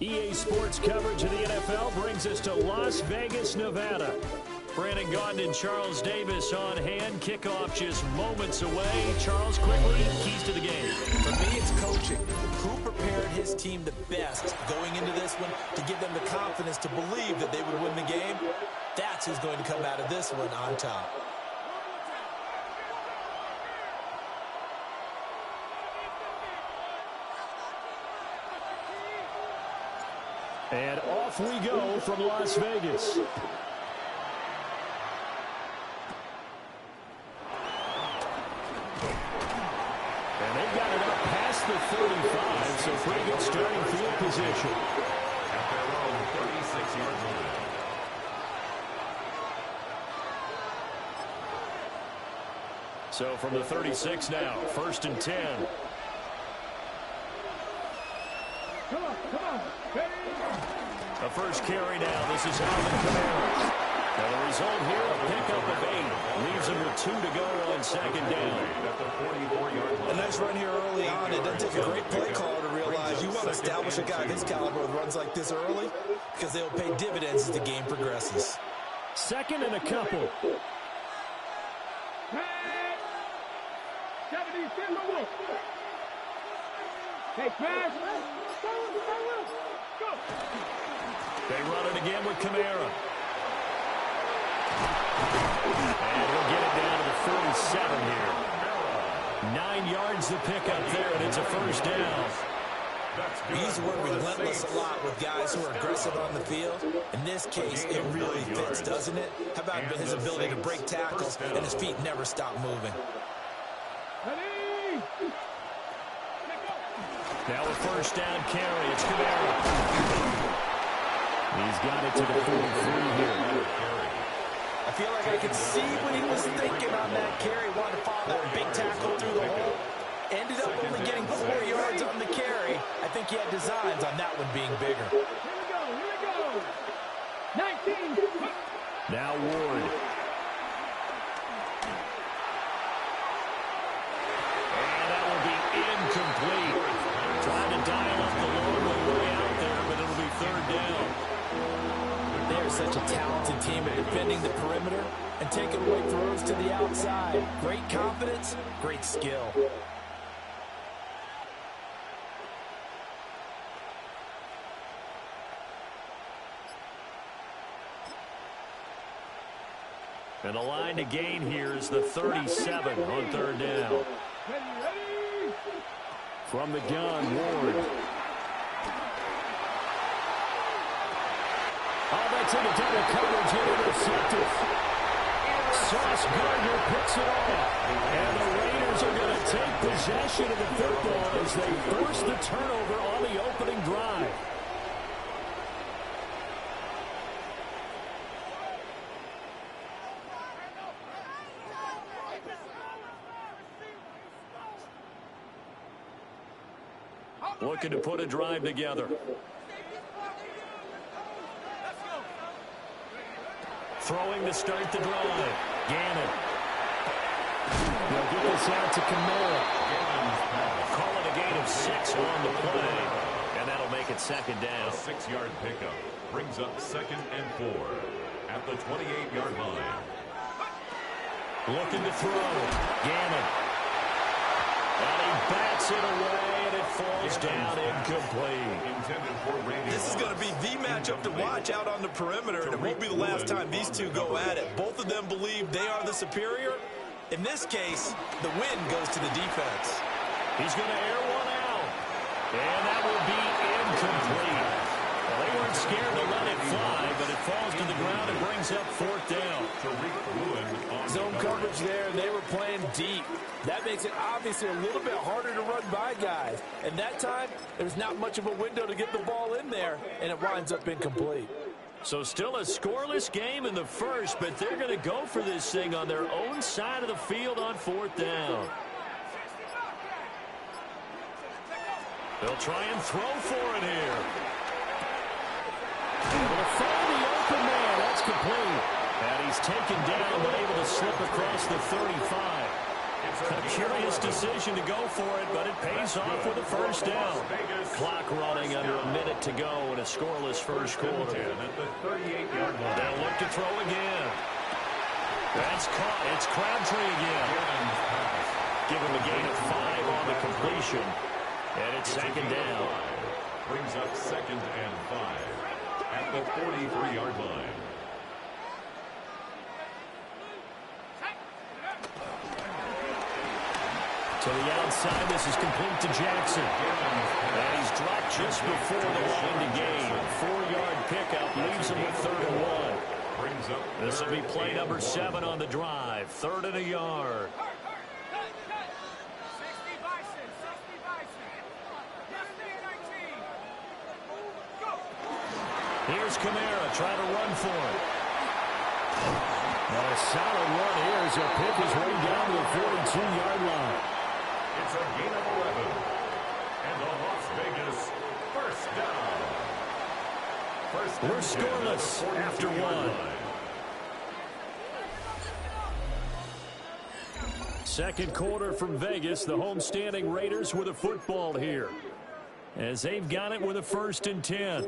EA Sports coverage of the NFL brings us to Las Vegas, Nevada. Brandon Gaudin and Charles Davis on hand. Kickoff just moments away. Charles, quickly, keys to the game. For me, it's coaching. Who prepared his team the best going into this one to give them the confidence to believe that they would win the game? That's who's going to come out of this one on top. And off we go from Las Vegas. And they got it up past the 35, so pretty good starting field position. At their own 36-yard line. So from the 36 now, 1st and 10. Come on. The first carry now. This is Alvin Kamara. Now the result here, a pickup of 8. Leaves him with 2 to go on 2nd down. A nice run here early on. It doesn't take a great play caller to realize you want to establish a guy of his caliber with runs like this early because they'll pay dividends as the game progresses. 2nd and a couple. Hey, pass. Go. They run it again with Kamara. And we'll get it down to the 47 here. 9 yards to pick up there, and it's a 1st down. We use the word relentless a lot with guys who are aggressive on the field. In this case, it really fits, doesn't it? How about his ability to break tackles and his feet never stop moving? Now a 1st down carry. It's Kamara. He's got it to the 43 here. I feel like I could see what he was thinking on that carry. Wanted to follow that big tackle through the hole. Ended up only getting 4 yards on the carry. I think he had designs on that one being bigger. Here we go. 19. Now Ward. And that will be incomplete. Trying to dial up the long way out there, but it'll be 3rd down. They're such a talented team at defending the perimeter and taking away throws to the outside. Great confidence, great skill. And the line to gain here is the 37 on 3rd down. Ready. From the gun, Ward. Oh, that's into double coverage and intercepted. Sauce Gardner picks it off. And the Raiders are going to take possession of the football as they force the turnover on the opening drive. Looking to put a drive together. Throwing to start the drive. Gannon. They'll get this out to Kamara. Call it a gain of 6 on the play. And that'll make it 2nd down. A 6-yard pickup brings up 2nd and 4 at the 28-yard line. Looking to throw. Gannon. And he bats it away. Falls down incomplete. This is going to be the matchup to watch out on the perimeter, and it won't be the last time these two go at it. Both of them believe they are the superior. In this case, the win goes to the defense. He's going to air one out. And that will be incomplete. Well, they weren't scared to let it fly, but it falls to the ground and brings up 4th down. Zone coverage there, and they were playing deep. That makes it obviously a little bit harder to run by guys. And that time, there's not much of a window to get the ball in there, and it winds up incomplete. So still a scoreless game in the first, but they're going to go for this thing on their own side of the field on 4th down. They'll try and throw for it here. Able to find the open man. That's complete. And he's taken down, but able to slip across the 35. A curious decision to go for it, but it pays off with a first down. Clock running under a minute to go in a scoreless first quarter. They'll look to throw again. That's caught. It's Crabtree again. Give him a gain of 5 on the completion. And it's second down. Brings up second and 5 at the 43-yard line. To the outside, this is complete to Jackson. And he's dropped just before the line to gain. 4-yard pickup leaves him with 3rd and 1. This will be play number 7 on the drive. 3rd and a yard. Here's Kamara trying to run for it. And a solid run here as he'll pick his way down to the 42-yard line. It's a gain of 11. And the Las Vegas first down. We're scoreless after 1. Second quarter from Vegas. The homestanding Raiders with a football here, as they've got it with a 1st and 10.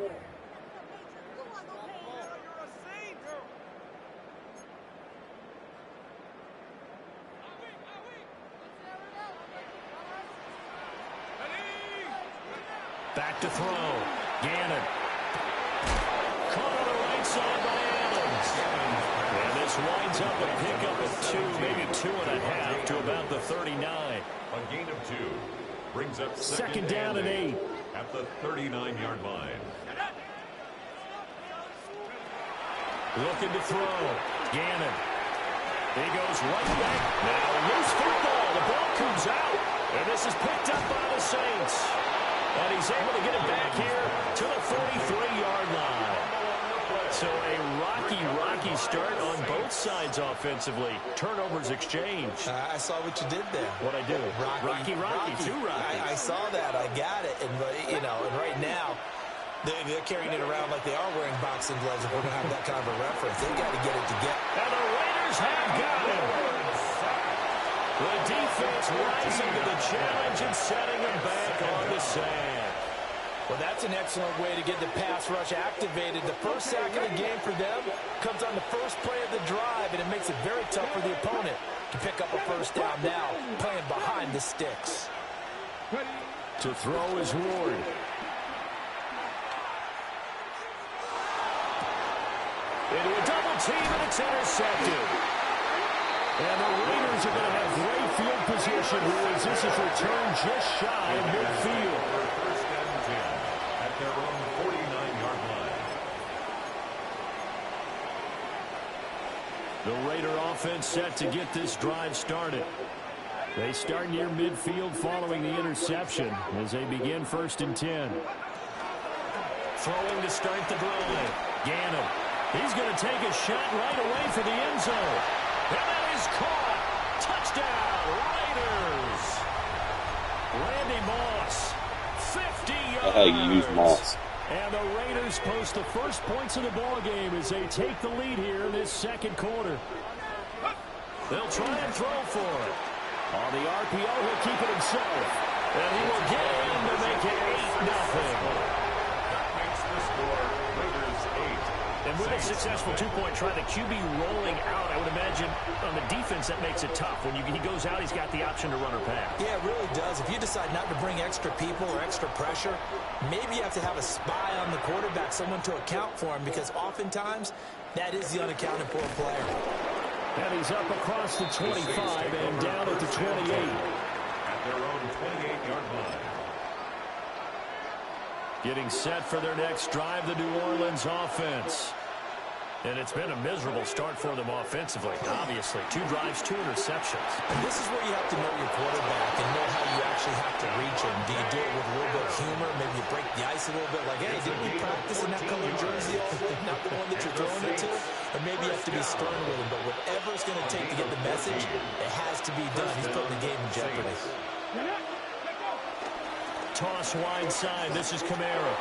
Back to throw. Gannon. Caught on the right side by Adams. And this winds up a pickup of 2, maybe 2.5 to about the 39. A gain of 2. Brings up second down and 8. At the 39-yard line. Looking to throw. Gannon. He goes right back. Now loose football. The ball comes out. And this is picked up by the Saints. And he's able to get it back here to the 43-yard line. So a rocky start on both sides offensively. Turnovers exchanged. I saw what you did there. What'd I do? Rocky. Too rocky. I saw that. I got it. And right now, they're carrying it around like they are wearing boxing gloves. If we're going to have that kind of a reference, they've got to get it together. And the Raiders have got him. The defense rising to the challenge and setting them back on the sand. Well, that's an excellent way to get the pass rush activated. The first sack of the game for them comes on the first play of the drive, and it makes it very tough for the opponent to pick up a first down now, playing behind the sticks. To throw is Ward. Into a double team, and it's intercepted. And the Raiders are going to have great field position here as this is returned just shy of midfield. First and 10 at their own 49-yard line. The Raider offense set to get this drive started. They start near midfield following the interception as they begin 1st and 10. Throwing to start the drive. Gannon. He's going to take a shot right away for the end zone. And that is caught. Touchdown, Raiders. Randy Moss, 50 yards. That's how you use Moss. And the Raiders post the first points of the ball game as they take the lead here in this second quarter. They'll try and throw for it. On the RPO, he'll keep it himself. And he will get in to make it 8-0. That makes the score Raiders 8. And with a successful two-point try, the QB rolling out, I would imagine on the defense that makes it tough. When he goes out, he's got the option to run or pass. Yeah, it really does. If you decide not to bring extra people or extra pressure, maybe you have to have a spy on the quarterback, someone to account for him, because oftentimes that is the unaccounted for player. And he's up across the 25 and down at the 28. At their own 28-yard line. Getting set for their next drive, the New Orleans offense. And it's been a miserable start for them offensively, obviously. 2 drives, 2 interceptions. And this is where you have to know your quarterback and know how you actually have to reach him. Do you do it with a little bit of humor? Maybe you break the ice a little bit, like, hey, didn't we practice in that colored jersey? Not the one that you're throwing it to? Or maybe you have to be stern with him. But whatever it's going to take to get the message, it has to be done. He's putting the game in jeopardy. Toss wide side. This is Kamara.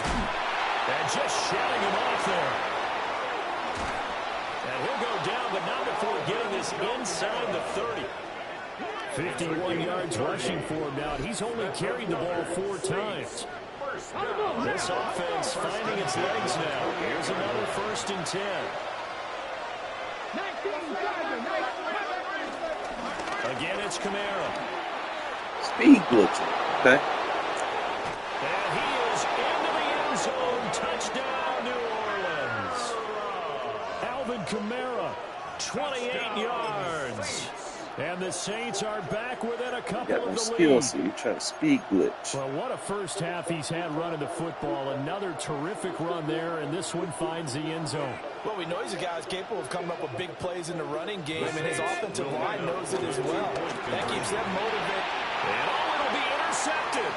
And just shutting him off there. And he'll go down, but not before getting this inside the 30. 51 yards rushing for him now, and he's only carried the ball 4 times. This offense finding its legs now. Here's another 1st and 10. Again, it's Kamara. Speed glitching. Okay. And he is into the end zone. Touchdown, New Orleans. Alvin Kamara, 28 yards. And the Saints are back within a couple of the lead. So you try to speed glitch. Well, what a first half he's had running the football. Another terrific run there, and this one finds the end zone. Well, we know he's a guy who's capable of coming up with big plays in the running game, and his offensive line knows it as well. That keeps them motivated. And it'll be intercepted.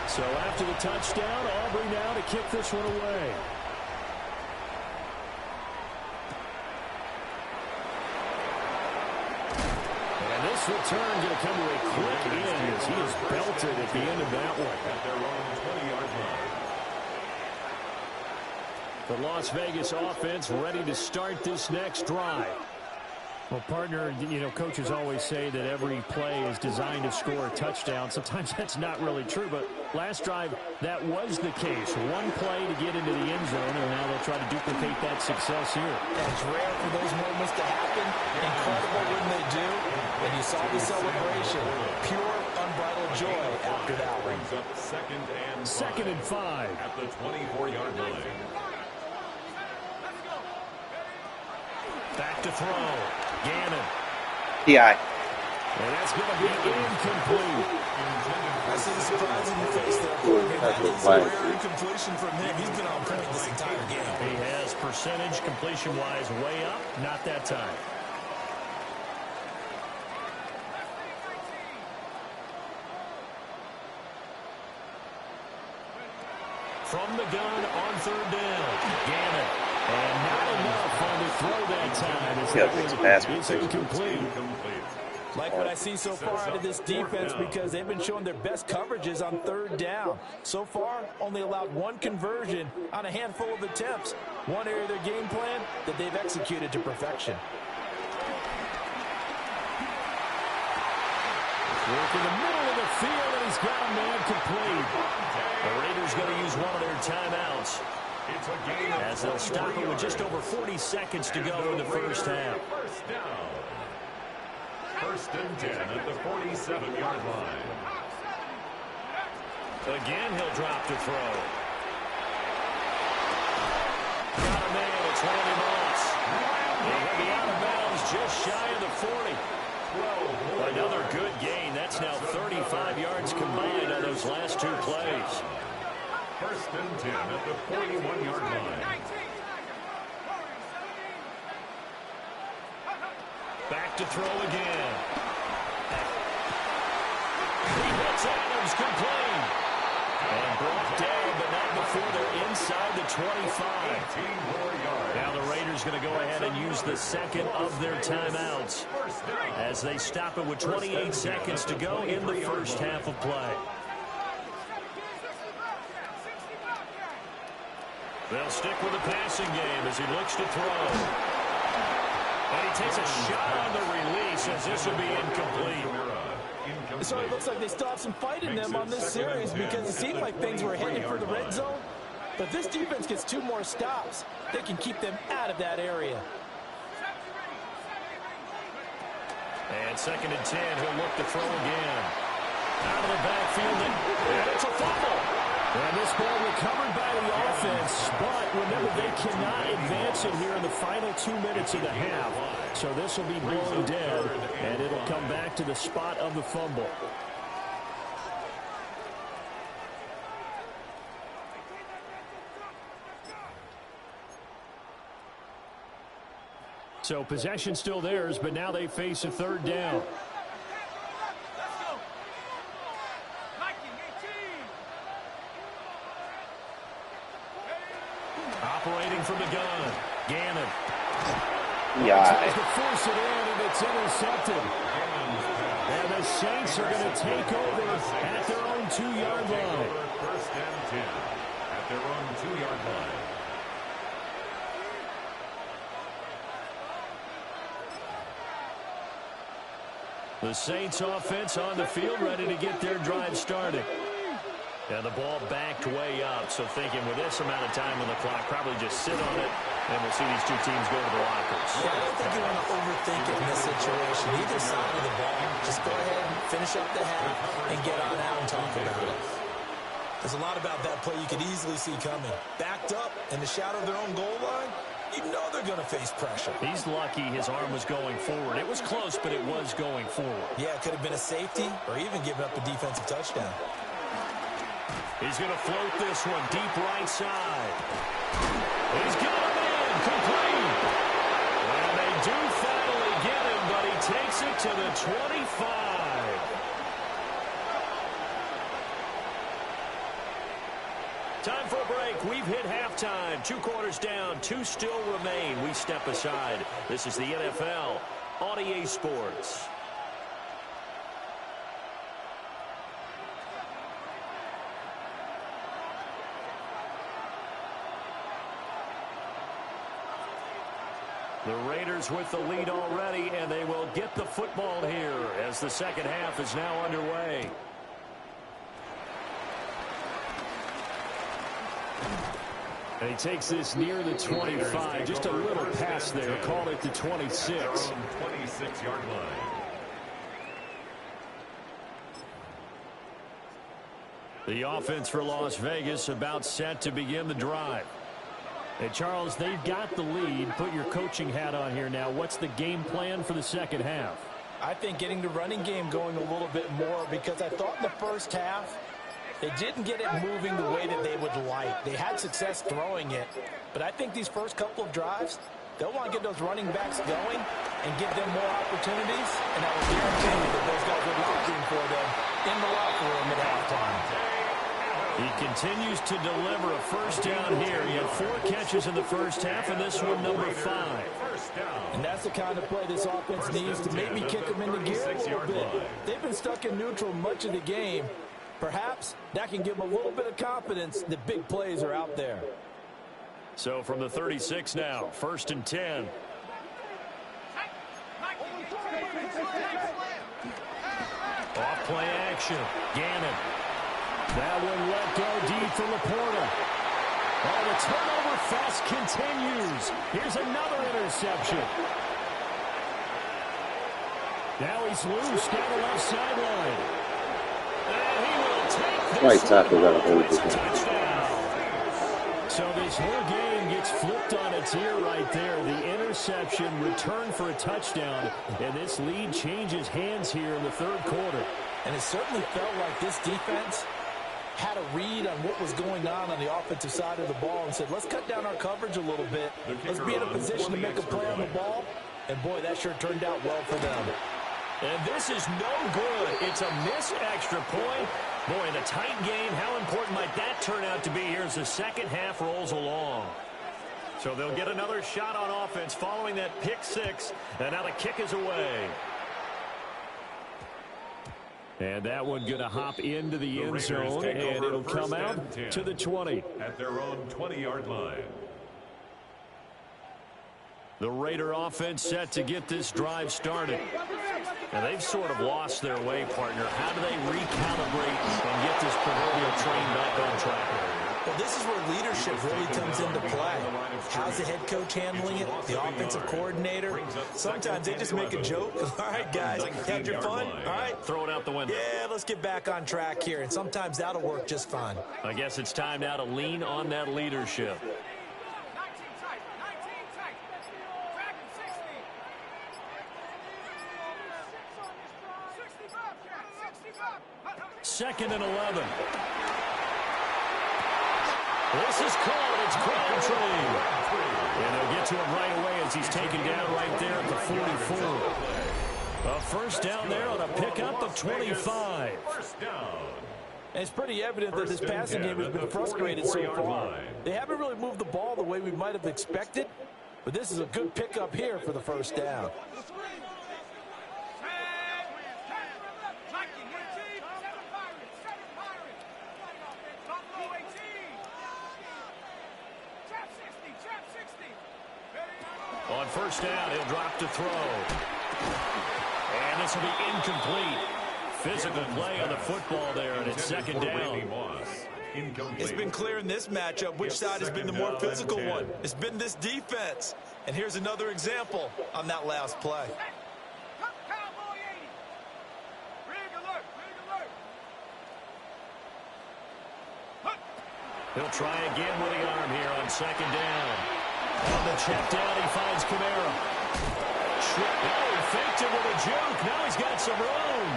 So after the touchdown, Aubrey now to kick this one away. And this return going to come to a quick end as he is belted at the end of that one. At their own 20-yard line. The Las Vegas offense ready to start this next drive. Well, partner, you know, coaches always say that every play is designed to score a touchdown. Sometimes that's not really true, but last drive, that was the case. One play to get into the end zone, and now they'll try to duplicate that success here. And it's rare for those moments to happen. Incredible when they do. And you saw the celebration. Pure, unbridled joy after that one. Brings up Second and 5. At the 24-yard line. Back to throw. Gannon. PI. And that's going to be incomplete. I see the surprise in your face there, Courtney. That is a rare incompletion from him. He's been on point this entire game. He has percentage completion-wise way up. Not that time. From the gun on 3rd down. Gannon. And not enough on the throw that time. It's incomplete. Like what I see so far out of this defense, because they've been showing their best coverages on 3rd down. So far, only allowed 1 conversion on a handful of attempts. One area of their game plan that they've executed to perfection. Work in the middle of the field, and he's got a man complete. The Raiders going to use one of their timeouts, as they'll stop it with just over 40 seconds to go in the first half. First down. 1st and 10 at the 47-yard line. Again, he'll drop to throw. Got a man. It's Randy Moss. He'll be out of bounds just shy of the 40. Another good gain. That's now 35 yards combined on those last 2 plays. 1st and 10 at the 41-yard line. Back to throw again. He hits Adams complete. And brought down, but not before they're inside the 25. Now the Raiders going to go ahead and use the second of their timeouts, as they stop it with 28 seconds to go in the first half of play. They'll stick with the passing game as he looks to throw. And he takes a shot on the release, as this will be incomplete. So it looks like they still have some fight in them on this series, because it seemed like things were headed for the red zone. But this defense gets 2 more stops. They can keep them out of that area. And 2nd and 10, he'll look to throw again. Out of the backfield, and it's a fumble. And this ball recovered by the offense, but remember, they cannot advance it here in the final 2 minutes of the half. So this will be blown dead, and it'll come back to the spot of the fumble. So possession still theirs, but now they face a 3rd down. Operating from the gun, Gannon. T.I. To force it in, and it's intercepted. And the Saints are going to take over at their own 2-yard line. First and 10 at their own 2-yard line. The Saints offense on the field, ready to get their drive started. And the ball backed way up, so thinking with this amount of time on the clock, probably just sit on it, and we'll see these two teams go to the lockers. Yeah, I don't think you want to overthink it in this situation. Either side of the ball, just go ahead and finish up the half and get on out and talk about it. There's a lot about that play you could easily see coming. Backed up in the shadow of their own goal line, you know they're going to face pressure. He's lucky his arm was going forward. It was close, but it was going forward. Yeah, it could have been a safety or even given up a defensive touchdown. He's going to float this one deep right side. He's got him in, complete. And they do finally get him, but he takes it to the 25. Time for a break. We've hit halftime. 2 quarters down, 2 still remain. We step aside. This is the NFL on EA Sports. The Raiders with the lead already, and they will get the football here as the second half is now underway. And he takes this near the 25. Just a little pass there. Call it the 26. 26-yard line. The offense for Las Vegas about set to begin the drive. And Charles, they've got the lead. Put your coaching hat on here now. What's the game plan for the second half? I think getting the running game going a little bit more, because I thought in the first half they didn't get it moving the way that they would like. They had success throwing it, but I think these first couple of drives, they'll want to get those running backs going and give them more opportunities, and I will guarantee you that those guys will be looking for them in the locker room at halftime. He continues to deliver a first down here. He had 4 catches in the first half, and this one number 5. And that's the kind of play this offense needs to maybe kick them into gear a little bit. They've been stuck in neutral much of the game. Perhaps that can give them a little bit of confidence that big plays are out there. So from the 36 now, 1st and 10. Off play action. Gannon. That one let go deep for Laporta. Oh, the turnover fest continues. Here's another interception. Now he's loose down the left sideline. And he will take this Right tackle got a hold one. of It's a it. touchdown. So this whole game gets flipped on its ear right there. The interception returned for a touchdown. And this lead changes hands here in the third quarter. And it certainly felt like this defense had a read on what was going on the offensive side of the ball and said, let's cut down our coverage a little bit. Let's be in a position to make a play on the ball. And, boy, that sure turned out well for them. And this is no good. It's a missed extra point. Boy, in a tight game, how important might that turn out to be here as the second half rolls along? So they'll get another shot on offense following that pick 6. And now the kick is away. And that one going to hop into the end zone, and it'll come out to the 20. At their own 20-yard line. The Raider offense set to get this drive started. And they've sort of lost their way, partner. How do they recalibrate and get this proverbial train back on track? Well, this is where leadership really comes into play. How's the head coach handling it? The offensive coordinator? Sometimes they just make a joke. All right, guys, had your fun? All right. Throw it out the window. Yeah, let's get back on track here. And sometimes that'll work just fine. I guess it's time now to lean on that leadership. Second and 11. This is called. It's Crabtree. And they'll get to him right away as he's taken down right there at the 44. A first down there on a pickup of 25. And it's pretty evident that this passing game has been frustrated so far. They haven't really moved the ball the way we might have expected. But this is a good pickup here for the first down. On first down, he'll drop to throw. And this will be incomplete. Physical play on the football there, and it's second down. It's been clear in this matchup which side has been the more physical one. It's been this defense. And here's another example on that last play. He'll try again with the arm here on second down. On the check down, he finds Kamara. Oh, he faked it with a juke. Now he's got some room.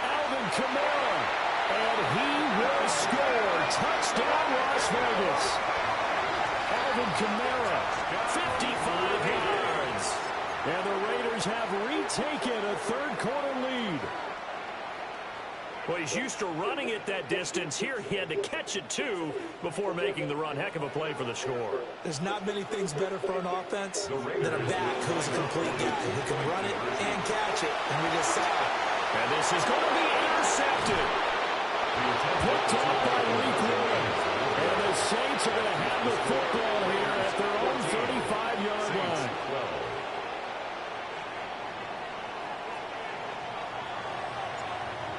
Alvin Kamara. And he will score. Touchdown, Las Vegas. Alvin Kamara, 55 yards. And the Raiders have retaken a third-quarter lead. Well, he's used to running it that distance. Here he had to catch it, too, before making the run. Heck of a play for the score. There's not many things better for an offense than a back who's a complete guy who can run it and catch it. And we just saw it. And this is going to be intercepted. Picked up by Leek Williams. And the Saints are going to have the football here at their own 35-yard line.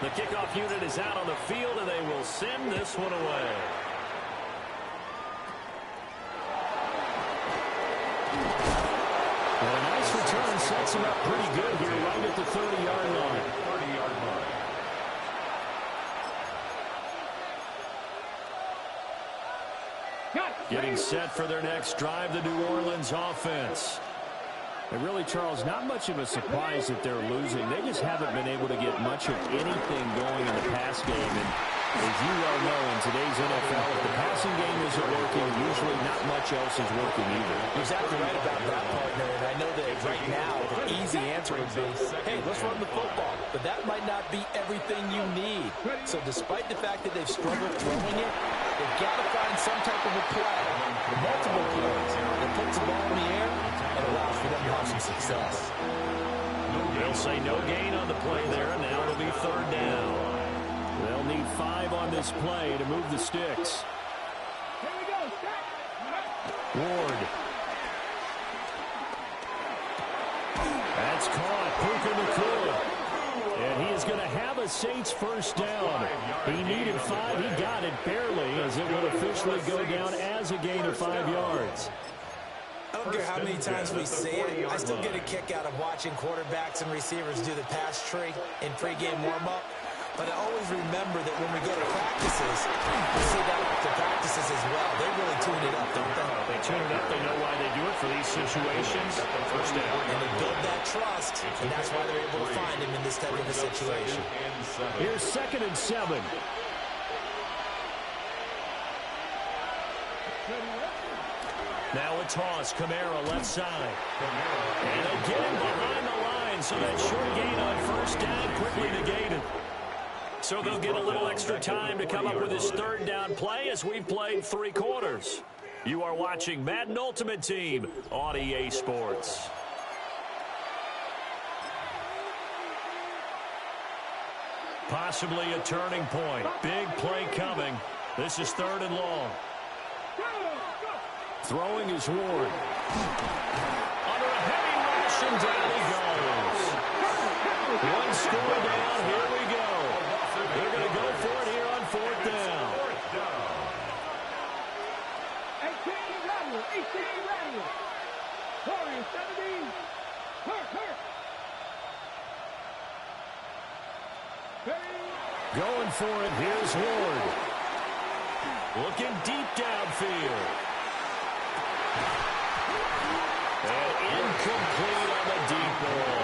The kickoff unit is out on the field, and they will send this one away. And a nice return sets him up pretty good here, right at the 30-yard line. Getting set for their next drive, the New Orleans offense. And really, Charles, not much of a surprise that they're losing. They just haven't been able to get much of anything going in the pass game. And as you well know, in today's NFL, if the passing game isn't working, usually not much else is working either. You're exactly right about that, partner. And I know that right now the easy answer would be, hey, let's run the football. But that might not be everything you need. So despite the fact that they've struggled throwing it, they've got to find some type of a play, multiple plays, that puts the ball in the air and allows for them to have some success. They'll say no gain on the play there, and now it'll be third down. They'll need 5 on this play to move the sticks. Here we go. Ward. That's caught. Puka Nacua. And he is going to have a Saints first down. He needed 5. He got it barely, as it would officially go down as a gain of 5 yards. I don't care how many times we see it. I still get a kick out of watching quarterbacks and receivers do the pass tree in pregame warm-up. But I always remember that when we go to practices, we see that after practices as well. They really tune it up, don't they? They tune it up. They know why they do it for these situations. First down. And they build that trust, and that's why they're able to find him in this type of a situation. Here's 2nd and 7. Now a toss. Kamara left side. And again behind the line, so that short gain on first down quickly negated. So they'll get a little extra time to come up with his third down play as we've played 3 quarters. You are watching Madden Ultimate Team on EA Sports. Possibly a turning point. Big play coming. This is 3rd and long. Throwing is Ward. Under a heavy rush, and down he goes. 1 score down. Here we go. They're going to go for it here on 4th down. 18 Radler. 18 Radler. Warriors 17. Hurt. Going for it. Here's Ward. Looking deep downfield. And incomplete on the deep ball.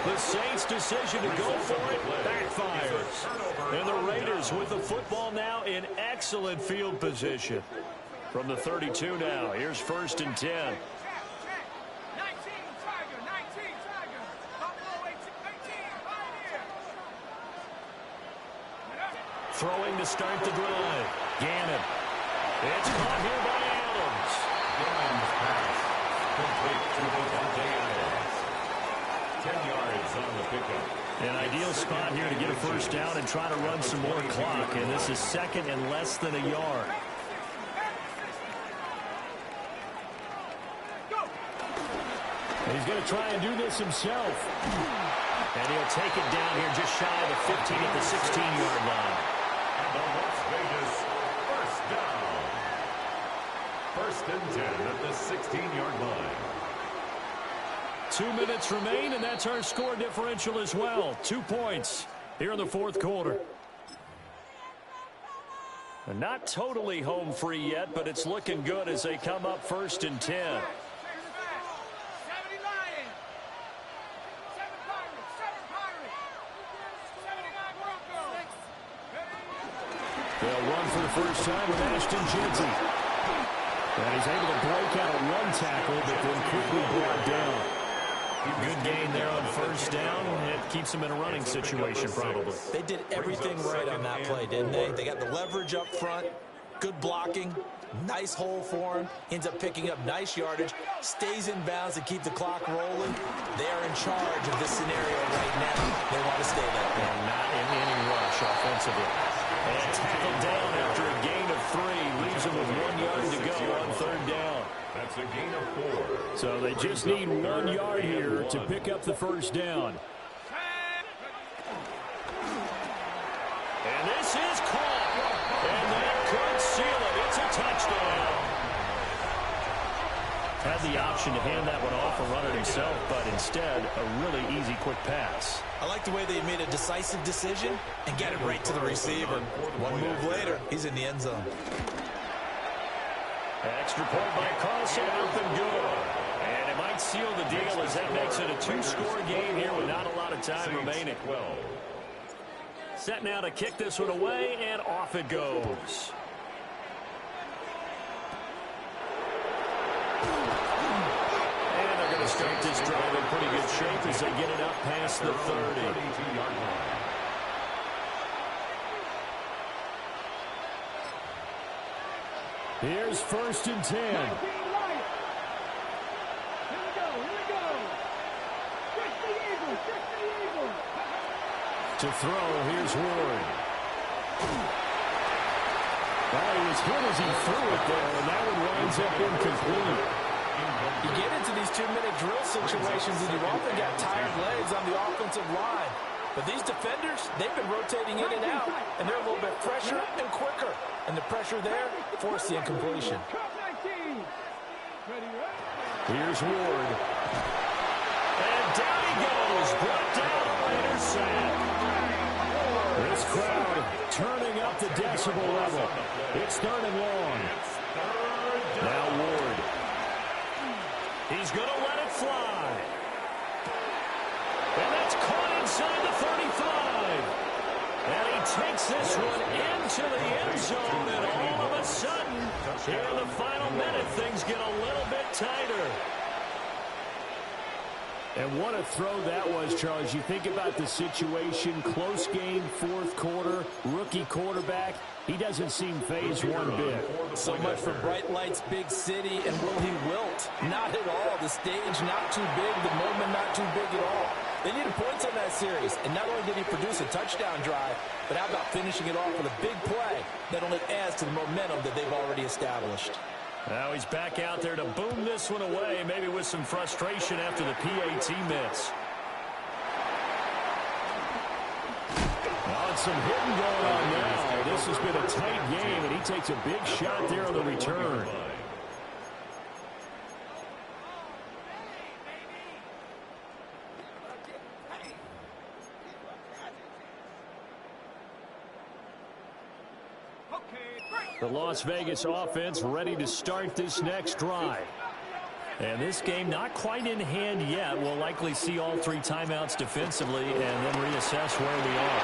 The Saints' decision to go for it backfires. And the Raiders with the football now in excellent field position. From the 32 now, here's 1st and 10. 19 Tiger. Buffalo 18 Pioneer. Throwing to start the drive. Gannon. It's caught here by Adams. Williams' pass. Complete to Devontae Adams. 10 yards on the pickup. An ideal spot here to get a first down and try to run some more clock. And this is second and less than a yard. And he's going to try and do this himself. And he'll take it down here just shy of the 15 at the 16-yard line. And the Las Vegas first down. First and 10 at the 16-yard line. 2 minutes remain, and that's our score differential as well. 2 points here in the fourth quarter. And not totally home free yet, but it's looking good as they come up first and 10. They'll run for the first time with Ashton Jersey. And he's able to break out of one tackle, but then quickly brought down. Good gain there on first down. It keeps them in a running situation, probably. They did everything right on that play, didn't they? They got the leverage up front, good blocking, nice hole for him, ends up picking up nice yardage, stays in bounds to keep the clock rolling. They are in charge of this scenario right now. They want to stay that way. And not in any rush offensively. And tackled down after a gain of 3. Leaves them with 1 yard to go on third down. That's a gain of 4. So they just need 1 yard here to pick up the first down. And this is caught. And that could seal it. It's a touchdown. Had the option to hand that one off or run it himself, but instead, a really easy, quick pass. I like the way they made a decisive decision and get it right to the receiver. One move later, he's in the end zone. Extra point by Carlson, up and good. And it might seal the deal as that makes it a 2-score game here with not a lot of time remaining. Set now to kick this one away, and off it goes. And they're going to start this drive in pretty good shape as they get it up past the 30. Here's first and 10. Here we go. Trick the Eagles. To throw, here's Ward. Well, he was hit as he threw it there, and that one winds up incomplete. You get into these 2-minute drill situations, and you've often got tired legs on the offensive line. But these defenders, they've been rotating in and out, and they're a little bit fresher and quicker. And the pressure there forced the incompletion. Here's Ward. And down he goes. Brought down on the sack. This crowd turning up the decibel level. It's third and long. Now Ward. He's going to let it fly. And that's caught inside the 35. And he takes this one into the end zone, and all of a sudden, here in the final minute, things get a little bit tighter. And what a throw that was, Charles. You think about the situation, close game, fourth quarter, rookie quarterback. He doesn't seem fazed one bit. So much for bright lights, big city, and will he wilt? Not at all. The stage not too big, the moment not too big at all. They needed points on that series, and not only did he produce a touchdown drive, but how about finishing it off with a big play that only adds to the momentum that they've already established. Now he's back out there to boom this one away, maybe with some frustration after the PAT miss. Oh, and some hitting going on now. This has been a tight game, and he takes a big shot there on the return. The Las Vegas offense ready to start this next drive. And this game not quite in hand yet. We'll likely see all 3 timeouts defensively and then reassess where we are.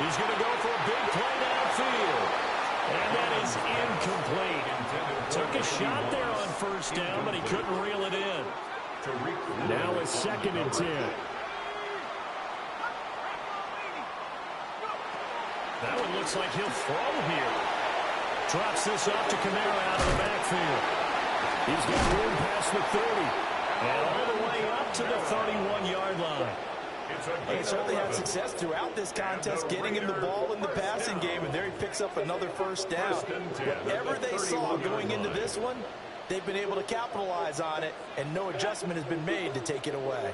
He's going to go for a big play downfield. And that is incomplete. Took a shot there on first down, but he couldn't reel it in. Now it's second and 10. That one looks like he'll throw here. Drops this off to Kamara out of the backfield. He's got room past the 30. And all the way up to the 31-yard line. He certainly had success throughout this contest, getting him the ball in the passing game, and there he picks up another first down. Whatever they saw going into this one, they've been able to capitalize on it, and no adjustment has been made to take it away.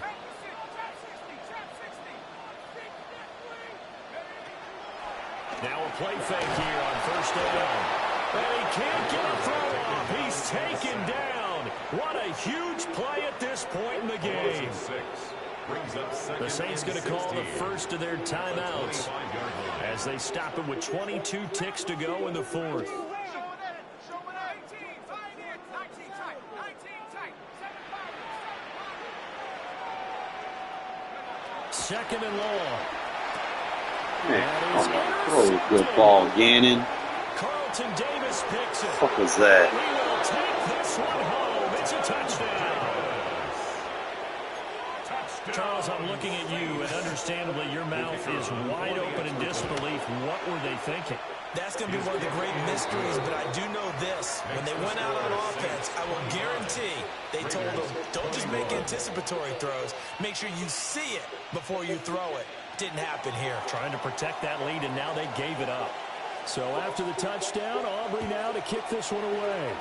Now a play fake here on first down. And he can't get a throw off. He's taken down. What a huge play at this point in the game. The Saints going to call the first of their timeouts as they stop it with 22 ticks to go in the fourth. Second and long. Throw a good ball, Gannon. Carlton Davis picks it. What was that? We will take this one home. It's a touchdown. Charles, I'm looking at you, and understandably your mouth is wide open in disbelief. What were they thinking? That's going to be one of the great mysteries, but I do know this. When they went out on offense, I will guarantee they told them, don't just make anticipatory throws. Make sure you see it before you throw it. Didn't happen here. Trying to protect that lead, and now they gave it up. So after the touchdown, Aubrey now to kick this one away.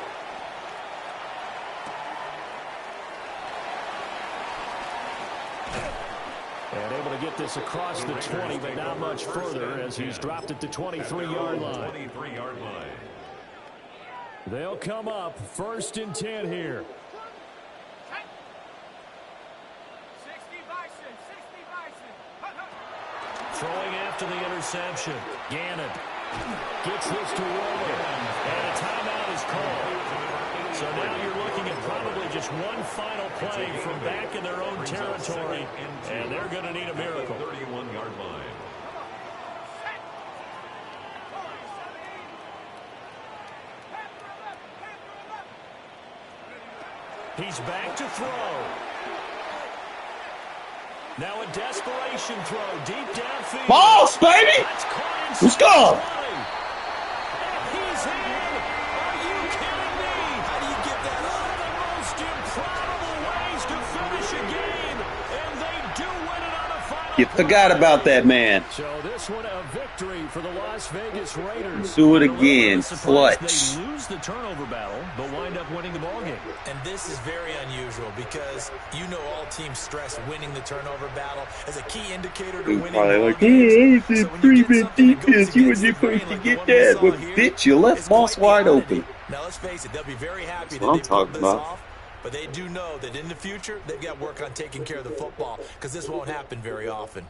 And able to get this across the 20, but not much further as he's dropped it to 23-yard line. They'll come up first and 10 here. Throwing after the interception. Gannon gets this to Roller. And a timeout is called. So now you're looking at probably just one final play from back in their own territory. And they're going to need a miracle. 31-yard line. He's back to throw. Now a desperation throw deep downfield. Balls, baby! Let's go! He's in! Are you kidding me? How do you get that One of the most improbable ways to finish a game, and they do win it on the final You forgot about that man. So this one a victory for the Las Vegas Raiders. Do it again, clutch. They lose the turnover battle, but wind up winning the ballgame. And this is very unusual because you know all teams stress winning the turnover battle as a key indicator to winning Probably ball like, games. oh, it's So a when you get 3-man something that goes defense. You against wasn't the grain supposed to like the get one we that. saw But, here, bitch, you left it's Moss quite wide the open. oddity. Now, let's face it, they'll be very happy That's what I'm that they pulled talking this about. off. But they do know that in the future, they've got to work on taking care of the football because this won't happen very often.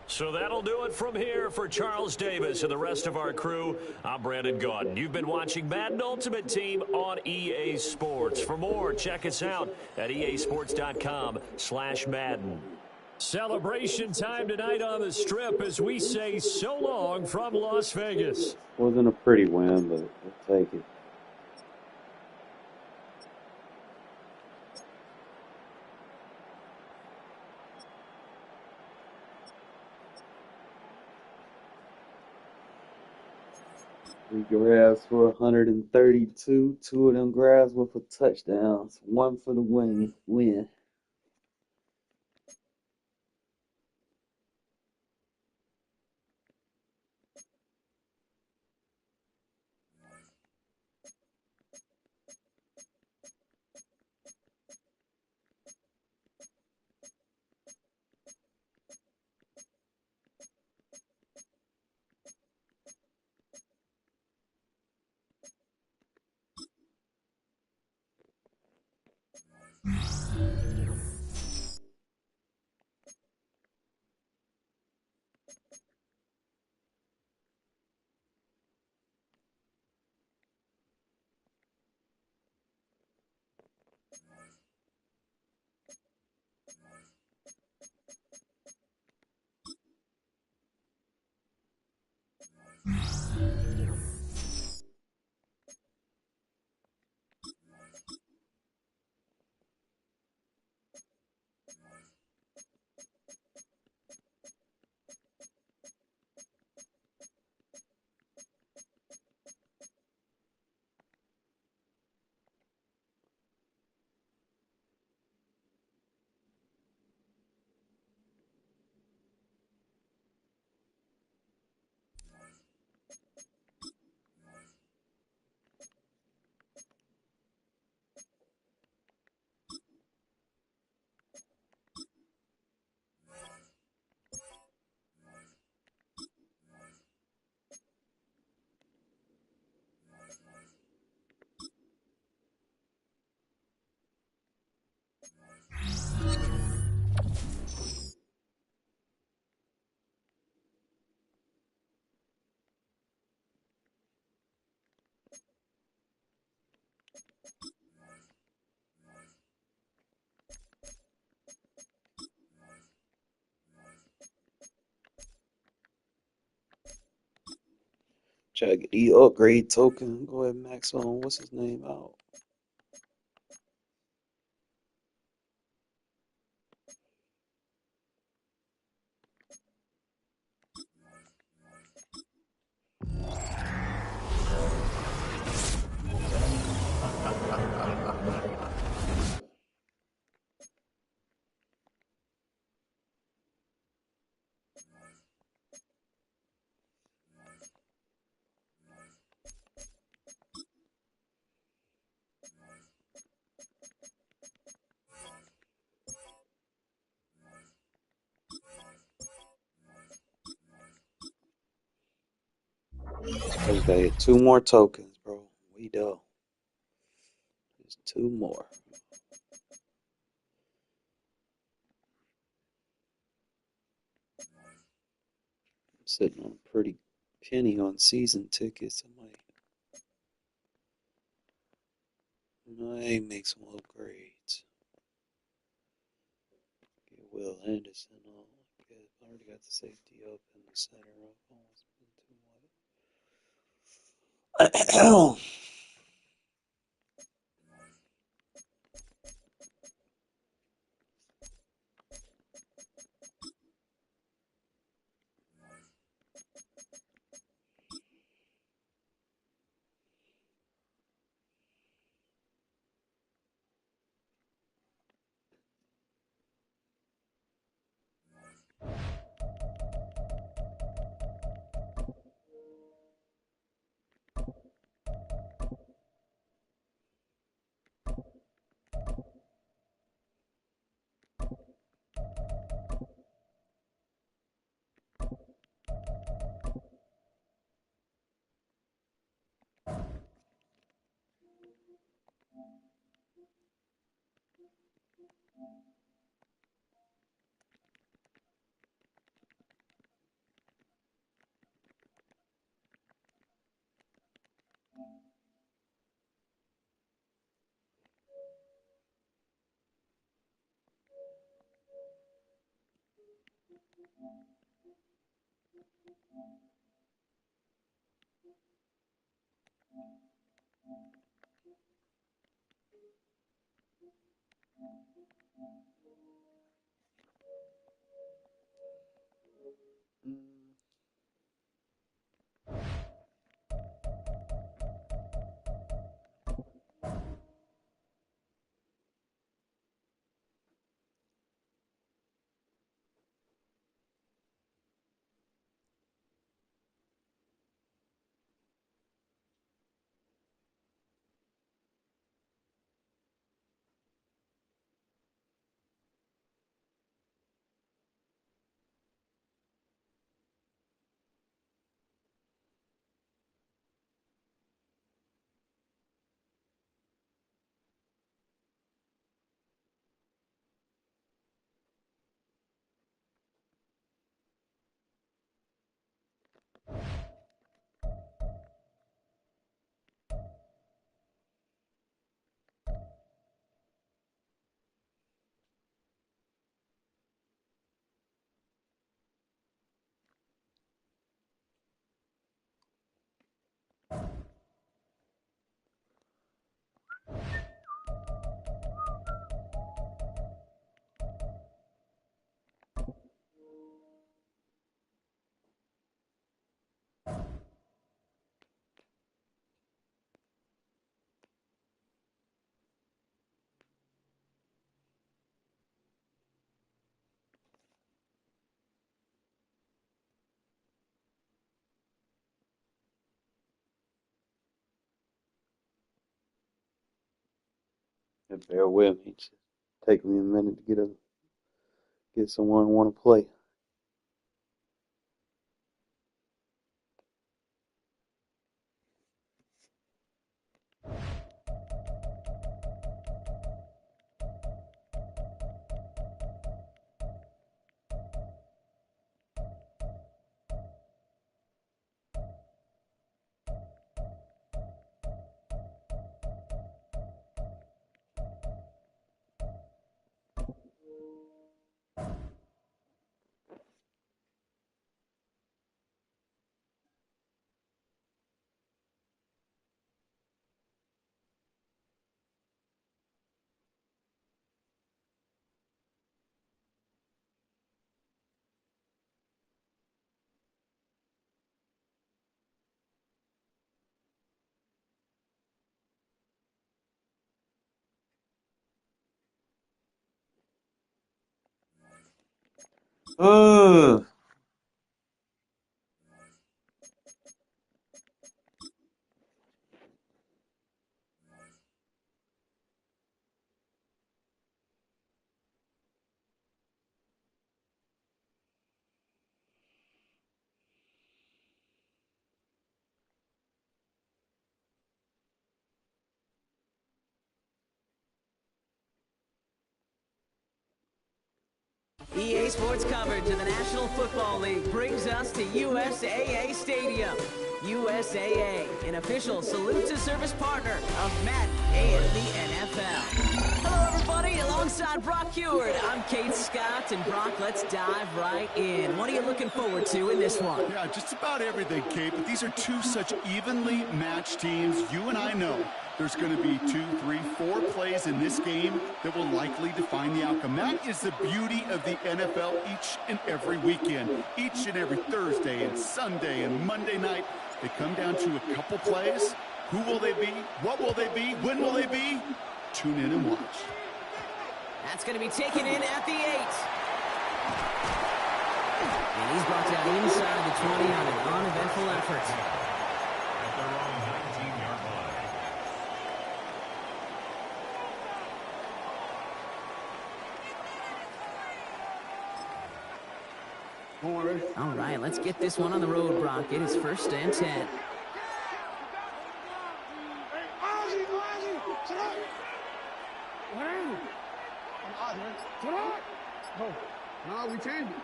So that'll do it from here for Charles Davis and the rest of our crew. I'm Brandon Gaudin. You've been watching Madden Ultimate Team on EA Sports. For more, check us out at easports.com/Madden. Celebration time tonight on the Strip as we say so long from Las Vegas. Wasn't a pretty win, but we'll take it. We grabs for 132. 2 of them grabs were for touchdowns. 1 for the win. Try to get the upgrade token. Go ahead, max on what's his name out. I just gotta get 2 more tokens, bro. We do. Just 2 more. I'm sitting on a pretty penny on season tickets. I might make some upgrades. Get Will Anderson on. I already got the safety up and the center up. I won't spend too much. Bear with me. Just take me a minute to get someone who want to play. Ugh. EA Sports coverage of the National Football League brings us to USAA Stadium. USAA, an official salute-to-service partner of Madden and the NFL. Hello, everybody. Alongside Brock Heward, I'm Kate Scott. And Brock, let's dive right in. What are you looking forward to in this one? Yeah, just about everything, Kate. But these are two such evenly matched teams. You and I know there's going to be 2, 3, 4 plays in this game that will likely define the outcome. That is the beauty of the NFL each and every weekend. Each and every Thursday and Sunday and Monday night, they come down to a couple plays. Who will they be? What will they be? When will they be? Tune in and watch. That's going to be taken in at the 8. And he's brought down inside the 20 on an uneventful effort. At their own 19-yard line. All right, let's get this one on the road, Brock. It is 1st and 10. No, we changed it.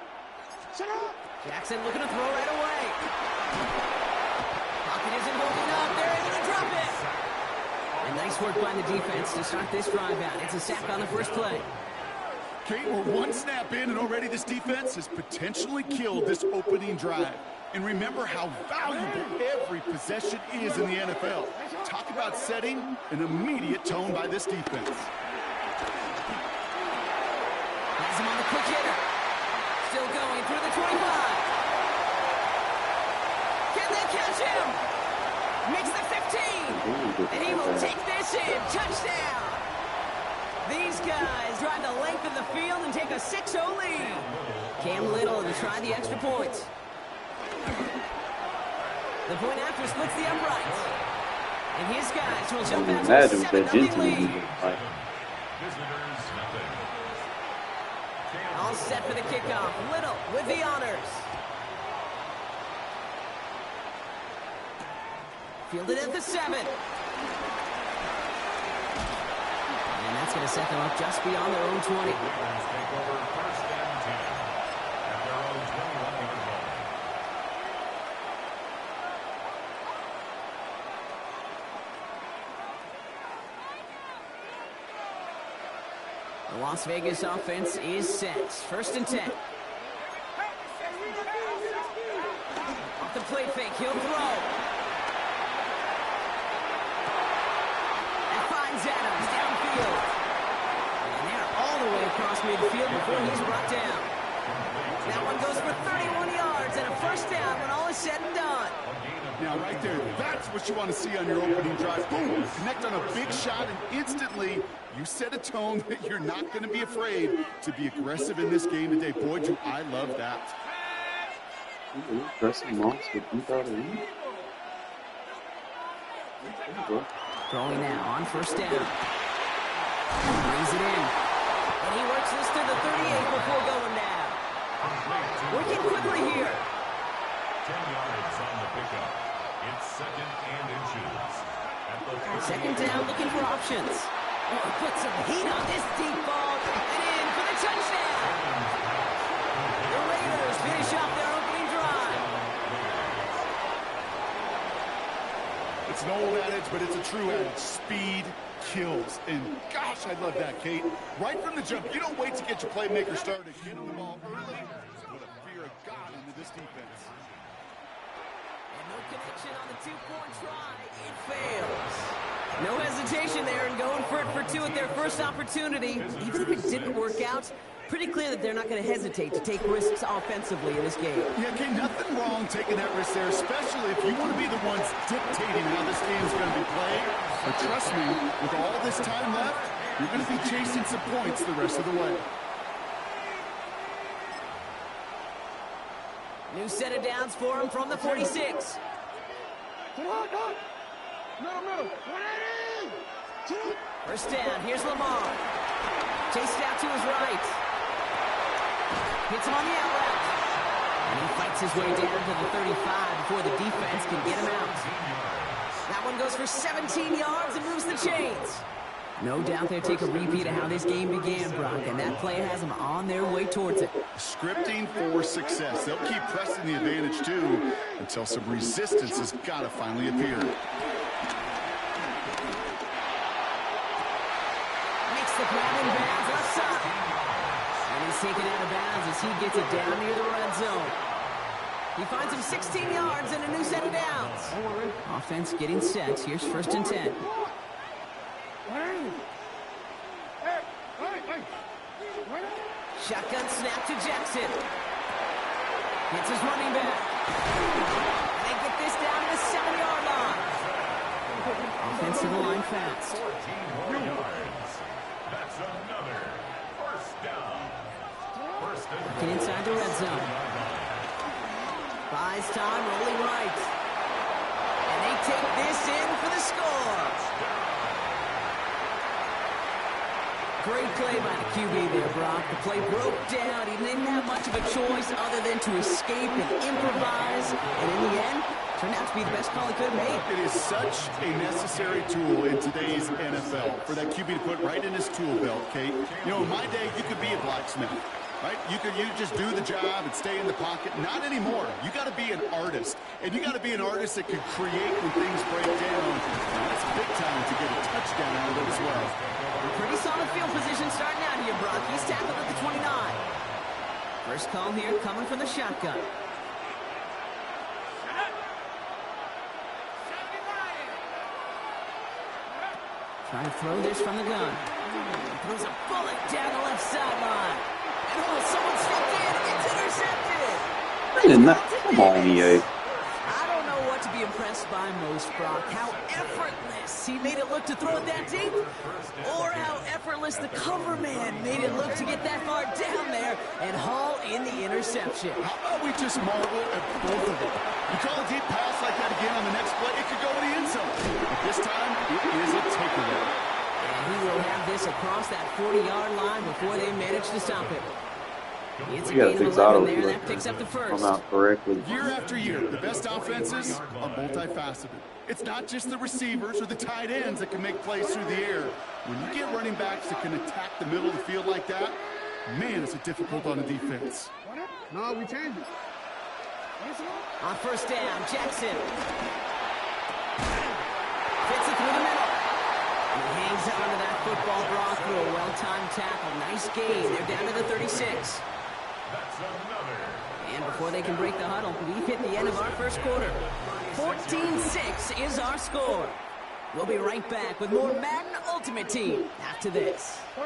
Shut up! Jackson looking to throw right away. Pocket isn't holding up. They're able to drop it. And nice work by the defense to start this drive out. It's a sack on the first play. Kate, we're one snap in, and already this defense has potentially killed this opening drive. And remember how valuable every possession is in the NFL. Talk about setting an immediate tone by this defense. Has him on the quick hitter. Still going through the 25. Can they catch him? Makes the 15. And he will take this in. Touchdown. These guys drive the length of the field and take a 6-0 lead. Cam Little to try the extra point. The point after splits the uprights. And his guys will jump out to a 7-0 lead. All set for the kickoff. Little with the honors. Fielded at the 7. And that's going to set them up just beyond their own 20. The Las Vegas offense is set. 1st and 10. Off the play fake, he'll throw. That finds Adams downfield. And they're all the way across midfield before he's brought down. That one goes for 31 yards and a 1st down when all is said and done. Now, right there, that's what you want to see on your opening drive. Boom! Connect on a big shot, and instantly you set a tone that you're not going to be afraid to be aggressive in this game today. Boy, do I love that. Aggressive Moss with deep out of the lead. Throwing now on 1st down. Brings it in. And he works this to the 38 before going down. Working quickly here. 10 yards on the pickup. It's 2nd and inches. At the 2nd down, looking for options. Oh, put some heat on this deep ball. And in for the touchdown. The Raiders finish off their opening drive. It's an old adage, but it's a true adage. Speed kills. And gosh, I love that, Kate. Right from the jump, you don't wait to get your playmaker started. Get him the ball early. Put a fear of God into this defense. And no connection on the 2-point try. It fails. No hesitation there and going for it for 2 at their first opportunity. Even if it didn't work out, pretty clear that they're not going to hesitate to take risks offensively in this game. Yeah, okay, nothing wrong taking that risk there, especially if you want to be the ones dictating how this game is going to be played. But trust me, with all this time left, you're going to be chasing some points the rest of the way. New set of downs for him from the 46. First down, here's Lamar. Chased out to his right. Hits him on the out route. And he fights his way down to the 35 before the defense can get him out. That one goes for 17 yards and moves the chains. No doubt they'll take a repeat of how this game began, Brock, and that play has them on their way towards it. Scripting for success. They'll keep pressing the advantage, too, until some resistance has got to finally appear. Makes the grab in bounds left side. And he's taken out of bounds as he gets it down near the red zone. He finds him 16 yards and a new set of downs. Offense getting set. Here's 1st and 10. Shotgun snap to Jackson. Hits his running back. They get this down to the 7-yard line. Offense to the line fast. 14 yards. That's another first down. Working inside the red zone. Buys time, rolling right. And they take this in for the score. Great play by the QB there, Brock. The play broke down. He didn't have much of a choice other than to escape and improvise. And in the end, turned out to be the best call he could have made. It is such a necessary tool in today's NFL for that QB to put right in his tool belt, Kate. You know, in my day, you could be a blacksmith. Right? You just do the job and stay in the pocket. Not anymore. You got to be an artist. And you got to be an artist that can create when things break down. And that's big time to get a touchdown out of it as well. Pretty solid field position starting out here, Brock. He's tackled at the 29. First call here coming from the shotgun. Trying to throw this from the gun. Throws a bullet down the left sideline. And someone stepped in. It's intercepted. Come on, EA. I don't know what to be impressed by most, Brock. How effortless he made it look to throw it that deep, or how effortless the cover man made it look to get that far down there and haul in the interception. How about we just marvel at both of them? You call a deep pass like that again on the next play, it could go to the end zone. But this time, it is a takeaway. And he will have this across that 40-yard line before they manage to stop it. It's a gain of 11 there. That picks up the first. Come out correctly. Year after year, the best offenses are multifaceted. It's not just the receivers or the tight ends that can make plays through the air. When you get running backs that can attack the middle of the field like that, man, is it difficult on the defense. No, we changed it. On first down, Jackson. Fits it through the middle. And he hangs on to that football, Brock, through a well-timed tackle. Nice gain. They're down to the 36. And before they can break the huddle, we've hit the end of our first quarter. 14-6 is our score. We'll be right back with more Madden Ultimate Team after this. They'll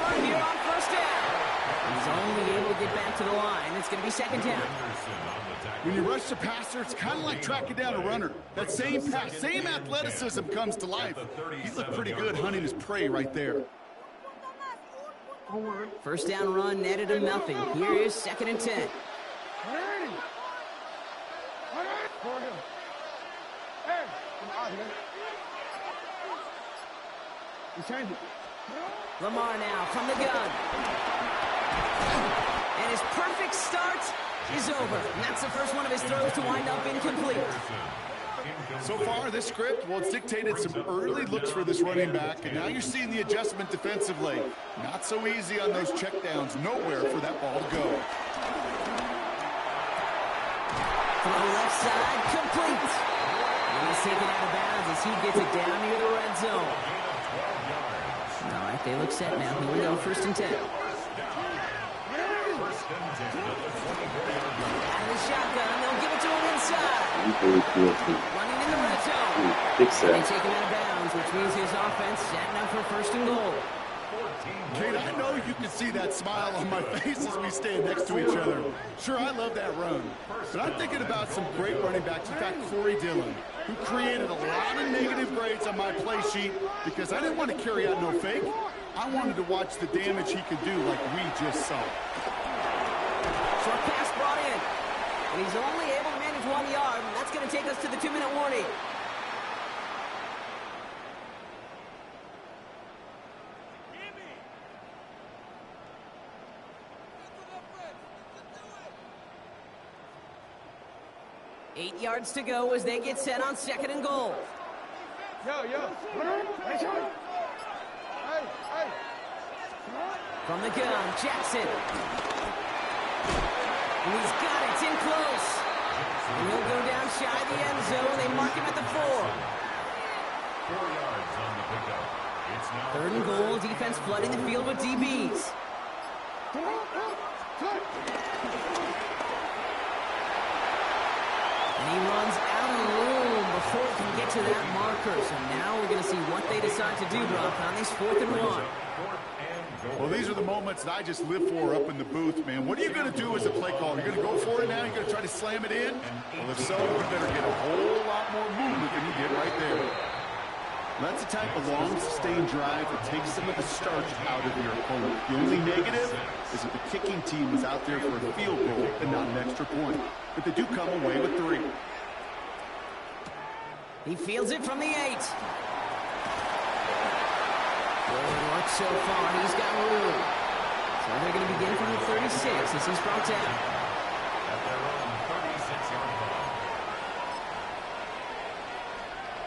run here on first down. He's only able to get back to the line. It's going to be second down. When you rush the passer, it's kind of like tracking down a runner. That same pass, same athleticism comes to life. He looked pretty good hunting his prey right there. First down run netted him nothing. Here is second and 10. Lamar now from the gun. And his perfect start is over. And that's the first one of his throws to wind up incomplete. So far, this script, well, it's dictated some early looks for this running back, and now you're seeing the adjustment defensively. Not so easy on those checkdowns. Nowhere for that ball to go. Throw left side, complete. And he's taken out of bounds as he gets it down near the red zone. All right, they look set now. Here we go, first and 10. Out of the shotgun, they'll give it to him inside. Running in the red zone. Big set. They take him out of bounds, which means his offense setting up for first and goal. Kate, I know you can see that smile on my face as we stand next to each other. Sure, I love that run. But I'm thinking about some great running backs. In fact, Corey Dillon, who created a lot of negative grades on my play sheet because I didn't want to carry out no fake. I wanted to watch the damage he could do like we just saw. Short pass brought in. And he's only able to manage 1 yard. And that's going to take us to the 2-minute warning. Eight yards to go as they get set on 2nd and goal. From the gun, Jackson. And he's got it. It's in close. And he'll go down shy of the end zone. They mark him at the 4. 4 yards on the pickup. It's now 3rd and goal. Defense flooding the field with DBs. And he runs out of room before he can get to that marker. So now we're going to see what they decide to do, Brock, on this 4th and 1. Well, these are the moments that I just live for up in the booth, man. What are you going to do as a play caller? You're going to go for it now? You're going to try to slam it in? Well, if so, you better get a whole lot more movement than you did right there. That's the type of long, sustained drive that takes some of the starch out of your opponent. The only negative is that the kicking team is out there for a field goal and not an extra point. But they do come away with 3. He fields it from the 8. Good work so far. He's got room. So they're going to begin from the 36 as he's brought down. At their own 36-yard line.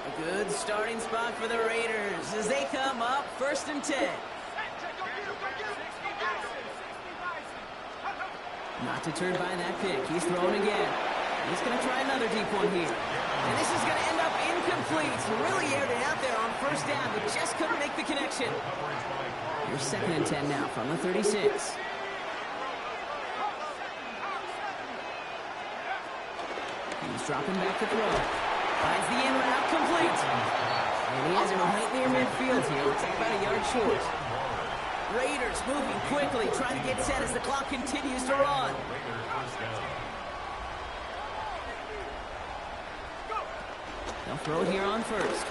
A good starting spot for the Raiders as they come up 1st and 10. Not deterred by that pick. He's thrown again. He's going to try another deep one here. And this is going to end up incomplete. Really aired it out there on 1st down, but just couldn't make the connection. Here's 2nd and 10 now from the 36. He's dropping back to throw. Finds the in route complete. And he has it right near midfield here. Looks like about a yard short. Raiders moving quickly, trying to get set as the clock continues to run. They'll throw it here on 1st.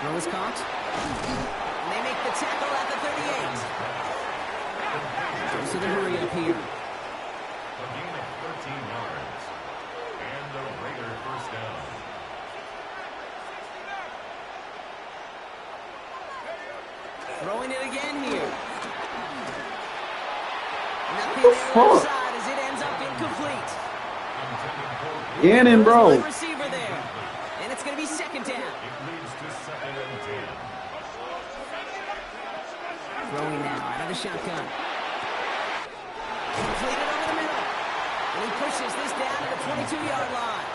Throw is caught. And they make the tackle at the 38. Goes to the hurry up here. A gain of 13 yards. And the Raider 1st down. Throwing it again here. Nothing there on the side as it ends up incomplete. Gannon, bro. Receiver there. And it's going to be 2nd down. It leads to 2nd and 10. Throwing now out of the shotgun. Completed over the middle. And he pushes this down to the 22-yard line.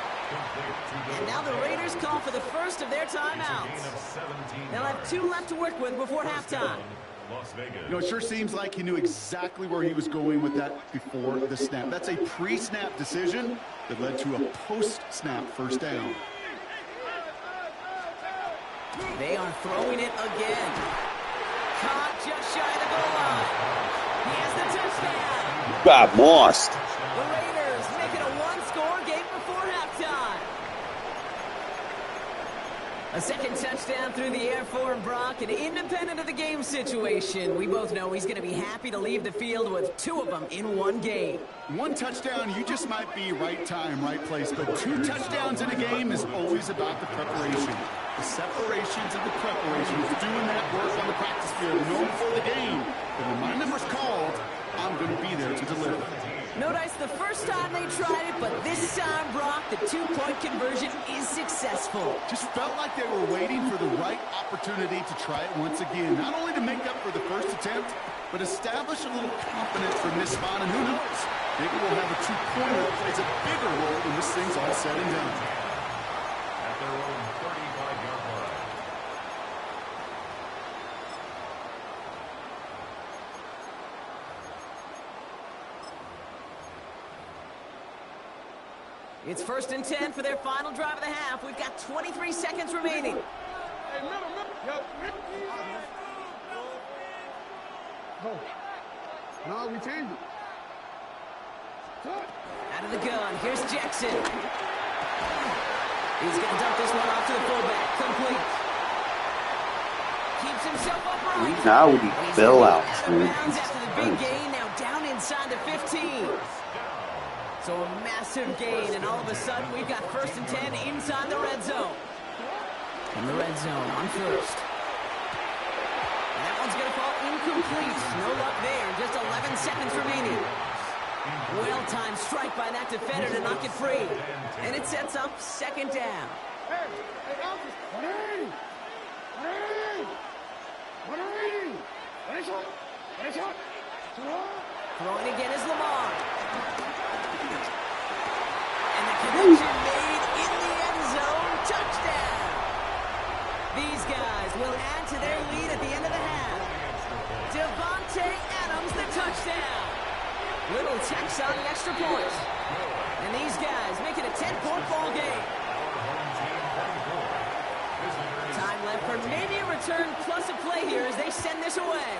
And now the Raiders call for the first of their timeouts. They'll have 2 left to work with before halftime. You know, it sure seems like he knew exactly where he was going with that before the snap. That's a pre-snap decision that led to a post-snap 1st down. They are throwing it again. Caught just shy of the goal line. He has the touchdown. Got mossed. The Raiders make it a 1-score game before halftime. A 2nd touchdown through the air for Brock, and independent of the game situation, we both know he's going to be happy to leave the field with 2 of them in 1 game. 1 touchdown, you just might be right time, right place, but 2 touchdowns in a game is always about the preparation. The separations and the preparations, doing that work on the practice field, knowing before the game that when my number's called, I'm going to be there to deliver. No dice the first time they tried it, but this time, Brock, the 2-point conversion is successful. Just felt like they were waiting for the right opportunity to try it once again. Not only to make up for the first attempt, but establish a little confidence from this spot. And who knows, maybe we'll have a 2-pointer that plays a bigger role when this thing's all said and done. At their own 35-yard line. It's 1st and 10 for their final drive of the half. We've got 23 seconds remaining. No, we changed it. Out of the gun, here's Jackson. He's going to dump this one off to the fullback. Complete. Keeps himself upright. Now with these He's bailouts, out of man. bounds after the big gain. Now down inside the 15. So a massive gain, and all of a sudden we've got 1st and 10 inside the red zone. In the red zone on first. And that one's going to fall incomplete. No luck there. Just 11 seconds remaining. Well-timed strike by that defender to knock it free. And it sets up 2nd down. Throwing again is Lamar. And the connection made in the end zone. Touchdown. These guys will add to their lead at the end of the half. Devontae Adams, the touchdown. Little tacks on an extra point. And these guys make it a 10-point ball game. Time left for maybe a return plus a play here as they send this away.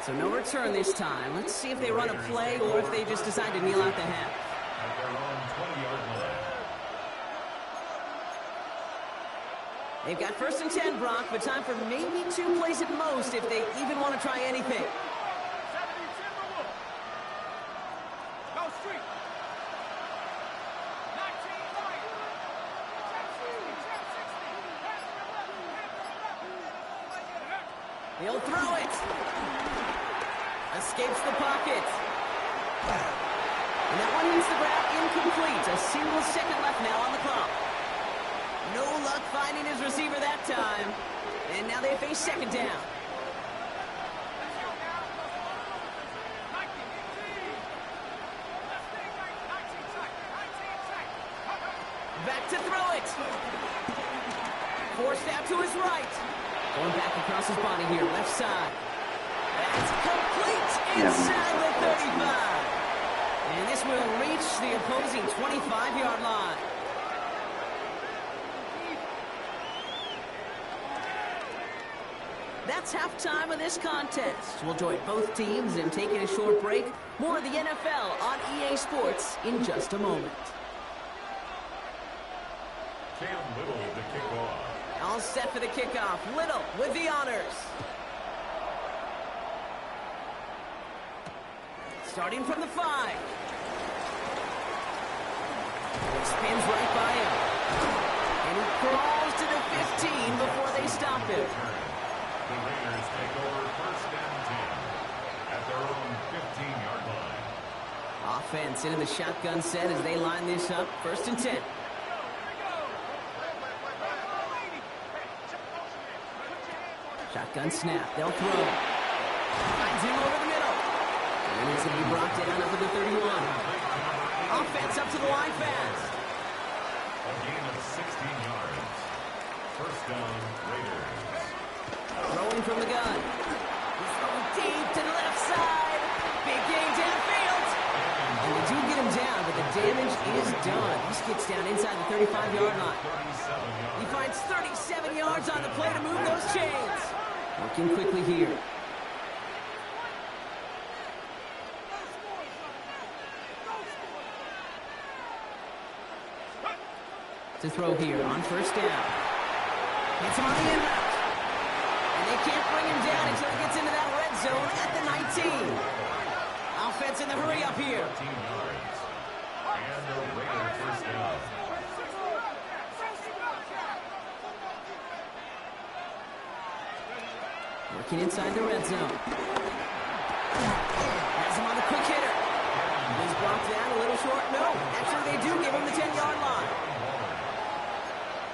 So no return this time. Let's see if they run a play or if they just decide to kneel out the half. At their own 20-yard line. They've got 1st and 10, Brock, but time for maybe 2 plays at most if they even want to try anything. He'll throw it. Escapes the pocket. And that one hits the ground incomplete. A single second left now on the clock. No luck finding his receiver that time. And now they face 2nd down. Back to throw it. Forced out to his right. Going back across his body here, left side. That's complete inside the 35. And this will reach the opposing 25-yard line. That's halftime of this contest. We'll join both teams in taking a short break. More of the NFL on EA Sports in just a moment. Cam Little with the kickoff. All set for the kickoff. Little with the honors. Starting from the 5. He spins right by him. And he crawls to the 15 before they stop him. The Raiders take over 1st and 10 at their own 15-yard line. Offense into the shotgun set as they line this up. 1st and 10. Shotgun snap. They'll throw. Finds him over the middle. And it's going to be brought down up to the 31. Offense up to the line fast. A gain of 16 yards. 1st down, Raiders. Throwing from the gun. He's throwing deep to the left side. Big gain downfield. And they do get him down, but the damage is done. He skips down inside the 35-yard line. He finds 37 yards on the play to move those chains. Working quickly here. To throw here on 1st down. Hits him on the end route. And they can't bring him down until he gets into that red zone at the 19. Offense in the hurry up here. 13 yards. And the Raider 1st down. Working inside the red zone. Has him on the quick hitter. He's brought down a little short. No, actually they do give him the 10-yard line.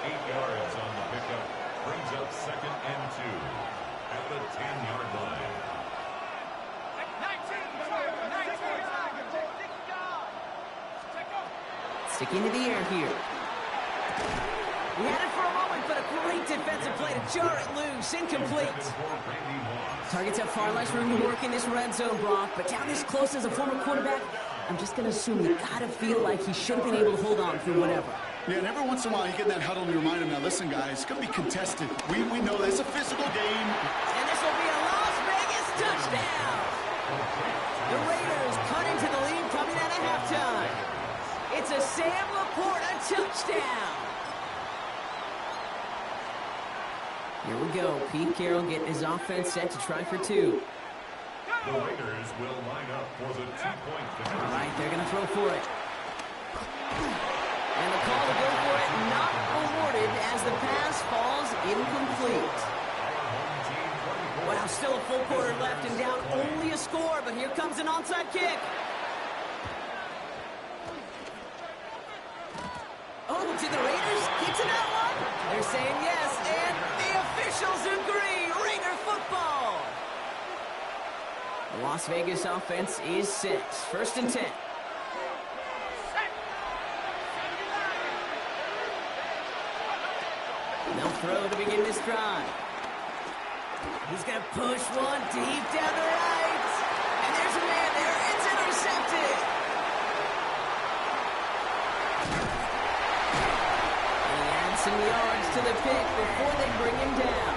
8 yards on the pickup. Brings up 2nd and 2 at the 10-yard line. Sticking to the air here. He had it for a moment, but a great defensive play to jar it loose. Incomplete. Targets have far less room to work in this red zone, Brock, but down this close as a former quarterback, I'm just going to assume you got to feel like he should have been able to hold on through whatever. Yeah, and every once in a while you get in that huddle and you remind him, now listen, guys, it's going to be contested. We know that it's a physical game. And this will be a Las Vegas touchdown. The Raiders cut into the lead coming out of halftime. It's a Sam Laporta touchdown. Here we go. Pete Carroll getting his offense set to try for two. The Raiders will line up for the two-point conversion. All right, they're going to throw for it. And the call to go for it not awarded as the pass falls incomplete. Wow, still a full quarter left and down only a score, but here comes an onside kick. Oh, did the Raiders get to that one? They're saying yes, and the officials agree. Raider football. The Las Vegas offense is set. 1st and 10. They'll throw to begin this drive. He's going to push one deep down the right. And there's a man there. It's intercepted. And he adds some yards to the pick before they bring him down.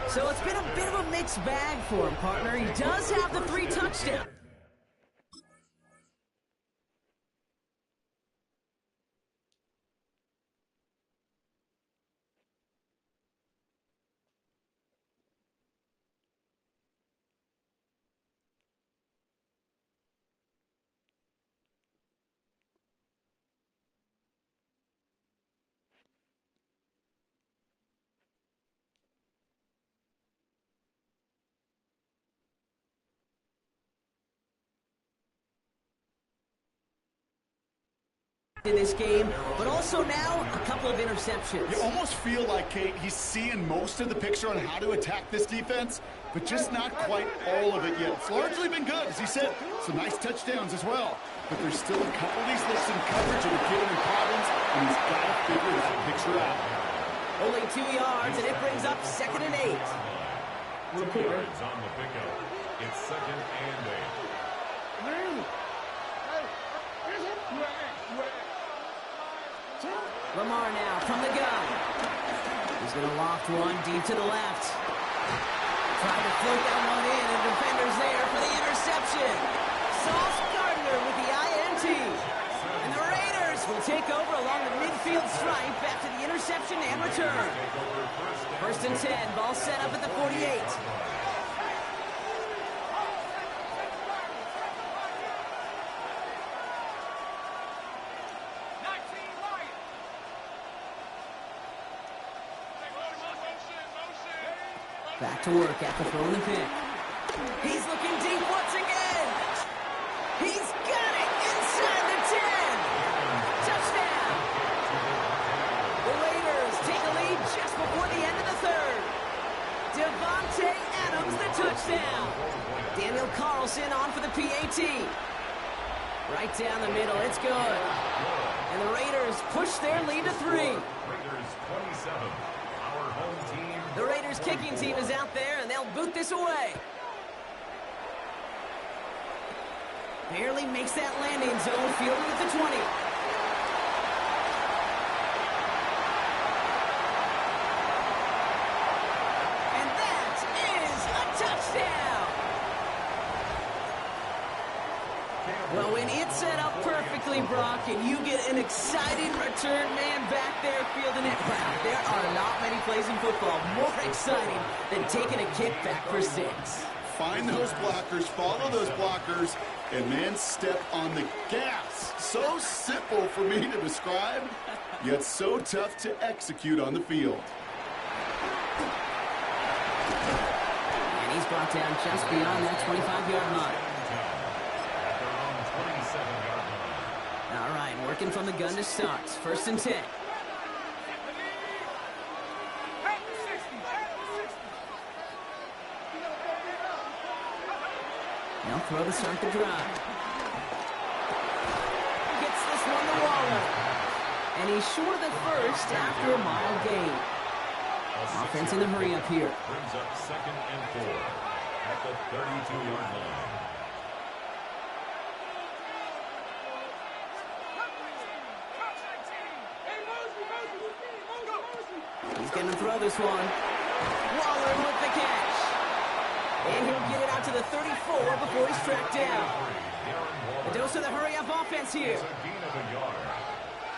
So it's been a bit of a mixed bag for him, partner. He does have the 3 touchdowns. In this game, but also now a couple of interceptions. You almost feel like, Kate, he's seeing most of the picture on how to attack this defense, but just not quite all of it yet. It's largely been good, as he said, some nice touchdowns as well. But there's still a couple of these looks in coverage that are giving him problems, and he's got to figure that picture out. Only 2 yards, and it brings up 2nd and 8. 2 yards on the pickup. It's 2nd and 8. Lamar now from the gun. He's going to loft one deep to the left. Trying to float that one in, and defender's there for the interception. Sauce Gardner with the INT. And the Raiders will take over along the midfield stripe after the interception and return. 1st and 10, ball set up at the 48. Back to work after throwing the pick. He's looking deep once again. He's got it inside the 10. Touchdown. The Raiders take a lead just before the end of the 3rd. Devontae Adams, the touchdown. Daniel Carlson on for the PAT. Right down the middle, it's good. And the Raiders push their lead to 3. Raiders 27. Our home team. The Raiders kicking team is out there, and they'll boot this away. Barely makes that landing zone, fielded at the 20. And that is a touchdown. Well, when it's set up perfectly, Brock, and you get an exciting return man back there fielding it, wow, there are not many plays in football more exciting than taking a kick back for 6. Find those blockers, follow those blockers, and then step on the gas. So simple for me to describe, yet so tough to execute on the field. And he's brought down just beyond that 25-yard line. All right, working from the gun to start. 1st and 10. They'll throw to start the drive. Gets this one to Waller. And he's short of the 1st after a mild gain. Offense in the hurry up here. Brings up 2nd and 4 at the 32-yard line. He's going to throw this one. Waller with the catch. And he'll get it out to the 34 before he's tracked down. A dose of the hurry-up offense here. It's a gain of a yard.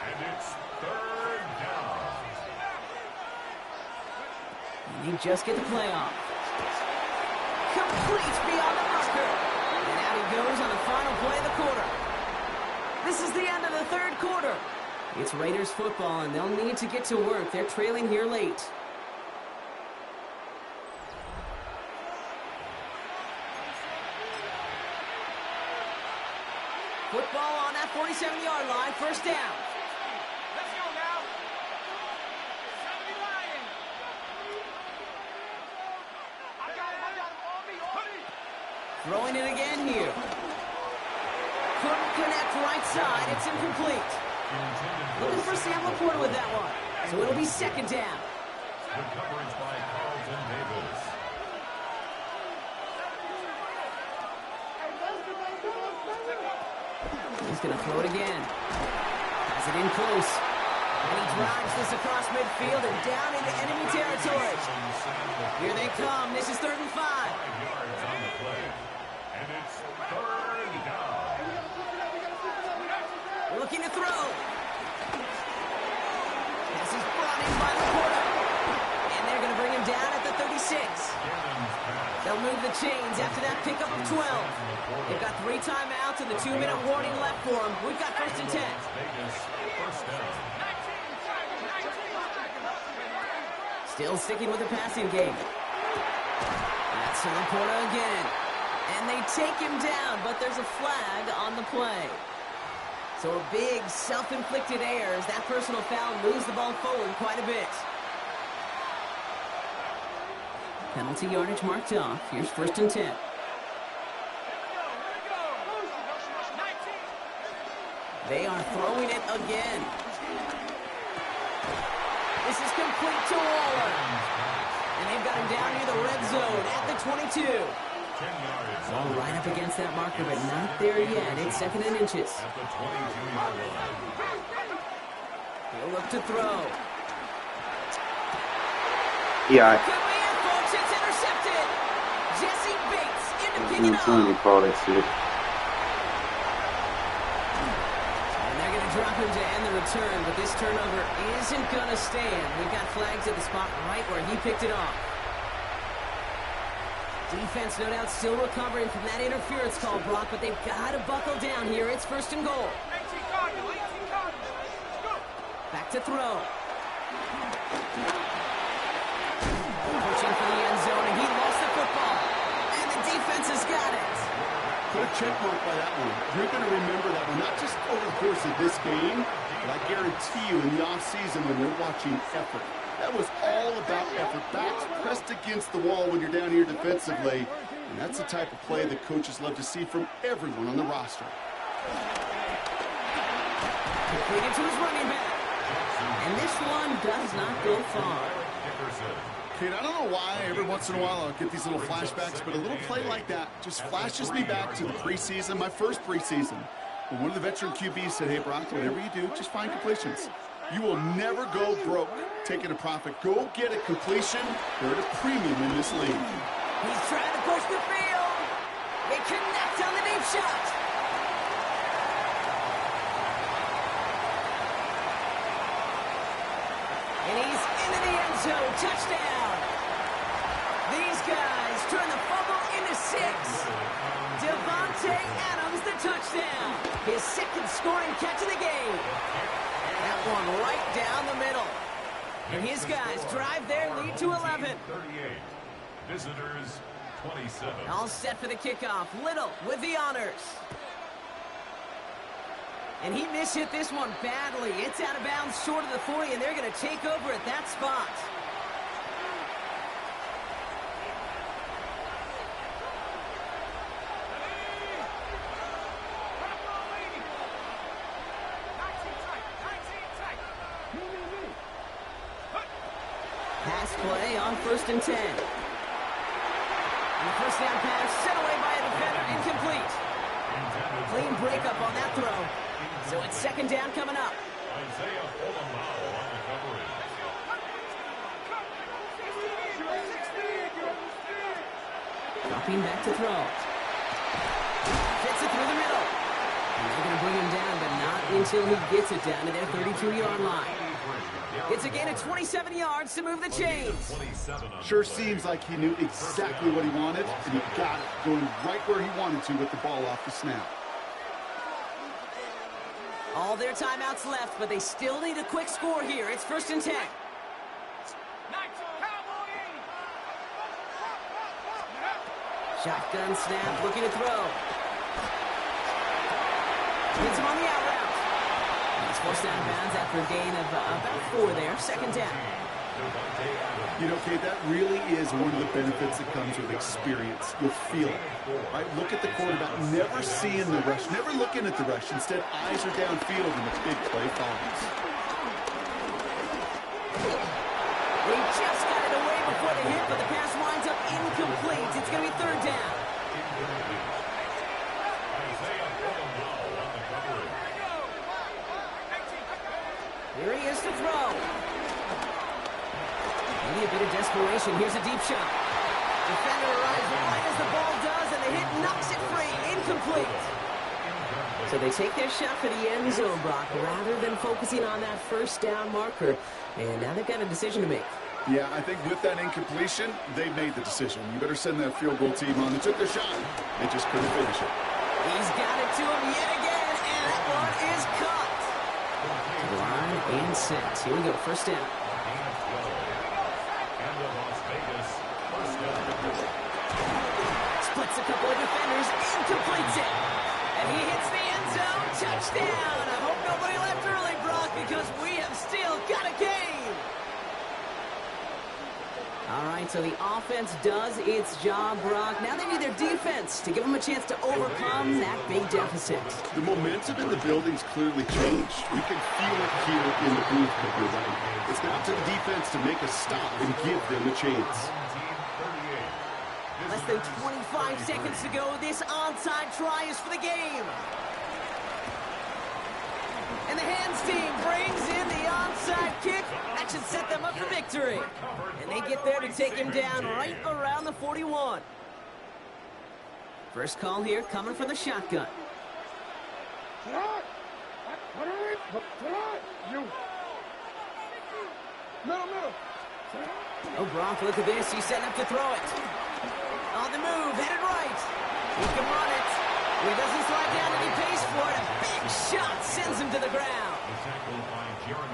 And it's 3rd And they just get the play off. Complete beyond the marker. And out he goes on the final play of the quarter. This is the end of the third quarter. It's Raiders football, and they'll need to get to work. They're trailing here late. Football on that 47-yard line, first down. Let's go now. 70 Lion. I got him. On me. Throwing it again here. Couldn't connect right side. It's incomplete. Looking for Sam Laporta with that one. So it'll be second down. Good coverage by Carlton Davis. He's going to throw it again. Has it in close. And he drives this across midfield and down into enemy territory. Here they come. This is 3rd and 5. 5 yards on the play. And it's 3rd down. Looking to throw. This is brought in by Laporta. And they're going to bring him down at the 36. They'll move the chains after that pickup of 12. They've got 3 timeouts and the 2-minute warning left for them. We've got 1st and 10. First down. Still sticking with the passing game. That's Laporta again. And they take him down, but there's a flag on the play. So a big self-inflicted error as that personal foul moves the ball forward quite a bit. Penalty yardage marked off. Here's 1st and 10. They are throwing it again. This is complete to Waller. And they've got him down near the red zone at the 22. Ball right up against that marker, but not there yet. It's 2nd and inches. At the 22-yard line. He'll look to throw. Yeah. Could be it, folks. It's intercepted. Jesse Bates in to pick it up. You call that shit. And they're going to drop him to end the return, but this turnover isn't going to stand. We've got flags at the spot right where he picked it off. Defense, no doubt, still recovering from that interference call, Brock, but they've got to buckle down here. It's 1st and goal. Back to throw. Pushing for the end zone, and he lost the football. And the defense has got it. Put a check mark by that one. You're going to remember that one, not just over the course of this game, but I guarantee you in the offseason when you're watching effort. That was all about effort. Backs pressed against the wall when you're down here defensively. And that's the type of play that coaches love to see from everyone on the roster. Completed to his running back. And this one does not go far. Kid, I don't know why every once in a while I'll get these little flashbacks, but a little play like that just flashes me back to the preseason, my first preseason. When one of the veteran QBs said, hey, Brock, whatever you do, just find completions. You will never go broke taking a profit. Go get a completion. They're at a premium in this league. He's trying to push the field. They connect on the deep shot. And he's into the end zone. Touchdown. These guys turn the fumble into 6. Devontae Adams, the touchdown. His 2nd scoring catch of the game. That one right down the middle. And his guys drive their lead to 11. 38. Visitors 27. All set for the kickoff. Little with the honors. And he mishit this one badly. It's out of bounds short of the 40, and they're going to take over at that spot. Pass play on 1st and 10. And the first down pass set away by a defender, incomplete. Clean breakup on that throw. So it's 2nd down coming up. Isaiah Olamalu on the coverage. Dropping back to throw. Fits it through the middle. And they're going to bring him down, but not until he gets it down to their 32-yard line. It's a gain of 27 yards to move the chains. Sure seems like he knew exactly what he wanted, and he got it, going right where he wanted to with the ball off the snap. All their timeouts left, but they still need a quick score here. It's 1st and 10. Shotgun snap, looking to throw. Hits him on the out route. He's forced out of bounds after a gain of about 4 there. 2nd down. You know, Kate, that really is one of the benefits that comes with experience. You'll feel it, right? Look at the quarterback, never seeing the rush, never looking at the rush. Instead, eyes are downfield, and the big play follows. They just got it away before the hit, but the pass winds up incomplete. It's going to be 3rd down. Here he is to throw. Maybe a bit of desperation. Here's a deep shot. Defender arrives right as the ball does, and the hit knocks it free. Incomplete. So they take their shot for the end zone, Brock, rather than focusing on that 1st down marker. And now they've got a decision to make. Yeah, I think with that incompletion, they made the decision. You better send that field goal team on. They took their shot. They just couldn't finish it. He's got it to him yet again, and that one is caught. To the line and set. Here we go, 1st down. Splits a couple of defenders and completes it. And he hits the end zone. Touchdown. I hope nobody left early, Brock, because we have still got a game. All right, so the offense does its job, Brock. Now they need their defense to give them a chance to overcome that big deficit. The momentum in the building's clearly changed. You can feel it here in the booth, but you're right. It's now to the defense to make a stop and give them a chance. Less than 25 seconds to go. This onside try is for the game. And the hands team brings in the onside kick. That should set them up for victory. And they get there to take him down right around the 41. First call here coming from the shotgun. Oh, Brock, look at this. He's setting up to throw it. On the move, headed right. He can run it. He doesn't slide down and he pays for it. A big shot sends him to the ground.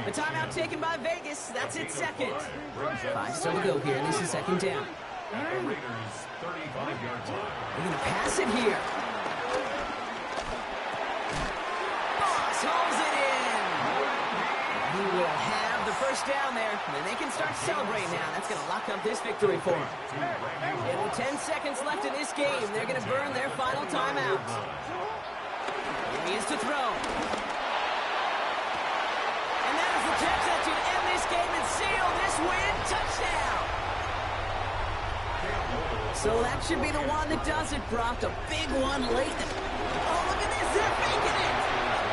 The timeout taken by Vegas. That's its 2nd. 5 still to go here. This is 2nd down. They're going to pass it here. Boss hauls it in. He will have the 1st down there. And they can start celebrating now. That's going to lock up this victory for them. And with 10 seconds left in this game, they're going to burn their final timeout. Here he is to throw. And that is the catch that should end this game and seal this win. Touchdown. So that should be the one that does it, Brock. A big one late. Oh, look at this. They're making it.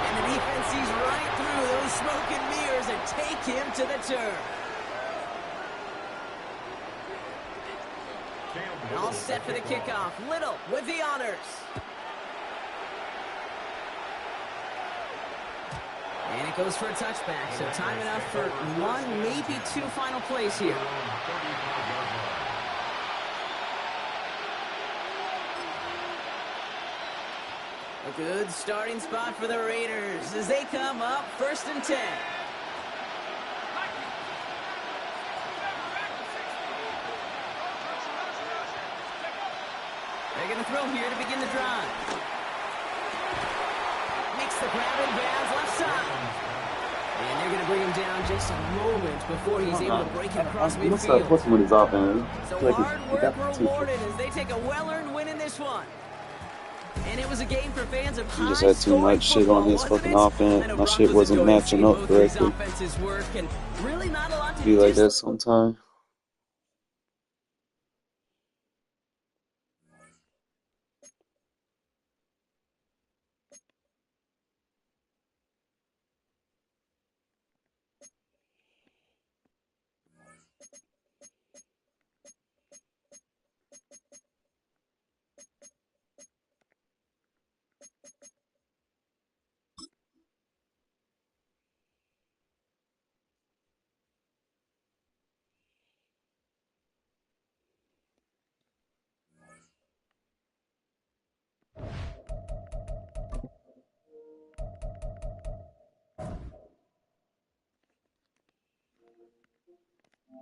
And the defense sees right through those smoke and mirrors and take him to the turf. All set for the kickoff. Little with the honors. And it goes for a touchback. So time enough for 1, maybe 2 final plays here. A good starting spot for the Raiders as they come up 1st and 10. They're going to throw here to begin the drive. Makes the grab in bounds left side. And they're going to bring him down just a moment before he's able to break it across midfield. What's with his offense? So hard work rewarded as they take a well-earned win in this one. And it was a game for fans of He just had too much shit on his fucking offense. My shit wasn't matching up correctly. Be like that sometime. Go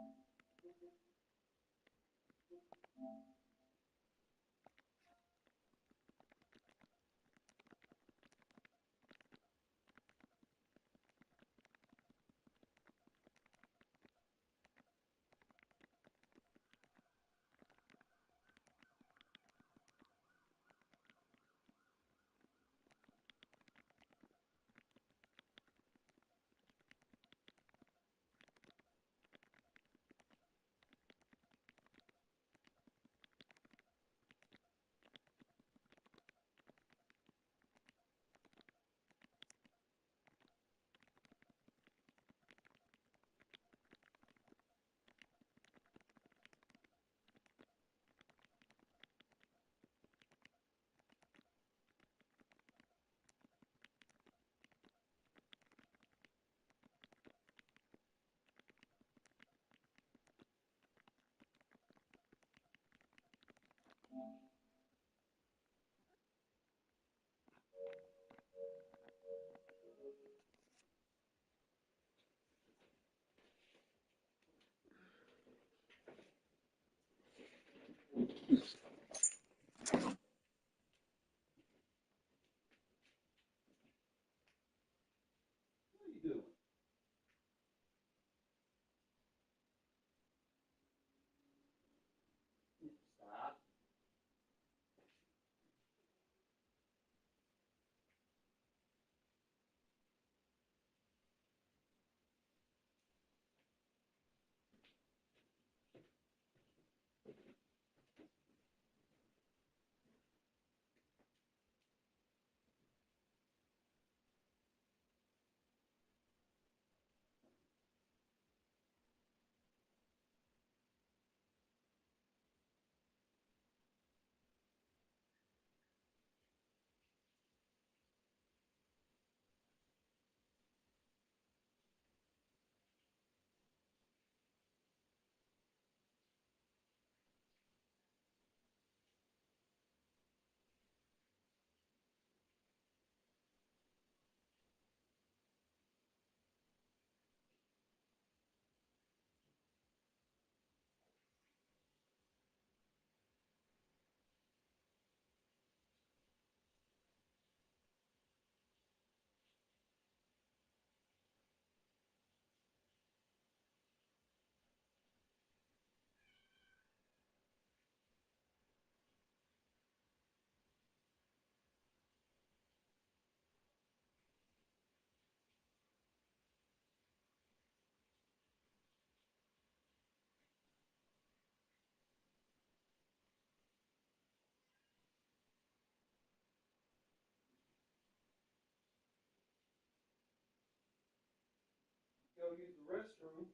use the restroom.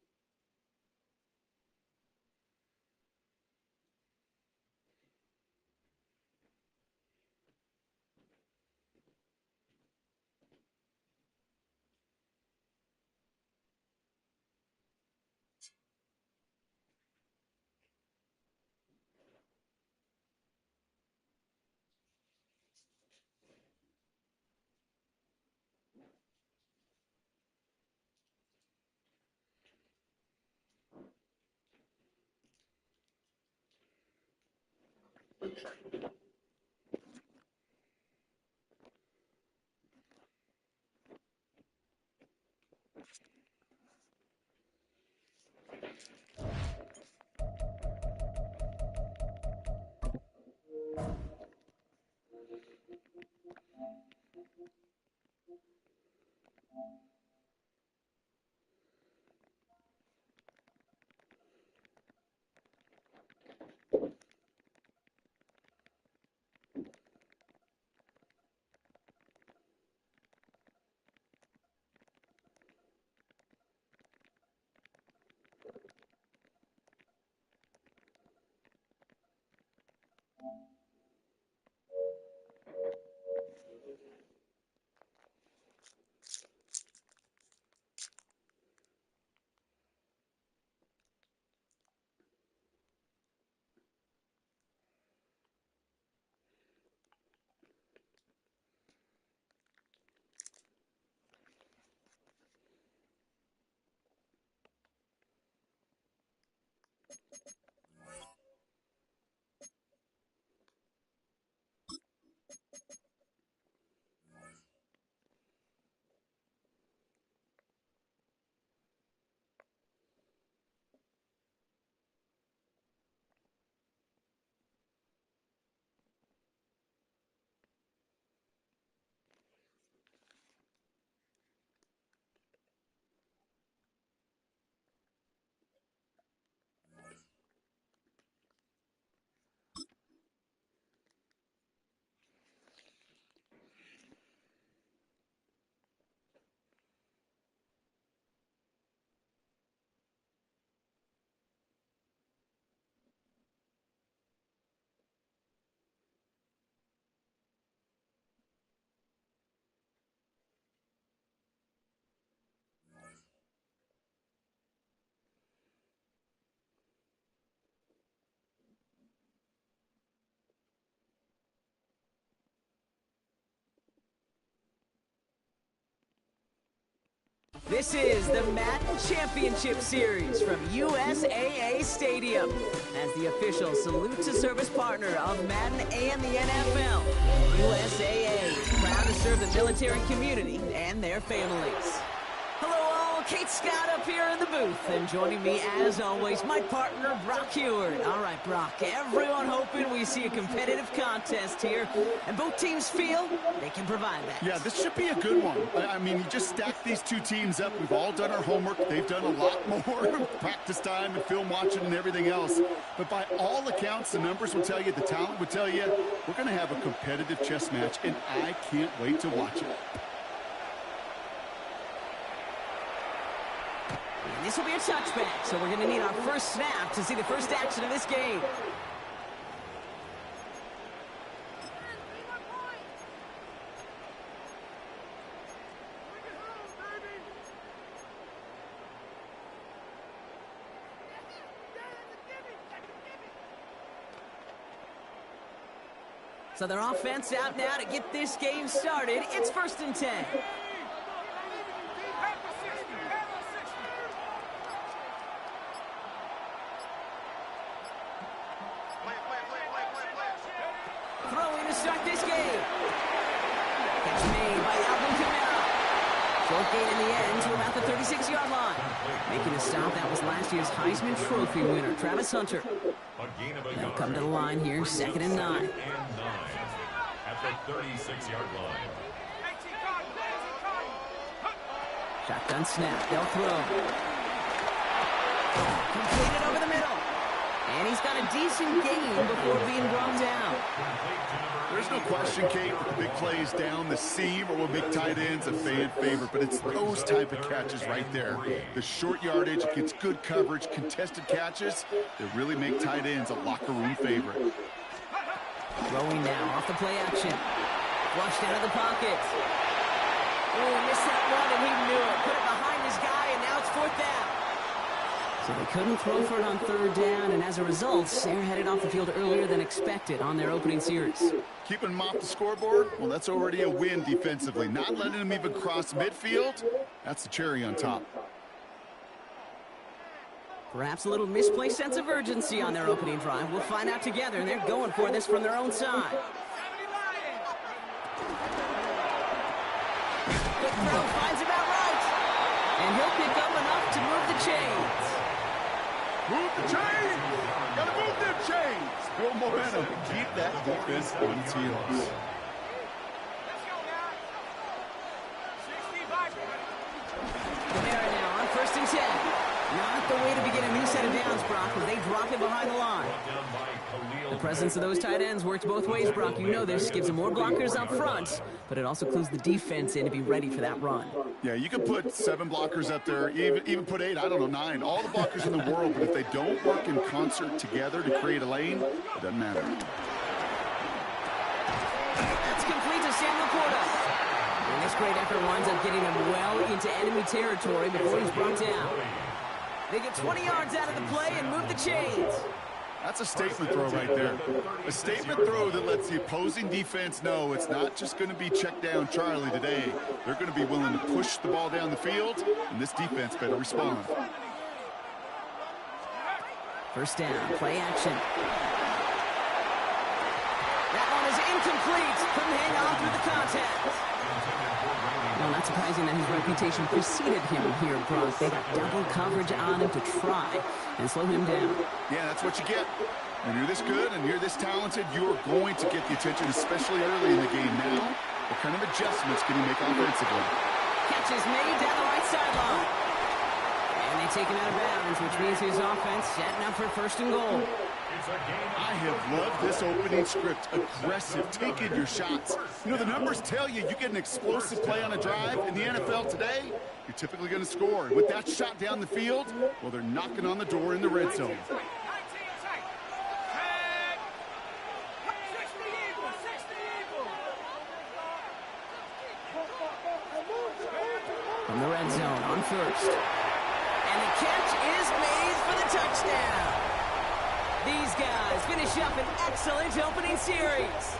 This is the Madden Championship Series from USAA Stadium. As the official salute to service partner of Madden and the NFL, USAA is proud to serve the military community and their families. Hello all, Kate Scott up here in the booth, and joining me as always, my partner Brock Heward. All right, Brock, everyone hoping we see a competitive contest here, and both teams feel they can provide that. Yeah, this should be a good one. I mean, you just stack these two teams up. We've all done our homework. They've done a lot more practice time and film watching and everything else. But by all accounts, the numbers will tell you, the talent will tell you, we're going to have a competitive chess match, and I can't wait to watch it. This will be a touchback, so we're going to need our first snap to see the first action of this game. So their offense out now to get this game started. It's 1st and 10. Throwing to start this game. Catch made by Alvin Kamara. Short gain in the end to about the 36-yard line. Making a stop, that was last year's Heisman Trophy winner, Travis Hunter. They'll come to the line here, 2nd and 9. At the 36-yard line. Shotgun snap, they'll throw. Completed over the middle. And he's got a decent gain before being brought down. There's no question, Kate, with the big plays down the seam or will make tight ends a fan favorite, but it's those type of catches right there. The short yardage gets good coverage, contested catches that really make tight ends a locker room favorite. Throwing now off the play action. Flushed out of the pocket. Oh, missed that one and he knew it. Put it behind his guy and now it's 4th down. So they couldn't throw for it on 3rd down, and as a result, they're headed off the field earlier than expected on their opening series. Keeping them off the scoreboard, well, that's already a win defensively. Not letting them even cross midfield, that's the cherry on top. Perhaps a little misplaced sense of urgency on their opening drive. We'll find out together, and they're going for this from their own side. Good throw, finds him out right. And he'll pick up enough to move the chains. Move the chains! Gotta move them chains! Build momentum. Keep that defense on its heels. Let's go now. 65. Kamara now on 1st and 10. Not the way to begin a new set of downs, Brock, as they drop it behind the line. The presence of those tight ends works both ways, Brock. You know this. Gives them more blockers up front, but it also clues the defense in to be ready for that run. Yeah, you can put 7 blockers up there, even put 8, I don't know, 9. All the blockers in the world, but if they don't work in concert together to create a lane, it doesn't matter. That's complete to Sam Laporta. And this great effort winds up getting him well into enemy territory before he's brought down. They get 20 yards out of the play and move the chains. That's a statement throw right there. A statement throw that lets the opposing defense know it's not just going to be check down Charlie today. They're going to be willing to push the ball down the field, and this defense better respond. 1st down, play action. That one is incomplete. Couldn't hang on through the contact. Well, not surprising that his reputation preceded him here, Brock. They got double coverage on him to try and slow him down. Yeah, that's what you get. When you're this good and you're this talented, you are going to get the attention, especially early in the game. Now, what kind of adjustments can he make offensively? Catch is made down the right sideline. And they take him out of bounds, which means his offense setting up for 1st and goal. I have loved this opening script. Aggressive, taking your shots. You know, the numbers tell you get an explosive play on a drive. In the NFL today, you're typically going to score. With that shot down the field, well, they're knocking on the door in the red zone. From the red zone on 1st. And the catch is made for the touchdown. These guys finish up an excellent opening series.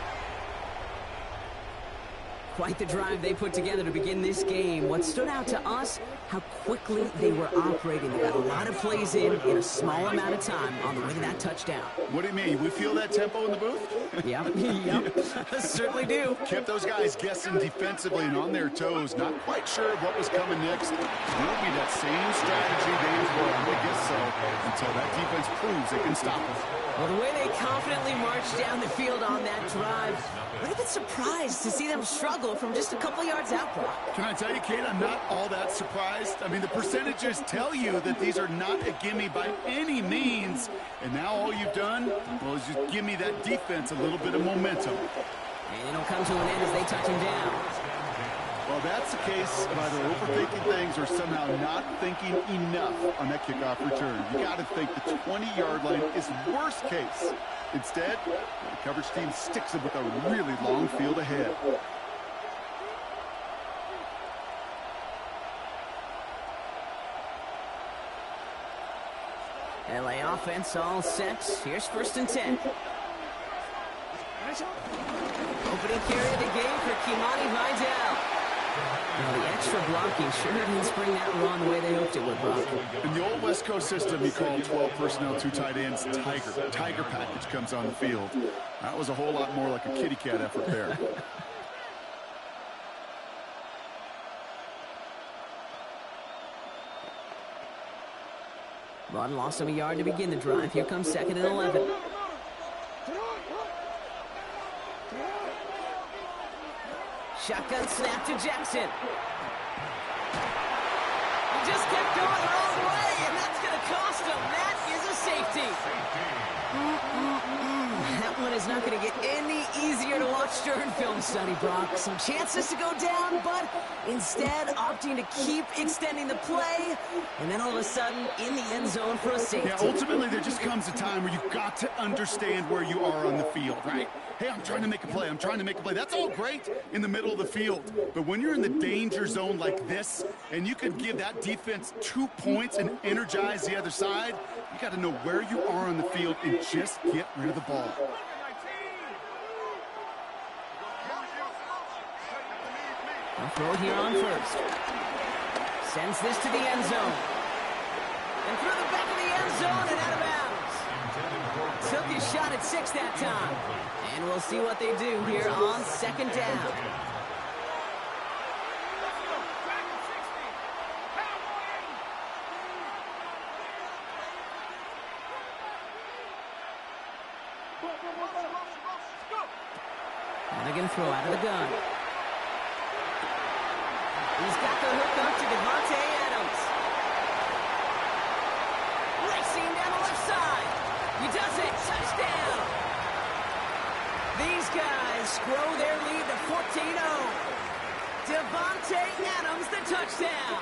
Quite the drive they put together to begin this game. What stood out to us, how quickly they were operating. They got a lot of plays in a small amount of time on the way to that touchdown. What do you mean? We feel that tempo in the booth? Yep. Certainly do. Kept those guys guessing defensively and on their toes, not quite sure of what was coming next. It will be that same strategy they employ, I guess so, until that defense proves it can stop us. Well, the way they confidently marched down the field on that drive, a little bit surprised to see them struggle from just a couple yards out, Brock. Can I tell you, Kate, I'm not all that surprised. I mean, the percentages tell you that these are not a gimme by any means. And now all you've done, well, is just give me that defense a little bit of momentum. And it'll come to an end as they touch him down. Well, that's the case of either overthinking things or somehow not thinking enough on that kickoff return. You got to think the 20-yard line is worst case. Instead, the coverage team sticks it with a really long field ahead. LA offense all set. Here's 1st and 10. Opening carry of the game for Kimani Vidal. Now, the extra blocking sure didn't spring that run the way they hoped it would, Brock. In the old West Coast system, you call 12 personnel, 2 tight ends, Tiger. Tiger package comes on the field. That was a whole lot more like a kitty cat effort there. Rod lost him a yard to begin the drive. Here comes 2nd and 11. Shotgun snap to Jackson. He just kept going the wrong way, and that's going to cost him. That is a safety. That one is not going to get any easier to watch during film study, Brock. Some chances to go down, but instead opting to keep extending the play, and then all of a sudden in the end zone for a safety. Yeah, ultimately there just comes a time where you've got to understand where you are on the field, right? Hey, I'm trying to make a play. I'm trying to make a play. That's all great in the middle of the field. But when you're in the danger zone like this, and you can give that defense 2 points and energize the other side, you got to know where you are on the field and just get rid of the ball. They'll throw it here on 1st. Sends this to the end zone. And through the back of the end zone and out of bounds. Took his shot at 6 that time. And we'll see what they do here on 2nd down. And they're going to throw out of the gun. He's got the hook up to Devontae Adams. Racing down the left side. He does it. Touchdown. These guys grow their lead to 14-0. Devontae Adams, the touchdown.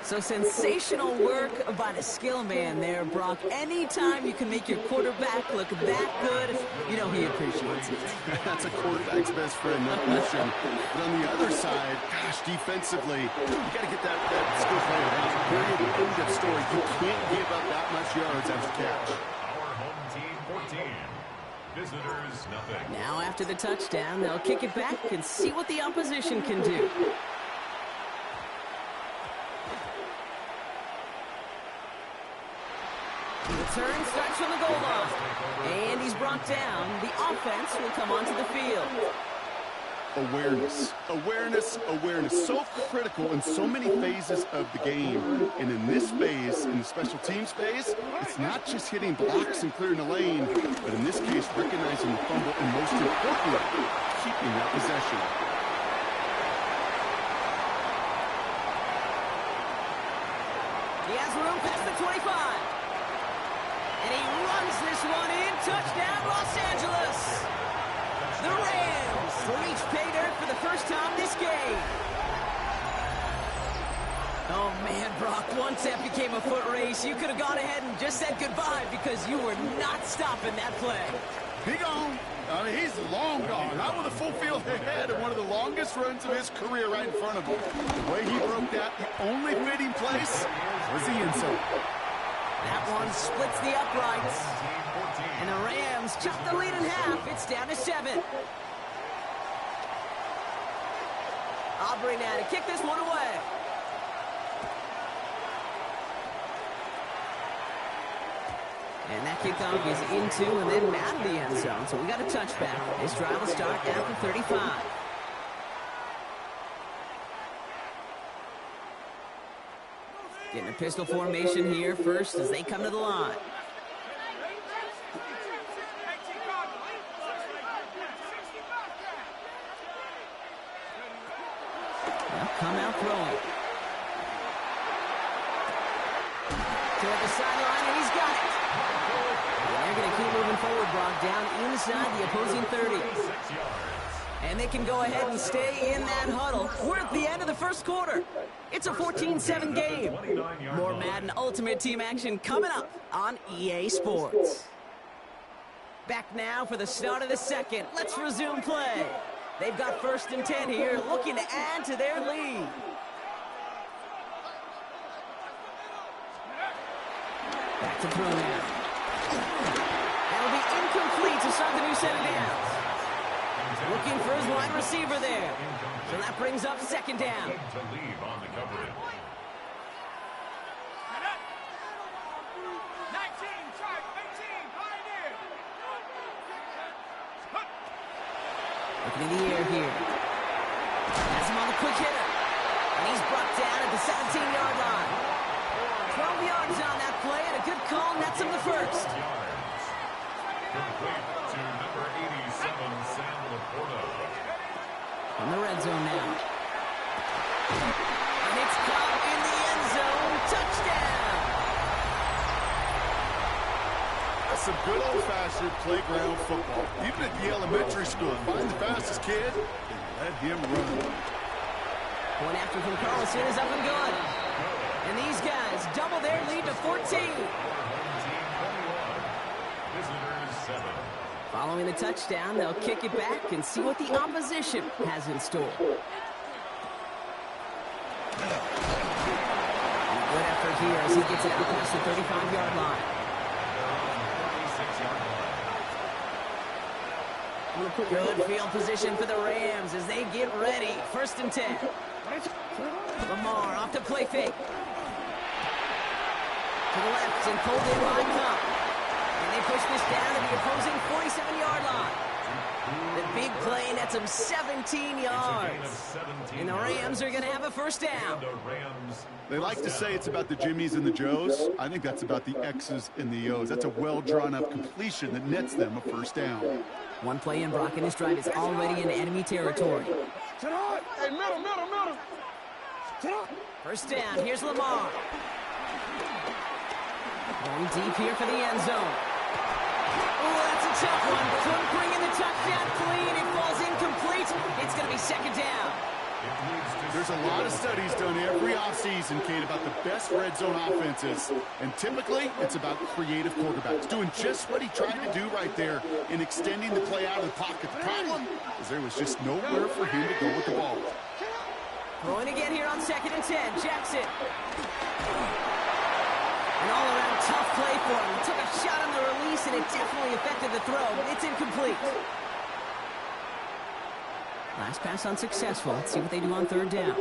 So sensational work by the skill man there, Brock. Anytime you can make your quarterback look that good, you know he appreciates it. That's a quarterback's best friend, no question. But on the other side, gosh, defensively, you got to get that skill player out. Period. End of story. You can't give up that much yards after catch. Our home team 14. Visitors nothing. Now after the touchdown, they'll kick it back and see what the opposition can do. The turn starts from the goal line. And he's brought down. The offense will come onto the field. Awareness, awareness, awareness. So critical in so many phases of the game. And in this phase, in the special teams phase, it's not just hitting blocks and clearing the lane, but in this case, recognizing the fumble and most importantly, keeping that possession. He has room past the 25. And he runs this one in. Touchdown, Los Angeles. The Rams reach pay dirt for the first time this game. Oh, man, Brock, once that became a foot race, you could have gone ahead and just said goodbye because you were not stopping that play. He gone. I mean, he's long gone. Not with a full field ahead and one of the longest runs of his career right in front of him. The way he broke that, the only fitting place was the end zone. That one splits the uprights. And the Rams chop the lead in half. It's down to 7. Aubrey now to kick this one away. And that kickoff is into and then out of the end zone. So we got a touchback. This drive will start at the 35. Getting a pistol formation here first as they come to the line. They'll come out throwing. Toward the sideline, and he's got it. And they're going to keep moving forward, Brock, down inside the opposing 30. And they can go ahead and stay in that huddle. We're at the end of the first quarter. It's a 14-7 game. More Madden Ultimate Team action coming up on EA Sports. Back now for the start of the second. Let's resume play. They've got 1st and 10 here, looking to add to their lead. Back to throw now. That'll be incomplete to start the new set of downs. Looking for his wide receiver there. So that brings up 2nd down. To leave on the coverage. 19, charge, 18, pioneer. Looking in the air here. Has him on the quick hitter. And he's brought down at the 17-yard line. 12 yards on that play, and a good call nets him the first. Complete to number 87, Sam Laporta. From the red zone now. And it's caught in the end zone. Touchdown! That's some good old-fashioned playground football. Even at the elementary school, find the fastest kid and let him run. One after from Carlson is up and good. And these guys double their lead to 14. Visitors 7. Following the touchdown, they'll kick it back and see what the opposition has in store. And a good effort here as he gets it out past the 35-yard line. Good field position for the Rams as they get ready. 1st and 10. Lamar off to play fake. To the left and pulled in by Cup. And they push this down to the opposing 47-yard line. The big play nets them 17 yards. And the Rams are going to have a 1st down. They like to say it's about the Jimmies and the Joes. I think that's about the X's and the O's. That's a well-drawn-up completion that nets them a 1st down. One play in, Brock, and this drive is already in enemy territory. Hey, middle. 1st down, here's Lamar. Going deep here for the end zone. Oh, that's a tough one. Couldn't bring in the touchdown clean. It falls incomplete. It's going to be 2nd down. There's a lot of studies done every offseason, Kate, about the best red zone offenses. And typically, it's about creative quarterbacks doing just what he tried to do right there in extending the play out of the pocket. The problem is there was just nowhere for him to go with the ball. Going again here on 2nd and 10. Jackson. An all-around tough play for him. He took a shot on the release, and it definitely affected the throw, but it's incomplete. Last pass unsuccessful. Let's see what they do on 3rd down.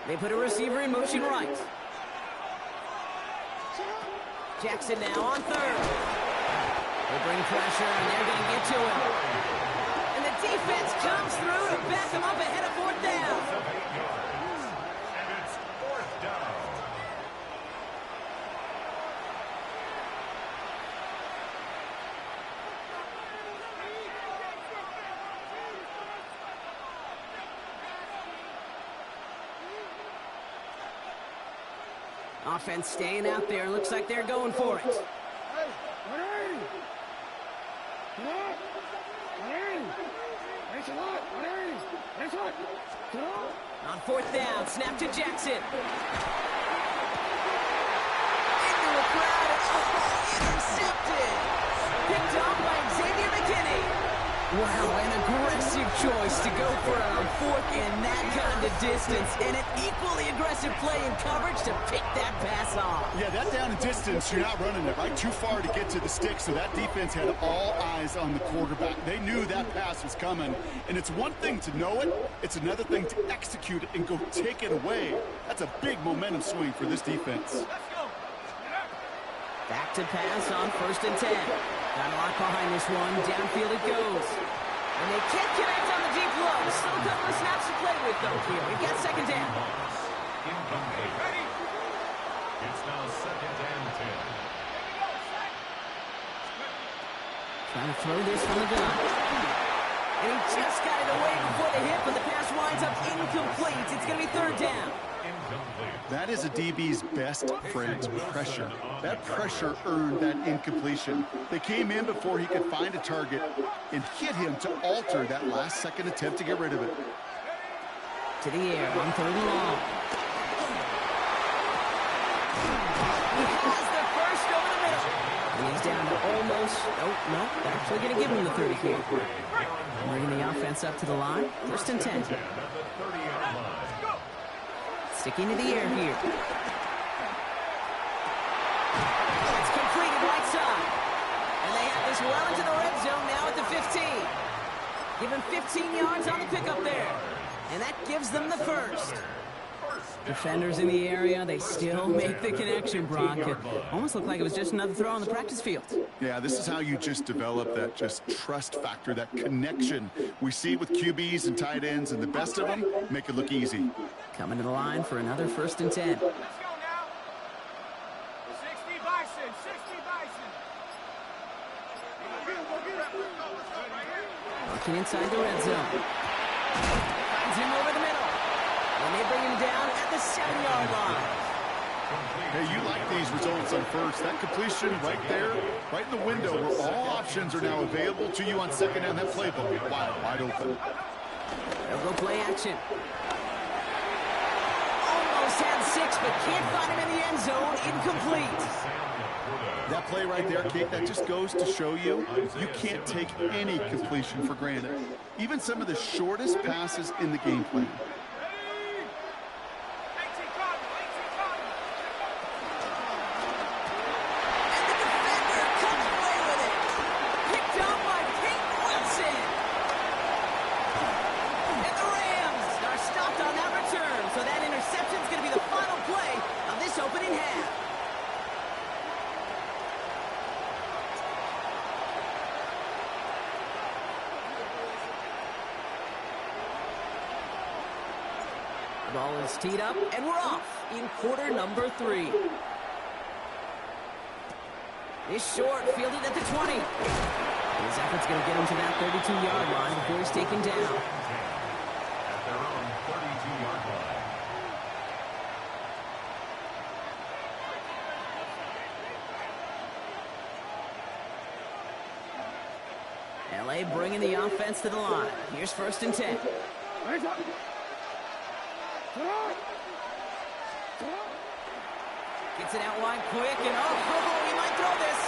They put a receiver in motion right. Jackson now on 3rd. They bring pressure, and they're going to get to him. And the defense comes through to back them up ahead of 4th down. And it's 4th down. Offense staying out there. Looks like they're going for it. On 4th down, snap to Jackson. Into the crowd, and intercepted. Picked off by Xavier McKinney. Wow, an aggressive choice to go for it on fourth and that kind of distance, and an equally aggressive play in coverage to pick that pass off. Yeah, that down and distance, you're not running it right too far to get to the stick, so that defense had all eyes on the quarterback. They knew that pass was coming, and it's one thing to know it, it's another thing to execute it and go take it away. That's a big momentum swing for this defense. Back to pass on 1st and 10. Got a lot behind this one. Downfield it goes. And they can't connect on the deep low. Still a couple of snaps to play with, though, here. We've got 2nd down. Incomplete. It's now 2nd and 10. Trying to throw this from the gun. And he just got it away before the hit, but the pass winds up incomplete. It's going to be 3rd down. That is a DB's best friend, pressure. That pressure earned that incompletion. They came in before he could find a target and hit him to alter that last-second attempt to get rid of it. To the air on 3rd and long. He has the first over the middle. And he's down to almost, no, they're actually going to give him the 30 here. Bringing the offense up to the line. 1st and 10. Sticking to the air here. It's completed right side. And they have this well into the red zone now at the 15. Give him 15 yards on the pickup there. And that gives them the first. Defenders in the area, they still make the connection, Brock. It almost looked like it was just another throw on the practice field. Yeah, this is how you just develop that just trust factor, that connection. We see it with QBs and tight ends, and the best of them make it look easy. Coming to the line for another 1st and 10. Let's go now. 60 Bison, 60 Bison. Working inside the red zone. Finds him over the middle. And they bring him down at the 7-yard line. Hey, you like these results on first. That completion right there, right in the window where all options are now available to you on 2nd down. That playbook wide open. They'll go play action. Almost had 6, but can't find him in the end zone. Incomplete. That play right there, Kate, that just goes to show you, you can't take any completion for granted. Even some of the shortest passes in the game plan. The ball is teed up, and we're off in quarter number 3. Is short, fielded at the 20. His effort's going to get him to that 32-yard line before he's taken down. At their own 32-yard line. LA bringing the offense to the line. Here's 1st and 10. Gets it out wide quick, and he might throw this.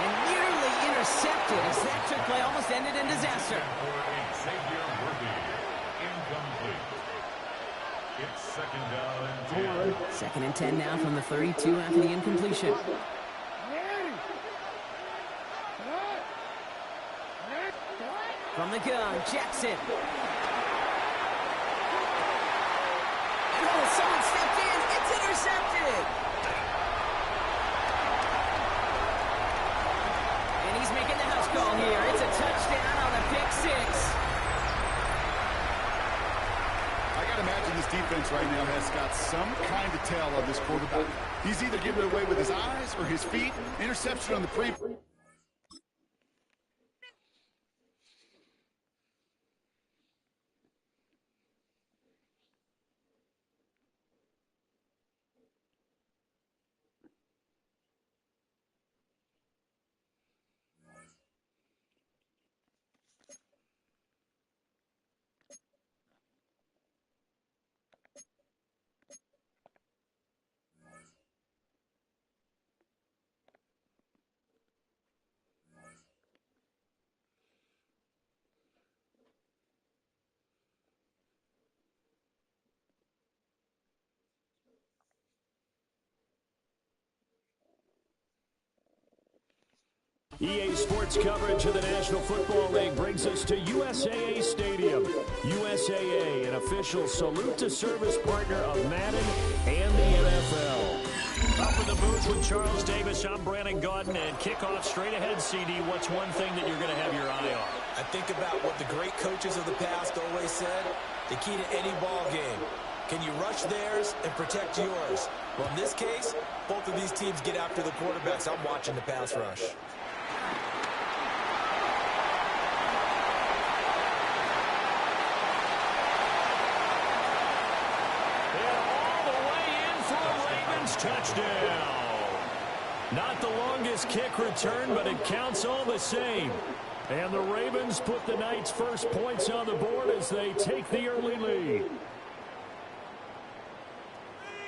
And nearly intercepted as that trick play almost ended in disaster. It's 2nd down and 10. 2nd and 10 now from the 32 after the incompletion. From the gun, Jackson. And someone stepped in. It's intercepted. And he's making the house call here. It's a touchdown on the pick 6. I got to imagine this defense right now has got some kind of tell on this quarterback. He's either giving it away with his eyes or his feet. Interception on the pre. EA Sports coverage of the National Football League brings us to USAA Stadium. USAA, an official salute-to-service partner of Madden and the NFL. Up in the booth with Charles Davis, I'm Brandon Gaudin, and kickoff straight ahead, CD. What's one thing that you're going to have your eye on? I think about what the great coaches of the past always said. The key to any ball game. Can you rush theirs and protect yours? Well, in this case, both of these teams get after the quarterbacks. I'm watching the pass rush. Touchdown. Not the longest kick return, but it counts all the same. And the Ravens put the Knights' first points on the board as they take the early lead.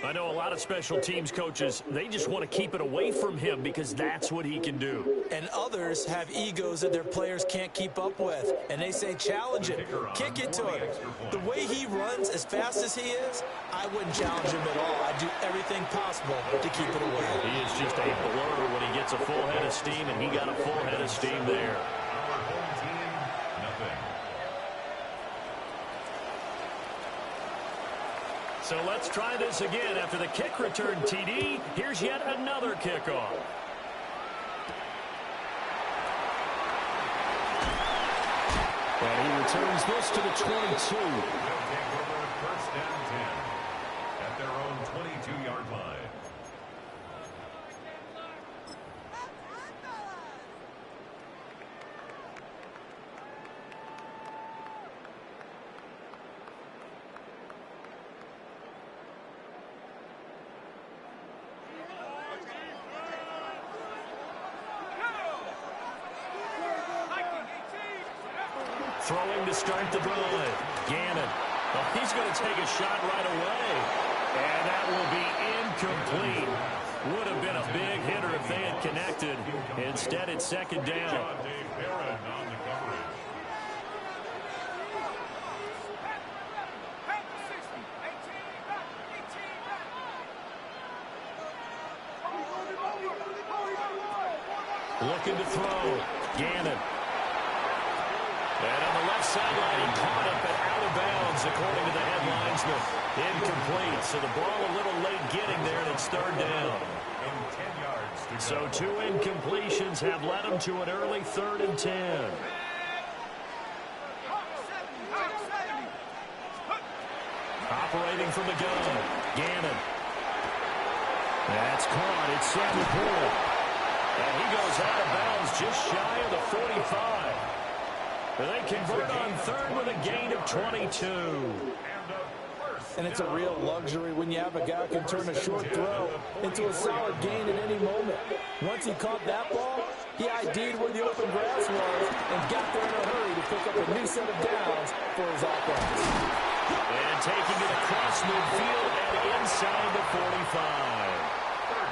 I know a lot of special teams coaches, they just want to keep it away from him because that's what he can do. And others have egos that their players can't keep up with. And they say, challenge it, kick it to him. The way he runs as fast as he is, I wouldn't challenge him at all. I'd do everything possible to keep it away. He is just a blur when he gets a full head of steam, and he got a full head of steam there. So let's try this again. After the kick return TD, here's yet another kickoff. And he returns this to the 22. They'll take over first and 10 at their own 22-yard line. Throwing to start the drive. Gannon. Oh, he's going to take a shot right away. And that will be incomplete. Would have been a big hitter if they had connected. Instead, it's second down. Looking to throw. Gannon. And on the left sideline, he caught it, but out of bounds, according to the head linesman. Incomplete, so the ball a little late getting there, and it's third down. So 2 incompletions have led him to an early 3rd and 10. Operating from the gun, Gannon. That's caught. It's Sammy Poole. And he goes out of bounds just shy of the 45. They convert on 3rd with a gain of 22. And it's a real luxury when you have a guy who can turn a short throw into a solid gain at any moment. Once he caught that ball, he ID'd where the open grass was and got there in a hurry to pick up a new set of downs for his offense. And taking it across midfield and inside the 45.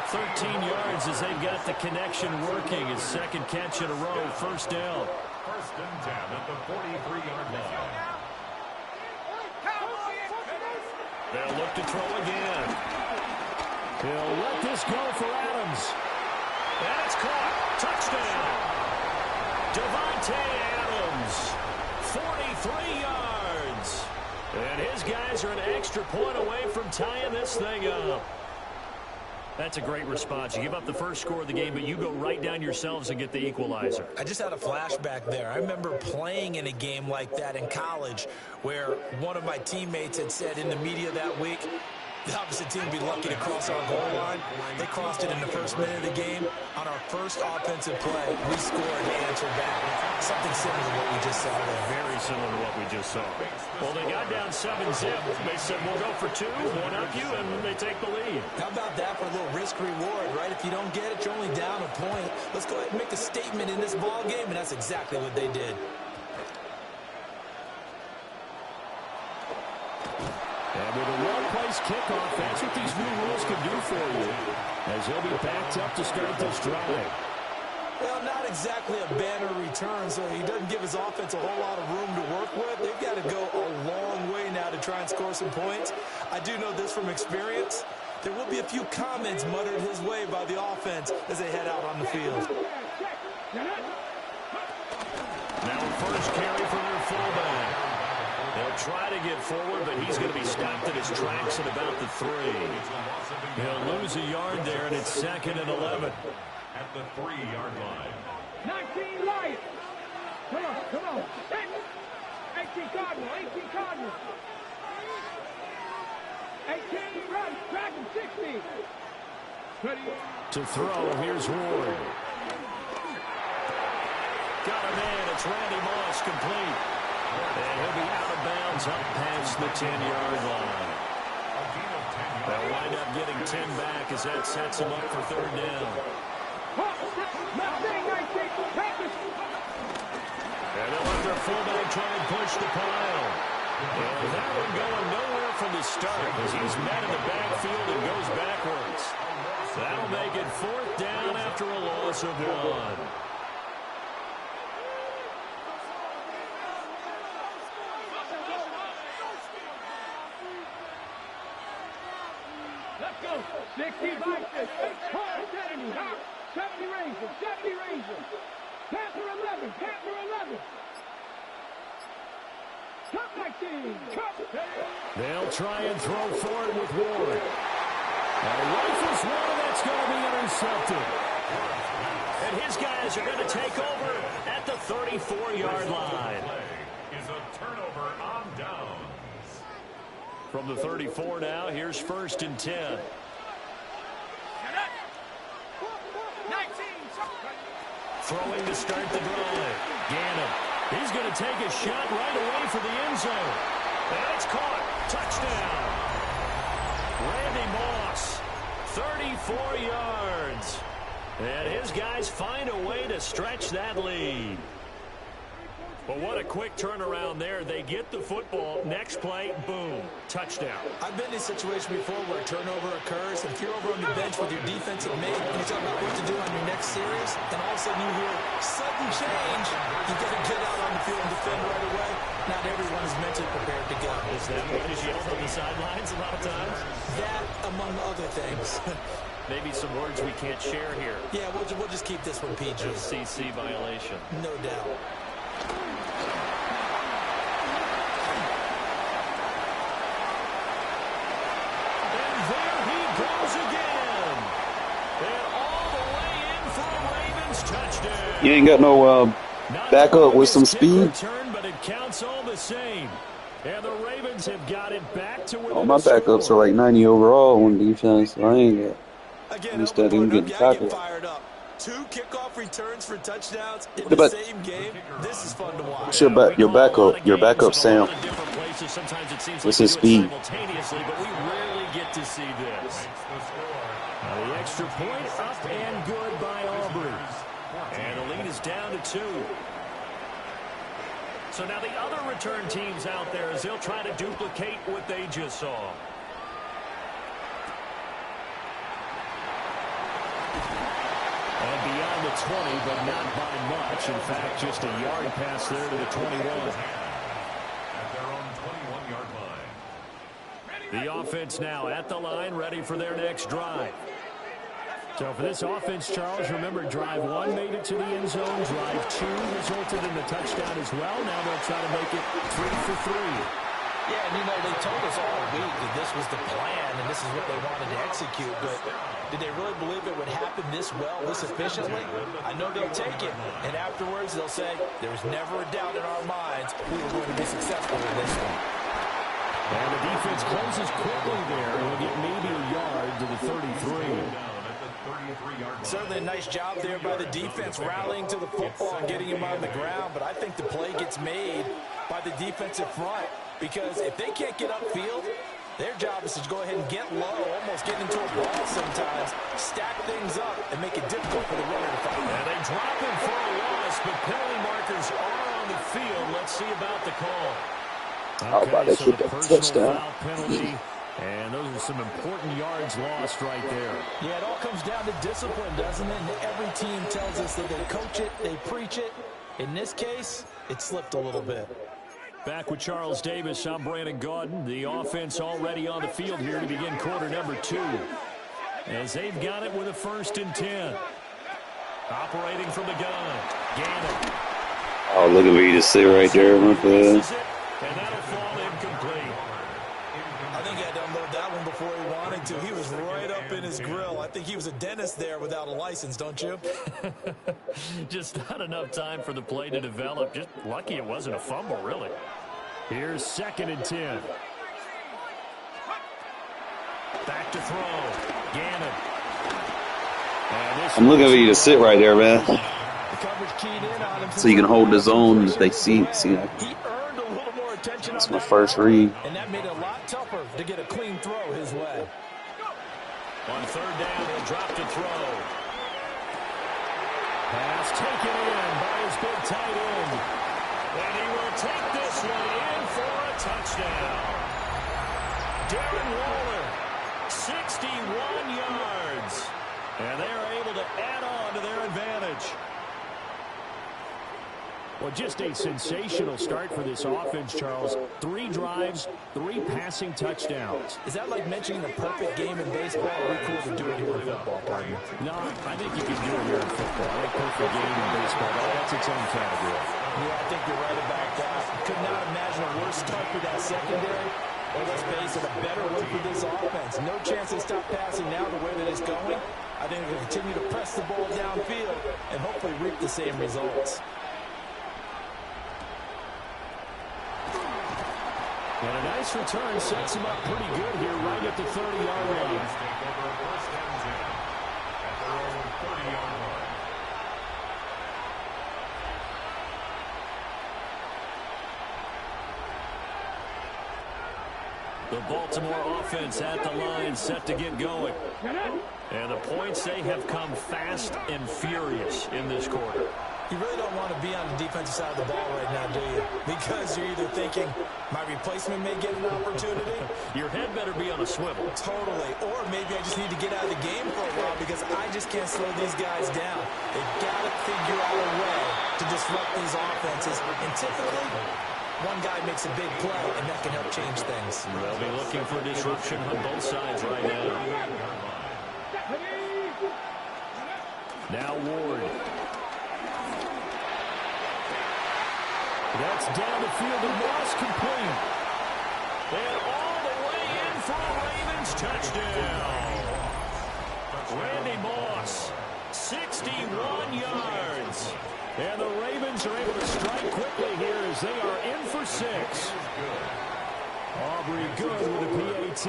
13 yards as they've got the connection working. His second catch in a row, first down. First and 10 at the 43-yard line. They'll look to throw again. He'll let this go for Adams. And it's caught. Touchdown. Devontae Adams. 43 yards. And his guys are an extra point away from tying this thing up. That's a great response. You give up the first score of the game, but you go right down yourselves and get the equalizer. I just had a flashback there. I remember playing in a game like that in college where one of my teammates had said in the media that week, the opposite team would be lucky to cross our goal line. They crossed it in the first minute of the game. On our first offensive play, we scored to answer back. Something similar to what we just saw there. Very similar to what we just saw. Well, they got down 7-zip. They said, we'll go for 2, one up you, and they take the lead. How about that for a little risk-reward, right? If you don't get it, you're only down a point. Let's go ahead and make a statement in this ball game, and that's exactly what they did. And with a well-placed kickoff, that's what these new rules can do for you, as he'll be backed up to start this drive. Well, not exactly a banner return, so he doesn't give his offense a whole lot of room to work with. They've got to go a long way now to try and score some points. I do know this from experience. There will be a few comments muttered his way by the offense as they head out on the field. Now a first carry from their fullback. They'll try to get forward, but he's going to be stopped in his tracks at about the 3. He'll lose a yard there, and it's 2nd and 11. At the 3-yard line. 19 Lions. Come on, come on. 18 Cardinal, 18 Cardinal. 18 run, Dragon 60. To throw, here's Ward. Got a man, it's Randy Moss, complete. And he'll be out of bounds up past the 10-yard line. They'll wind up getting 10 back as that sets him up for 3rd down. And they'll let their fullback try and push the pile. And that one going nowhere from the start as he's met in the backfield and goes backwards. That'll make it 4th down after a loss of 1. Let's go. 60 Vikings. 70. 70 Rangers. 70 Rangers. Panther 11. Panther 11. Cup 19. Cup. They'll try and throw forward with Ward. And rifles one, that's going to be intercepted. And his guys are going to take over at the 34-yard line. Is a turnover on downs. From the 34 now, here's 1st and 10. Throwing to start the drive. Gannon. He's going to take a shot right away for the end zone. And it's caught. Touchdown. Randy Moss, 34 yards. And his guys find a way to stretch that lead. But what a quick turnaround there. They get the football. Next play, boom, touchdown. I've been in a situation before where a turnover occurs. If you're over on the bench with your defensive mate, you talk about what to do on your next series, and all of a sudden you hear sudden change. You got to get out on the field and defend right away. Not everyone is mentally prepared to go. Is that what is yelled on the sidelines a lot of times? That, among other things. Maybe some words we can't share here. Yeah, we'll just keep this one PG. FCC violation. No doubt. You ain't got no backup with some speed. Return, but it counts all the same. And the Ravens have got it back to where My backups are like 90 overall on defense. So I ain't got. Again, Instead of getting tackled. fired up. 2 kickoff returns for touchdowns in the same game. This is fun to watch. Your backup Sam. What's his speed? But we rarely get to see this. The extra point up and good by Aubrey. And the lead is down to 2. So now the other return teams out there as they'll try to duplicate what they just saw. And beyond the 20, but not by much. In fact, just a yard pass there to the 21. At their own 21-yard line. The offense now at the line, ready for their next drive. So for this offense, Charles, remember, drive 1 made it to the end zone. Drive 2 resulted in the touchdown as well. Now they'll try to make it 3 for 3. Yeah, and they told us all week that this was the plan and this is what they wanted to execute, but did they really believe it would happen this well, this efficiently? I know they'll take it, and afterwards they'll say, there was never a doubt in our minds we were going to be successful in this one. And the defense closes quickly there. We'll get maybe a yard to the 33. Certainly a nice job there by the defense rallying to the football and getting him on the ground, but I think the play gets made by the defensive front because if they can't get upfield, their job is to go ahead and get low, almost get into a ball sometimes, stack things up, and make it difficult for the runner to find. And they drop him for a loss, but penalty markers are on the field. Let's see about the call. How about they kick a touchdown? Penalty. And those are some important yards lost right there. Yeah, it all comes down to discipline, doesn't it? And every team tells us that they coach it, they preach it. In this case, it slipped a little bit. Back with Charles Davis, I'm Brandon Gaudin. The offense already on the field here to begin quarter number 2. As they've got it with a 1st and 10. Operating from the gun. Gannon. Oh, look at me just sit right there, my friend. And that'll fall incomplete. I think he had to unload that one before he wanted to. He was right up in his grill. I think he was a dentist there without a license, don't you? Just not enough time for the play to develop. Just lucky it wasn't a fumble, really. Here's 2nd and 10. Back to throw. Gannon. I'm looking for you to sit right there, man. So you can hold the zone if they see. He earned a little more attention. That's my first read. And that made it a lot tougher to get a clean throw his way. On 3rd down, he'll drop to throw. Pass taken in by his big tight end. And he will take this one in for a touchdown. Darren Waller, 61 yards. And they are able to add on to their advantage. Well, just a sensational start for this offense, Charles. 3 drives, 3 passing touchdowns. Is that like mentioning a perfect game in baseball? Or are we cool to do it here in football, partner? No, I think you can do it here in football. I think perfect game in baseball, that's its own category. Yeah, I think you're right about that. Could not imagine a worse start for that secondary. Well, let's face it, a better look for this offense. No chance they stop passing now the way that it's going. I think they'll continue to press the ball downfield and hopefully reap the same results. And a nice return sets him up pretty good here right at the 30-yard line. The Baltimore offense at the line, set to get going. And the points, they have come fast and furious in this quarter. You really don't want to be on the defensive side of the ball right now, do you? Because you're either thinking, my replacement may get an opportunity. Your head better be on a swivel. Totally. Or maybe I just need to get out of the game for a while because I just can't slow these guys down. They've got to figure out a way to disrupt these offenses. And typically, one guy makes a big play, and that can help change things. They'll be looking for disruption on both sides right now. Now Ward. That's down the field and Moss complete. And all the way in for a Ravens touchdown. Randy Moss, 61 yards. And the Ravens are able to strike quickly here as they are in for 6. Aubrey good with a PAT.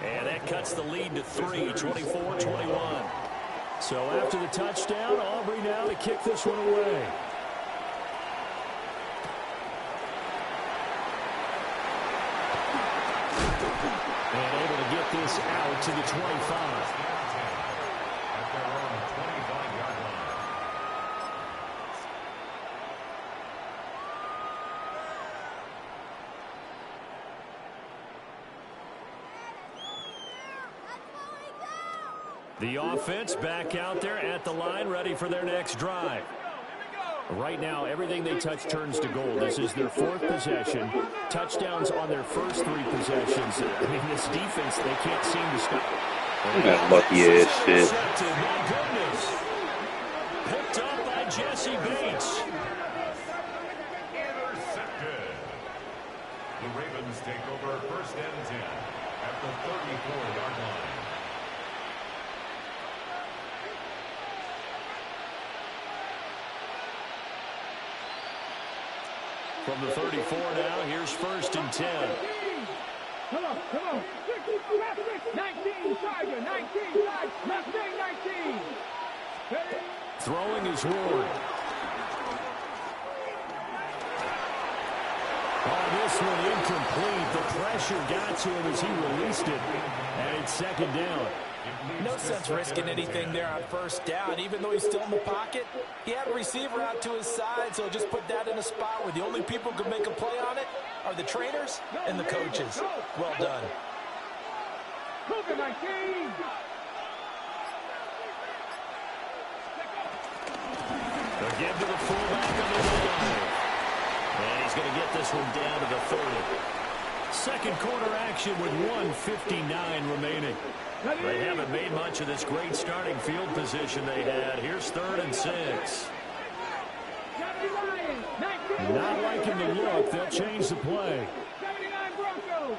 And that cuts the lead to 3, 24-21. So after the touchdown, Aubrey now to kick this one away. And able to get this out to the 25. The offense back out there at the line, ready for their next drive. Right now, everything they touch turns to gold. This is their 4th possession. Touchdowns on their first 3 possessions. I mean, this defense, they can't seem to stop. That lucky ass shit. My goodness. Picked up by Jesse Bates. Intercepted. The Ravens take over 1st and 10 at the 34-yard line. From the 34 now, here's 1st and 10. Come on. 19, Tiger, 19, left wing, 19. Throwing is Ward. Oh, this one incomplete. The pressure got to him as he released it. And it's 2nd down. No sense risking anything there on 1st down. Even though he's still in the pocket, he had a receiver out to his side, so just put that in a spot where the only people who can make a play on it are the trainers and the coaches. Well done. Again to the fullback on the line. And he's going to get this one down to the 30. Second quarter action with 1:59 remaining. They haven't made much of this great starting field position they had. Here's 3rd and 6. Not liking the look. They'll change the play. 79 Broncos.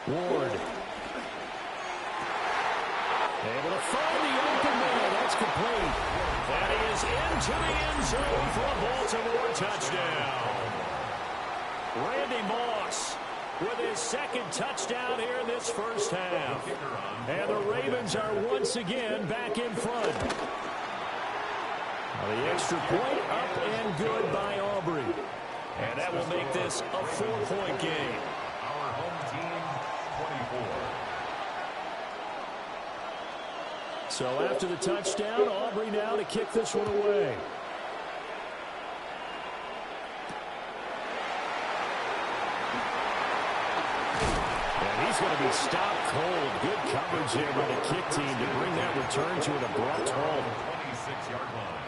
Ward. Able to find the open man. That's complete. That is into the end zone for a Baltimore touchdown. Randy Moss with his 2nd touchdown here in this first half. And the Ravens are once again back in front. Now the extra point up and good by Aubrey. And that will make this a 4-point game. Our home team, 24. So after the touchdown, Aubrey now to kick this one away. And he's going to be stopped cold. Good coverage there by the kick team to bring that return to an abrupt halt. 26-yard line.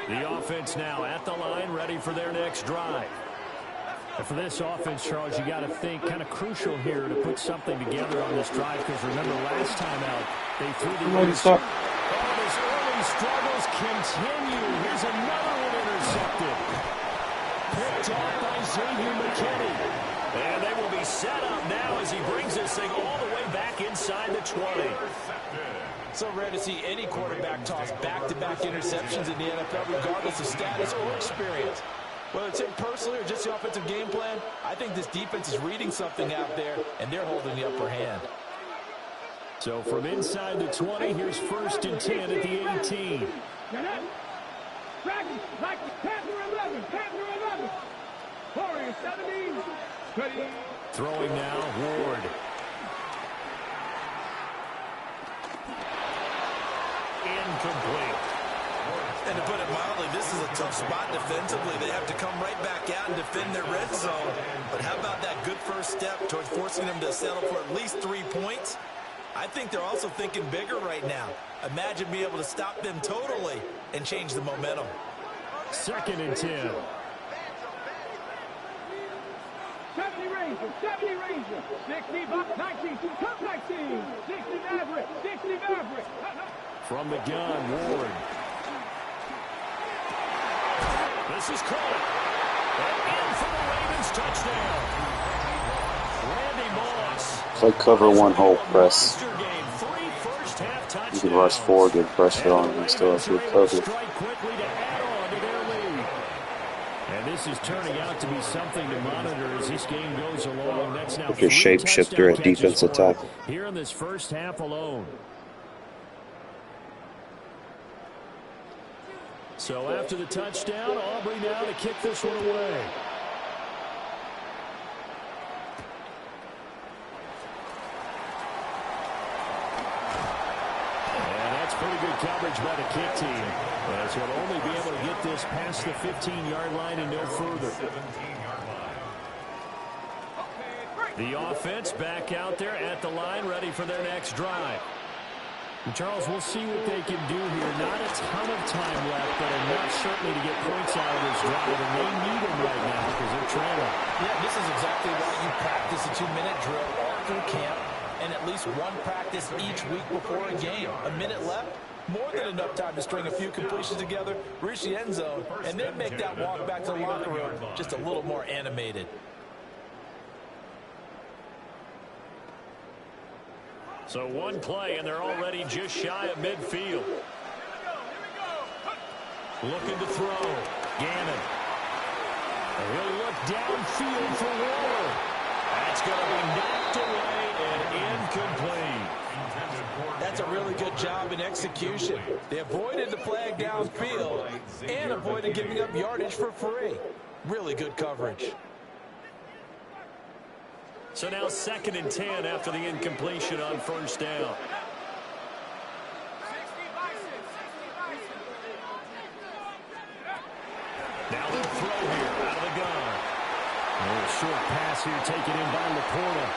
The offense now at the line, ready for their next drive. And for this offense, Charles, you got to think kind of crucial here to put something together on this drive, because remember last time out, they threw the Ready, stop. And his early struggles continue. Here's another one intercepted. Picked off by Xavier McKinney. And they will be set up now as he brings this thing all the way back inside the 20. So rare to see any quarterback toss back-to-back interceptions in the NFL, regardless of status or experience. Whether it's him personally or just the offensive game plan, I think this defense is reading something out there, and they're holding the upper hand. So from inside the 20, here's 1st and 10 at the 18. Practice like Panther 11, Panther 11. Warriors 17. Ready. Throwing now, Ward. Incomplete. And to put it mildly, this is a tough spot defensively. They have to come right back out and defend their red zone. But how about that good first step towards forcing them to settle for at least 3 points? I think they're also thinking bigger right now. Imagine being able to stop them totally and change the momentum. 2nd and 10. 70 Rangers, 70 Rangers. 60 Bucks, 19, top 19. 60 Maverick, 60 Maverick. From the gun, Ward. This is caught. And in for the Ravens touchdown. Randy Moss. It's like cover one hole press. You can rush 4, get pressure on, and still have good coverage. And this is turning out to be something to monitor as this game goes along. That's now Like your 3 shapeshifter at touchdown defensive catches for him tackle. here in this first half alone. So after the touchdown, Aubrey now to kick this one away. And that's pretty good coverage by the kick team, as he'll only be able to get this past the 15-yard line and no further. 17-yard line. The offense back out there at the line, ready for their next drive. And Charles, we'll see what they can do here. Not a ton of time left, but enough certainly to get points out of this drive, and they need them right now because they're trailing. Yeah, this is exactly why you practice a 2-minute drill all through camp, and at least one practice each week before a game. A minute left, more than enough time to string a few completions together, reach the end zone, and then make that walk back to the locker room just a little more animated. So one play, and they're already just shy of midfield. Looking to throw. Gannon. And he'll look downfield for Waller. That's going to be knocked away and incomplete. That's a really good job in execution. They avoided the flag downfield and avoided giving up yardage for free. Really good coverage. So now 2nd and 10 after the incompletion on first down. Now the throw here out of the gun. A little short pass here taken in by Laporta.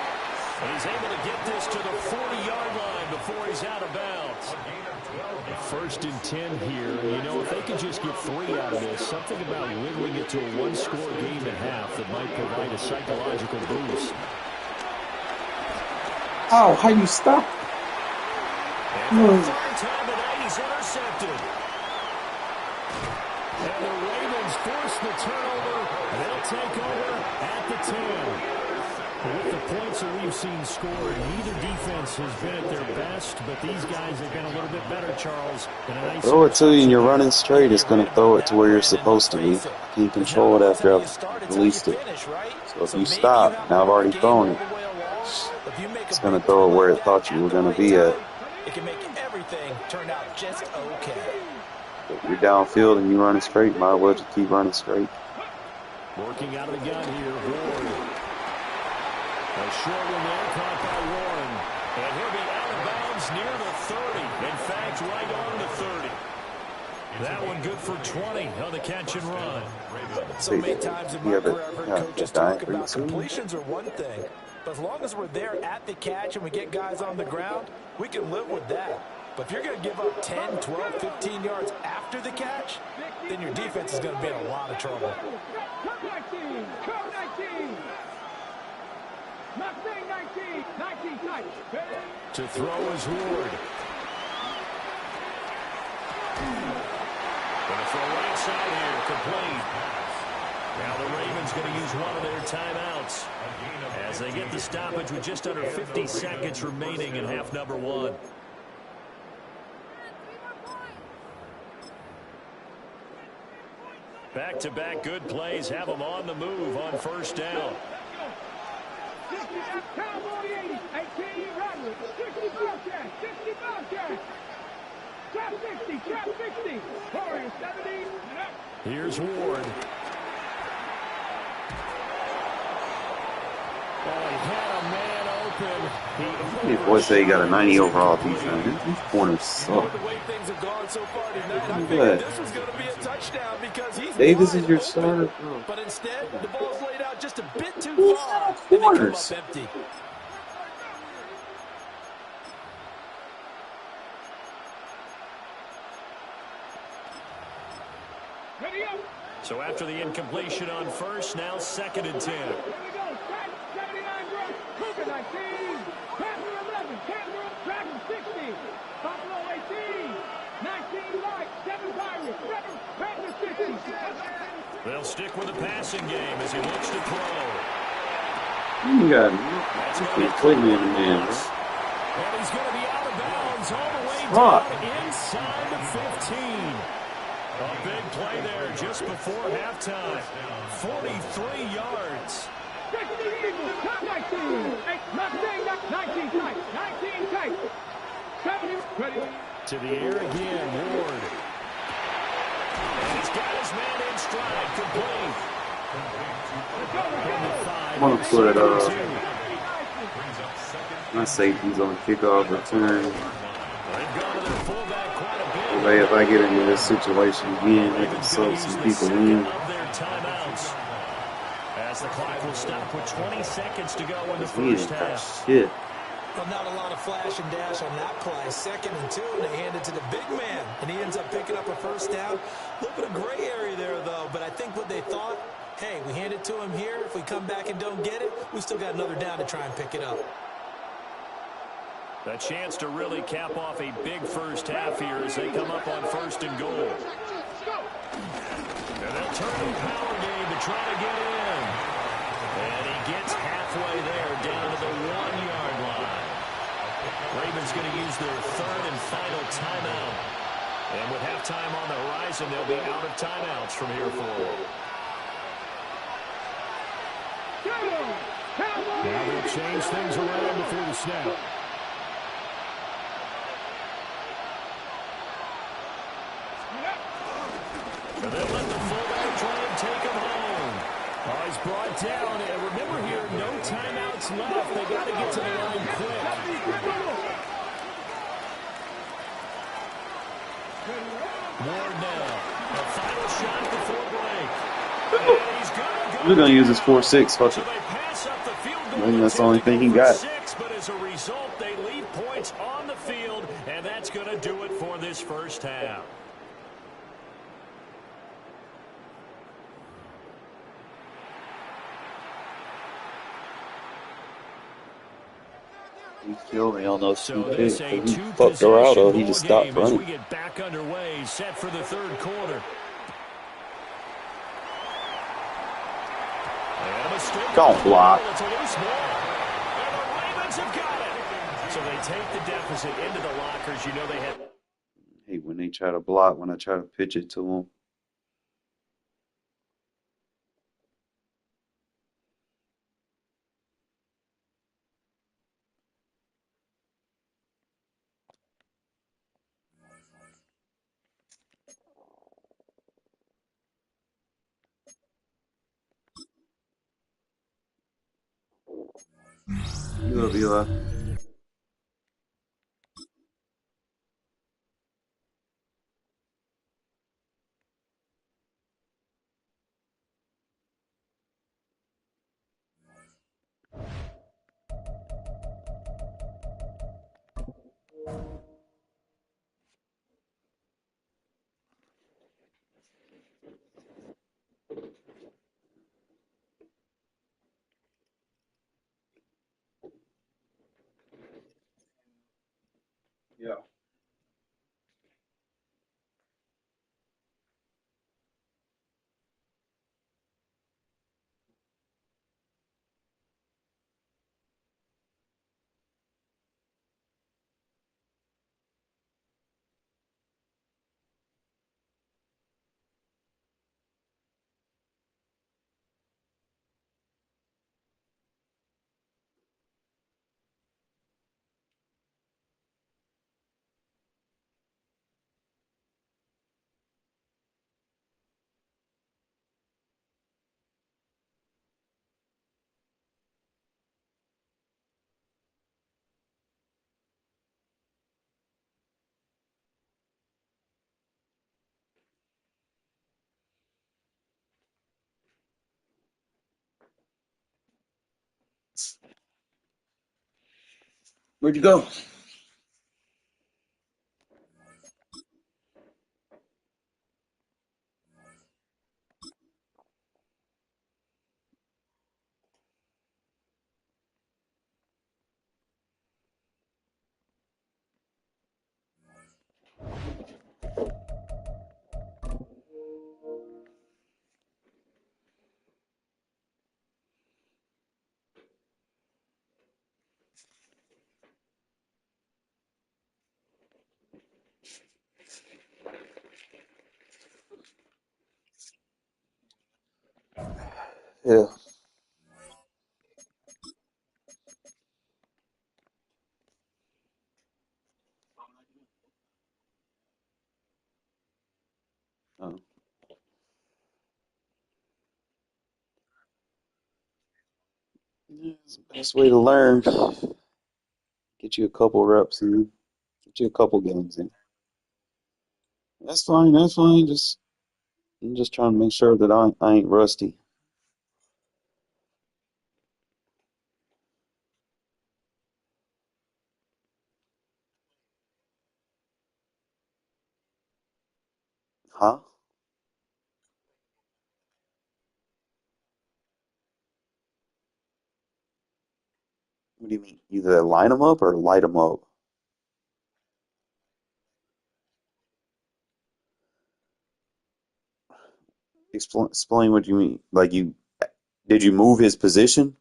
And he's able to get this to the 40-yard line before he's out of bounds. 1st and 10 here. You know, if they could just get 3 out of this, something about whittling it to a one-score game at half that might provide a psychological boost. Oh, how you stop? And for the 3rd time today, he's intercepted. And the Ravens force the turnover. They'll take over at the 10. With the points that we've seen scored, neither defense has been at their best, but these guys have been a little bit better, Charles. Nice throw it to you and you're running straight. It's going to throw it to where you're supposed to be. You can control it after I've released it. So if you stop, now I've already thrown it, it's going to throw it where it thought you were going to be at. It can make everything turn out just okay. If you're downfield and you're running straight, might as well just keep running straight. Working out of the gun here, Ward. A short one there, caught by Warren. And he'll be out of bounds near the 30. In fact, right on the 30. That one good for 20 on the catch and run. So many times in my career, I've heard coaches talk about completions are one thing. But as long as we're there at the catch and we get guys on the ground, we can live with that. But if you're going to give up 10, 12, 15 yards after the catch, then your defense is going to be in a lot of trouble. To throw is Ward. Going to throw right side here, complete. Now the Ravens going to use one of their timeouts as they get the stoppage with just under 50 seconds remaining in half number 1. Back-to-back good plays have them on the move on 1st down. Here's Ward. Oh, he had a man open. These boys say he got a 90 overall defense. These corners suck. The way things have gone so far tonight, I figured this was going to be a touchdown because he's Davis is your starter. But instead, the ball's laid out just a bit too far, and they come up empty. So after the incompletion on 1st, now 2nd and 10. They'll stick with the passing game as he looks to throw. You got completely in the man. And he's going to be out of bounds all the way down inside the 15. A big play there just before halftime. 43 yards. To the air again, Ward. And he's got his man in stride, complete. I want to put my safeties on kickoff return. If I get into this situation again, I can sub some people in. As the clock will stop with 20 seconds to go in the first half. Shit. Well, not a lot of flash and dash on that play. 2nd and 2, and they hand it to the big man, and he ends up picking up a 1st down. A little bit of gray area there, though, but I think what they thought, hey, we hand it to him here. If we come back and don't get it, we still got another down to try and pick it up. A chance to really cap off a big first half here as they come up on 1st and goal. And they'll turn the power game to try to get in. And he gets halfway there down to the 1-yard line. Ravens going to use their 3rd and final timeout. And with halftime on the horizon, they'll be out of timeouts from here forward. Now they'll change things around before the snap. And they'll let the fullback try and take him home. Oh, he's brought down. And remember here, no timeouts left. They got to get to the line quick. Ward now. A final shot before break. And he's going to go. We're going to use this 4-6. Fuck So it. they pass up the field goal. I think that's the only thing he got. result, they leave points on the field, and that's going to do it for this first half. He killed me on those So two this kicks. a He fucked her out, two-possession he ball just stopped game as we running. get back underway, set for the third quarter. Don't block. It's a loose ball. And the Ravens have got it. So they take the deficit into the lockers. You know they had. I hate when they try to block when I try to pitch it to them. Good, Eli. Yeah. Where'd you go? Yeah. Oh. Yeah, it's the best way to learn. Get you a couple reps in. Get you a couple games in. That's fine. That's fine. I'm just trying to make sure that I ain't rusty. Huh? What do you mean? Either line them up or light them up. Explain what you mean. Like did you move his position?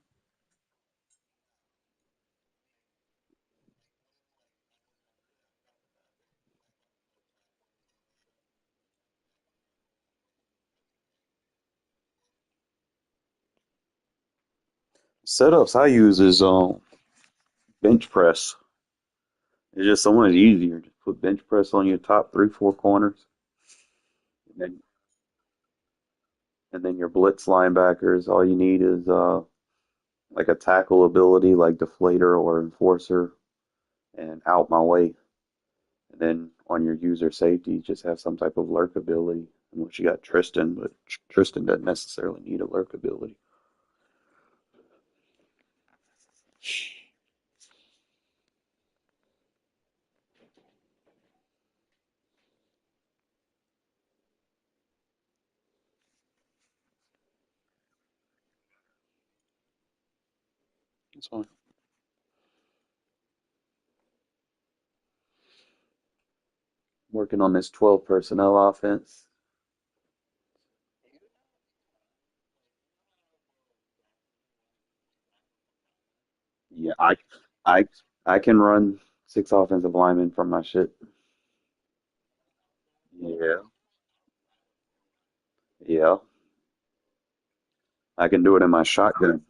Setups I use is bench press. It's just so much easier. Just put bench press on your top three, four corners, and then your blitz linebackers. All you need is like a tackle ability, like deflator or enforcer, and out my way. And then on your user safety, just have some type of lurk ability. Unless you got Tristan, but Tristan doesn't necessarily need a lurk ability. That's fine. Working on this 12 personnel offense. Yeah, I I can run 6 offensive linemen from my shit. Yeah, yeah. I can do it in my shotgun.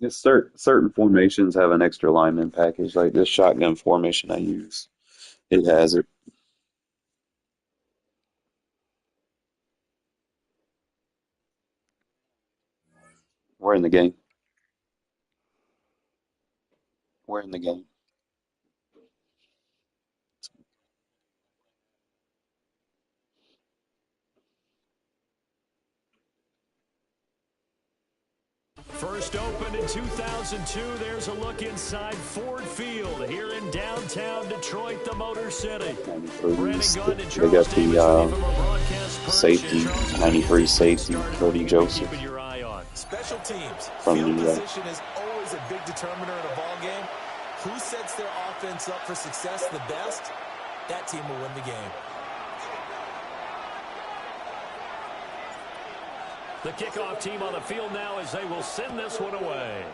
Just certain formations have an extra lineman package, like this shotgun formation I use. It has it. We're in the game. We're in the game. First opened in 2002. There's a look inside Ford Field here in downtown Detroit, the Motor City. Brandon Gunn and They Charles got Davis the with you from our broadcast perch. safety, Charles, 93 safety, Cody Joseph keeping your eye on. Special teams. from Field the position is always a big determiner in a ball game. Who sets their offense up for success the best, that team will win the game. The kickoff team on the field now as they will send this one away.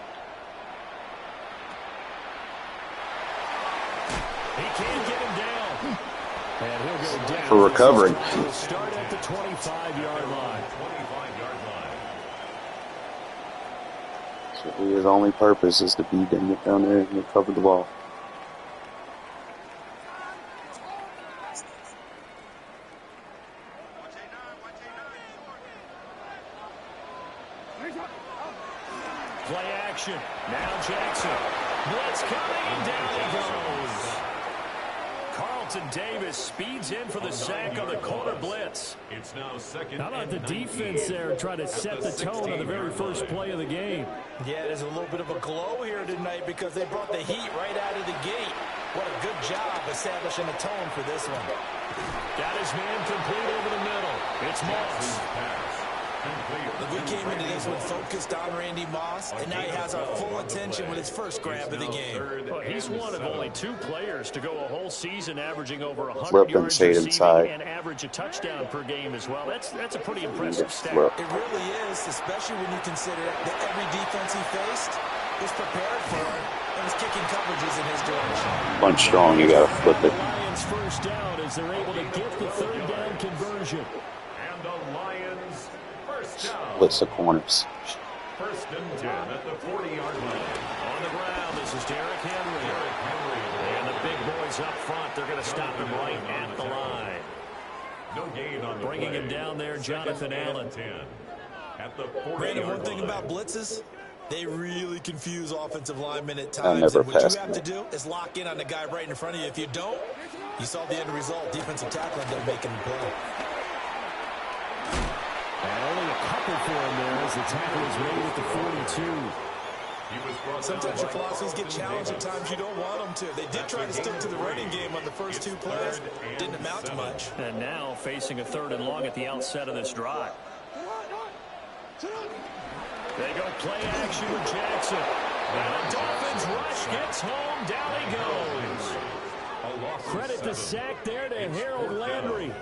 He can't get him down. And he'll go down. for recovering. He'll start at the 25-yard line. So his only purpose is to be down there and recover the ball. Play action. Now Jackson. Blitz coming, and down he goes. Carlton Davis speeds in for the sack on the corner blitz. It's now second. How about the defense there trying to set the tone on the very first play of the game? Yeah, there's a little bit of a glow here tonight because they brought the heat right out of the gate. What a good job establishing a tone for this one. Got his man complete over the middle. It's Moss. We came into this one focused on Randy Moss, and now he has our full attention with his first grab of the game. Well, he's one of only 2 players to go a whole season averaging over 100 Flip and yards shade receiving inside. and average a touchdown per game as well. That's a pretty impressive stat. Flip. It really is, especially when you consider that every defense he faced was prepared for him and was kicking coverages in his direction. Punch strong, you gotta flip The it. Lions first down as they're able to get the 3rd down conversion. And the Lions first down. Blitz the corners. First and 10 at the 40-yard line. On the ground, this is Derrick Henry. And the big boys up front, they're going to stop him right at the line. No gain on the Bringing play. him down there, Jonathan Allen. 10 at the Brandon, 40-yard one thing line. about blitzes, they really confuse offensive linemen at I times. never And what you passed have to that. do is lock in on the guy right in front of you. If you don't, you saw the end result. Defensive tackle ended up making the play. And only a couple for him there as the tackle is made at the 42. Sometimes your philosophies get challenged at times you don't want them to. They did try to stick to the running game on the first 2 plays. Didn't amount to much. And now facing a 3rd and long at the outset of this drive. They go play action with Jackson. And the Dolphins rush gets home. Down he goes. Credit the sack there to Harold Landry.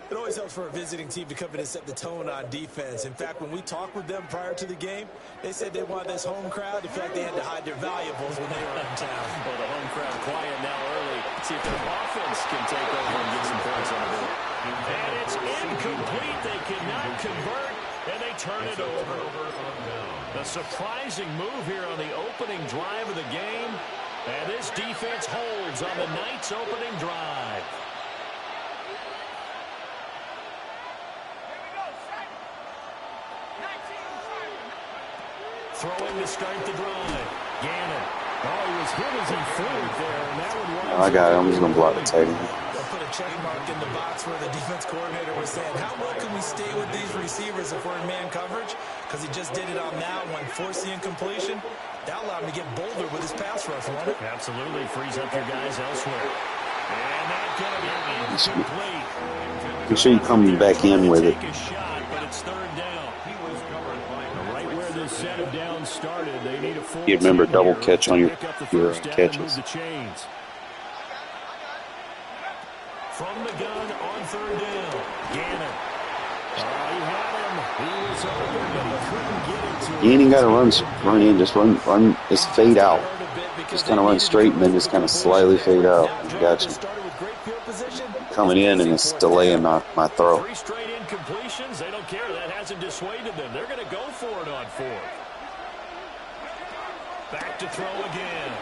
It always helps for a visiting team to come in and set the tone on defense. In fact, when we talked with them prior to the game, they said they wanted this home crowd to feel like they had to hide their valuables when they were in town. Well, the home crowd quiet now early. See if their offense can take over and get some points on the board. And it's incomplete. They cannot convert, and they turn it over. A surprising move here on the opening drive of the game. And this defense holds on the night's opening drive. Throwing to start the drive. Gannon. Oh, he was hit as he threw it there, and that one was... I got it. I'm just gonna block the tight end. They'll put a check mark in the box where the defense coordinator was saying, how well can we stay with these receivers if we're in man coverage? Because he just did it on that one, forced the incompletion. That allowed him to get bolder with his pass rush, won't it? Absolutely. Frees up your guys elsewhere. And that's going to be incomplete. Make sure you come back in with it. Take a shot, but it's third down. Right where this set of downs started, they need a full You remember 10 double here catch to on your pick up the first down and move catches. the chains. From the gun on third down, Gannon. He had him. He was open, but he couldn't get it to him. You ain't even got to run in. Just run. Just fade out. Just kind of run straight and then just kind of slightly fade out. Got you. Coming in and it's delaying my throw. 3 straight incompletions. They don't care. That hasn't dissuaded them. They're going to go for it on 4th. Back to throw again.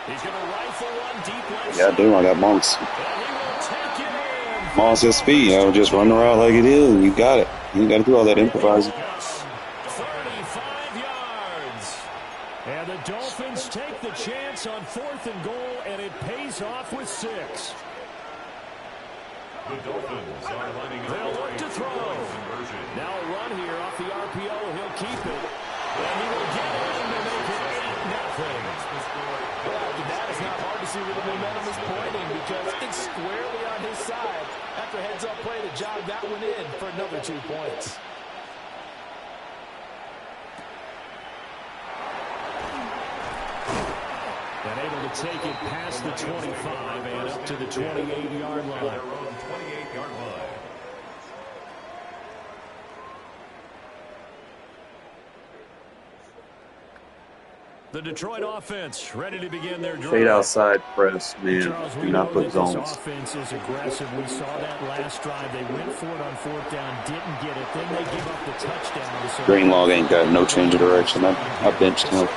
He's going to rifle one deep left. Yeah, I do. I got Monk's. And he will take it in. Monk's SP. I would just run the route like it is, and you got it. You ain't got to do all that improvising. 35 yards. And the Dolphins take the chance on 4th and goal, and it pays off with 6. The Dolphins are lining up. They'll look to throw. Now a run here off the RPO. He'll keep it. And he will get it in to make it 8-0. After that, it's not hard to see where the momentum is pointing because it's squarely on his side. After a heads-up play to jog that one in for another 2 points. And able to take it past the 25 and up to the 28-yard line. The Detroit offense ready to begin their drive. Fade outside press, man. Charles, Do not put zones. This offense is aggressive. We saw that last drive. They went for it on 4th down, didn't get it. Then they give up the touchdown. So Greenlaw ain't got no change of direction. I benched him.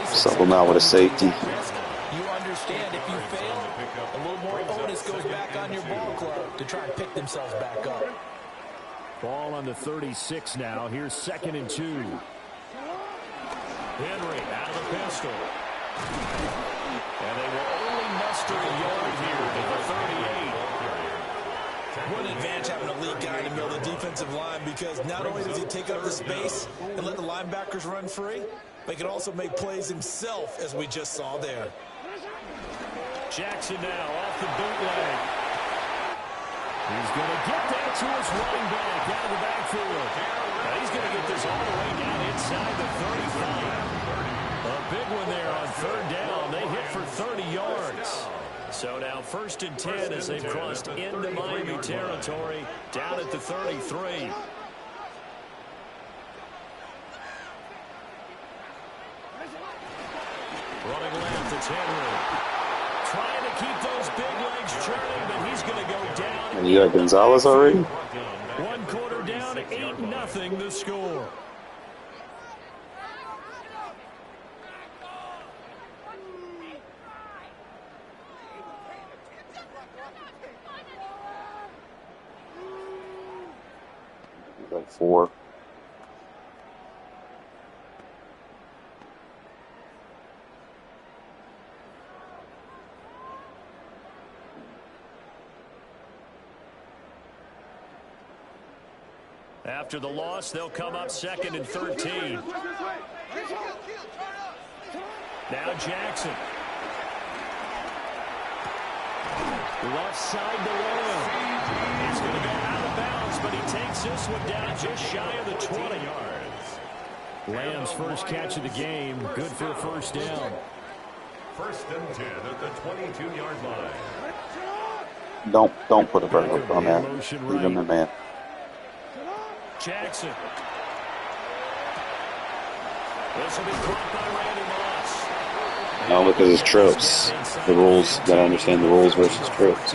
Sub him out with a safety. You understand if you fail, a little more onus goes back on your ball club to try and pick themselves back up. Ball on the 36 now. Here's 2nd and 2. Henry out of the pistol. And they will only muster a yard here at the 38. What an advantage having a lead guy in the middle of the defensive line because not only does he take up the space and let the linebackers run free, but he can also make plays himself, as we just saw there. Jackson now off the bootleg. He's going to get that to his running back out of the backfield. Now he's going to get this all the way down inside the 35. A big one there on 3rd down. They hit for 30 yards. So now 1st and 10 as they've crossed into Miami territory down at the 33. Running left, it's Henry. Trying to keep those big legs churning, but he's going to go down. And you got Gonzalez already? 1 quarter down, 8-0 the score. Like 4. After the loss, they'll come up 2nd and 13. Now Jackson. Left side to Lamb. He's going to go out of bounds, but he takes this one down just shy of the 20 yards. Lamb's first catch of the game. Good for a first down. 1st and 10 at the 22-yard line. Don't put a vertical on that. Leave him in man. Jackson. This will be caught by Randy Moss. No, because it's trips. The rules, you gotta understand the rules versus trips.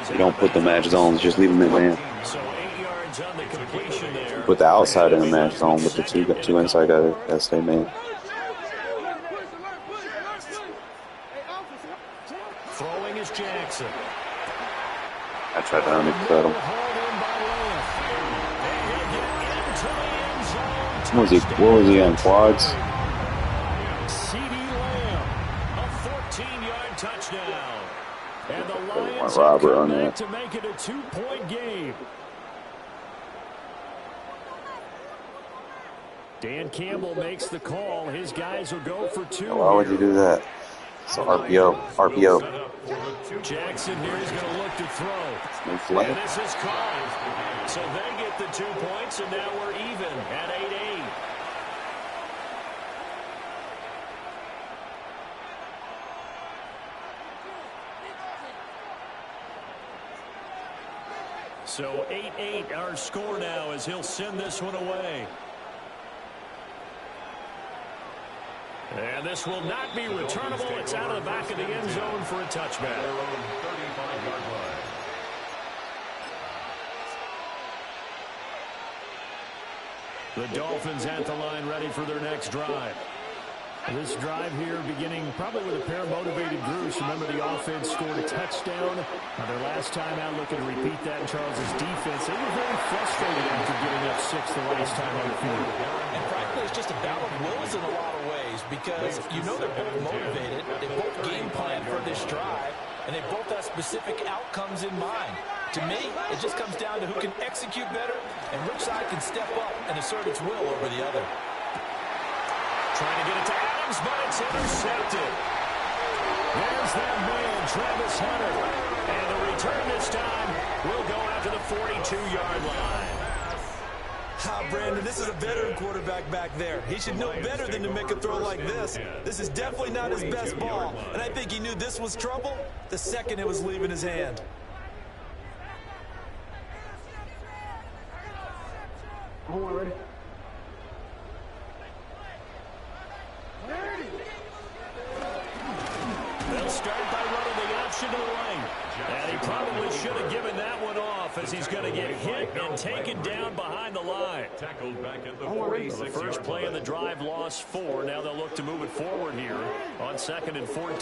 You don't put the match zones, just leave them in man. So 8 yards on the completion there. Put the outside in the match zone, but the two inside gotta stay man. Throwing is Jackson. I tried to undercut him. What was he on quads? CD Lamb, a 14-yard touchdown. And the Lions Robert come on back that. to make it a 2-point game. Dan Campbell makes the call. His guys will go for 2. Why would you do that? So RPO. RPO. Jackson here is going to look to throw. No flag. And this is called. So they get the 2 points, and now we're even at 8-8. So 8-8 our score now as he'll send this one away. And this will not be returnable. It's out of the back of the end zone for a touchback. 35-yard line. The Dolphins at the line ready for their next drive. This drive here beginning probably with a pair of motivated groups. Remember, the offense scored a touchdown. Their last time out, looking to repeat that in Charles' defense. They were very frustrated after giving up 6 the last time on the field. And frankly, it's just a battle of wills in a lot of ways because you know they're both motivated. They both game plan for this drive, and they both have specific outcomes in mind. To me, it just comes down to who can execute better and which side can step up and assert its will over the other. Trying to get it to Adams, but it's intercepted. There's that man, Travis Hunter. And the return this time will go out to the 42-yard line. Brandon, this is a veteran quarterback back there. He should know better than to make a throw like this. This is definitely not his best ball, and I think he knew this was trouble the second it was leaving his hand. Ready? They'll start by running the option to the right. And he probably should have given that one off as he's going to get hit and taken down behind the line. Tackled back at the The first play of the drive lost 4. Now they'll look to move it forward here on 2nd and 14.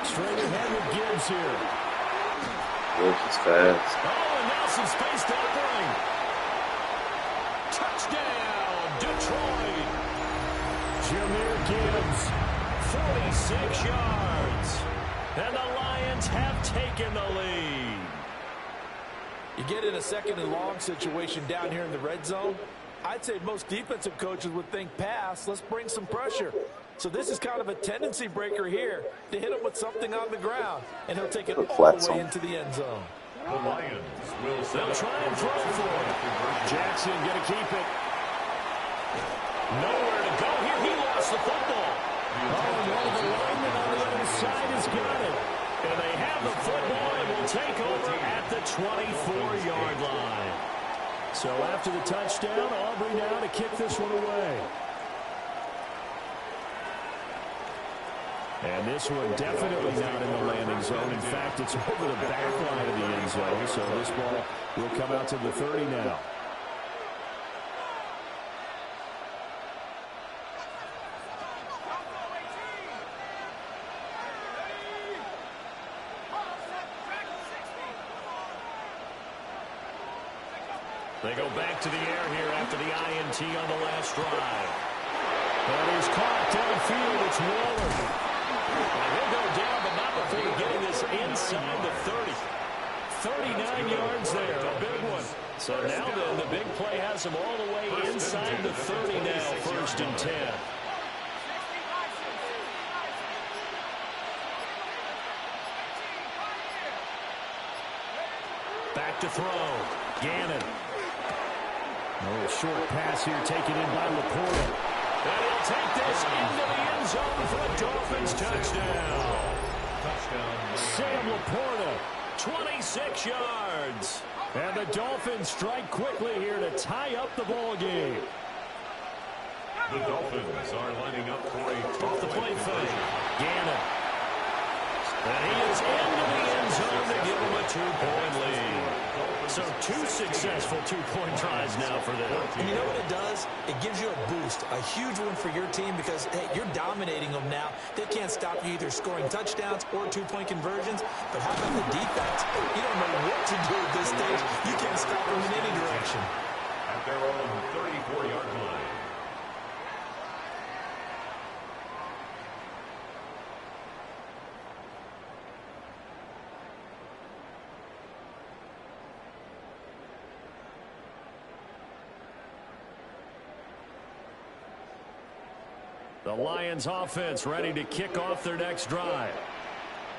Straight ahead with Gibbs here. Gibbs is fast. Oh, and now some space to operate. Touchdown, Detroit. Jahmyr Gibbs, 46 yards. And the Lions have taken the lead. You get in a 2nd and long situation down here in the red zone. I'd say most defensive coaches would think pass. Let's bring some pressure. So this is kind of a tendency breaker here to hit him with something on the ground. And he'll take it all the way into the end zone. The Lions will They'll try and throw for it. Jackson going to keep it. Nowhere to go here. He lost the football. Oh, one of the linemen on the other side has got it. And they have the football and will take over at the 24-yard line. So after the touchdown, Aubrey now to kick this one away. And this one definitely not in the landing zone. In fact, it's over the back line of the end zone. So this ball will come out to the 30 now. They go back to the air here after the INT on the last drive. And he's caught downfield. It's Waller. And he'll go down, but not before getting this inside the 30. 39 yards there, a big one. So now then, the big play has him all the way inside the 30 now, 1st and 10. Back to throw. Gannon. Oh, short pass here taken in by Laporta. And he'll take this into the end zone for a Dolphins touchdown. Sam Laporta, 26 yards. And the Dolphins strike quickly here to tie up the ball game. The Dolphins are lining up for a off the play fake. Gannon. And he is into the end zone to give him a 2-point lead. So 2 successful 2-point tries now for them. And you know what it does? It gives you a boost, a huge one for your team because, hey, you're dominating them now. They can't stop you either scoring touchdowns or 2-point conversions. But how about the defense? You don't know what to do at this stage. You can't stop them in any direction. At their own 34-yard line. The Lions offense ready to kick off their next drive.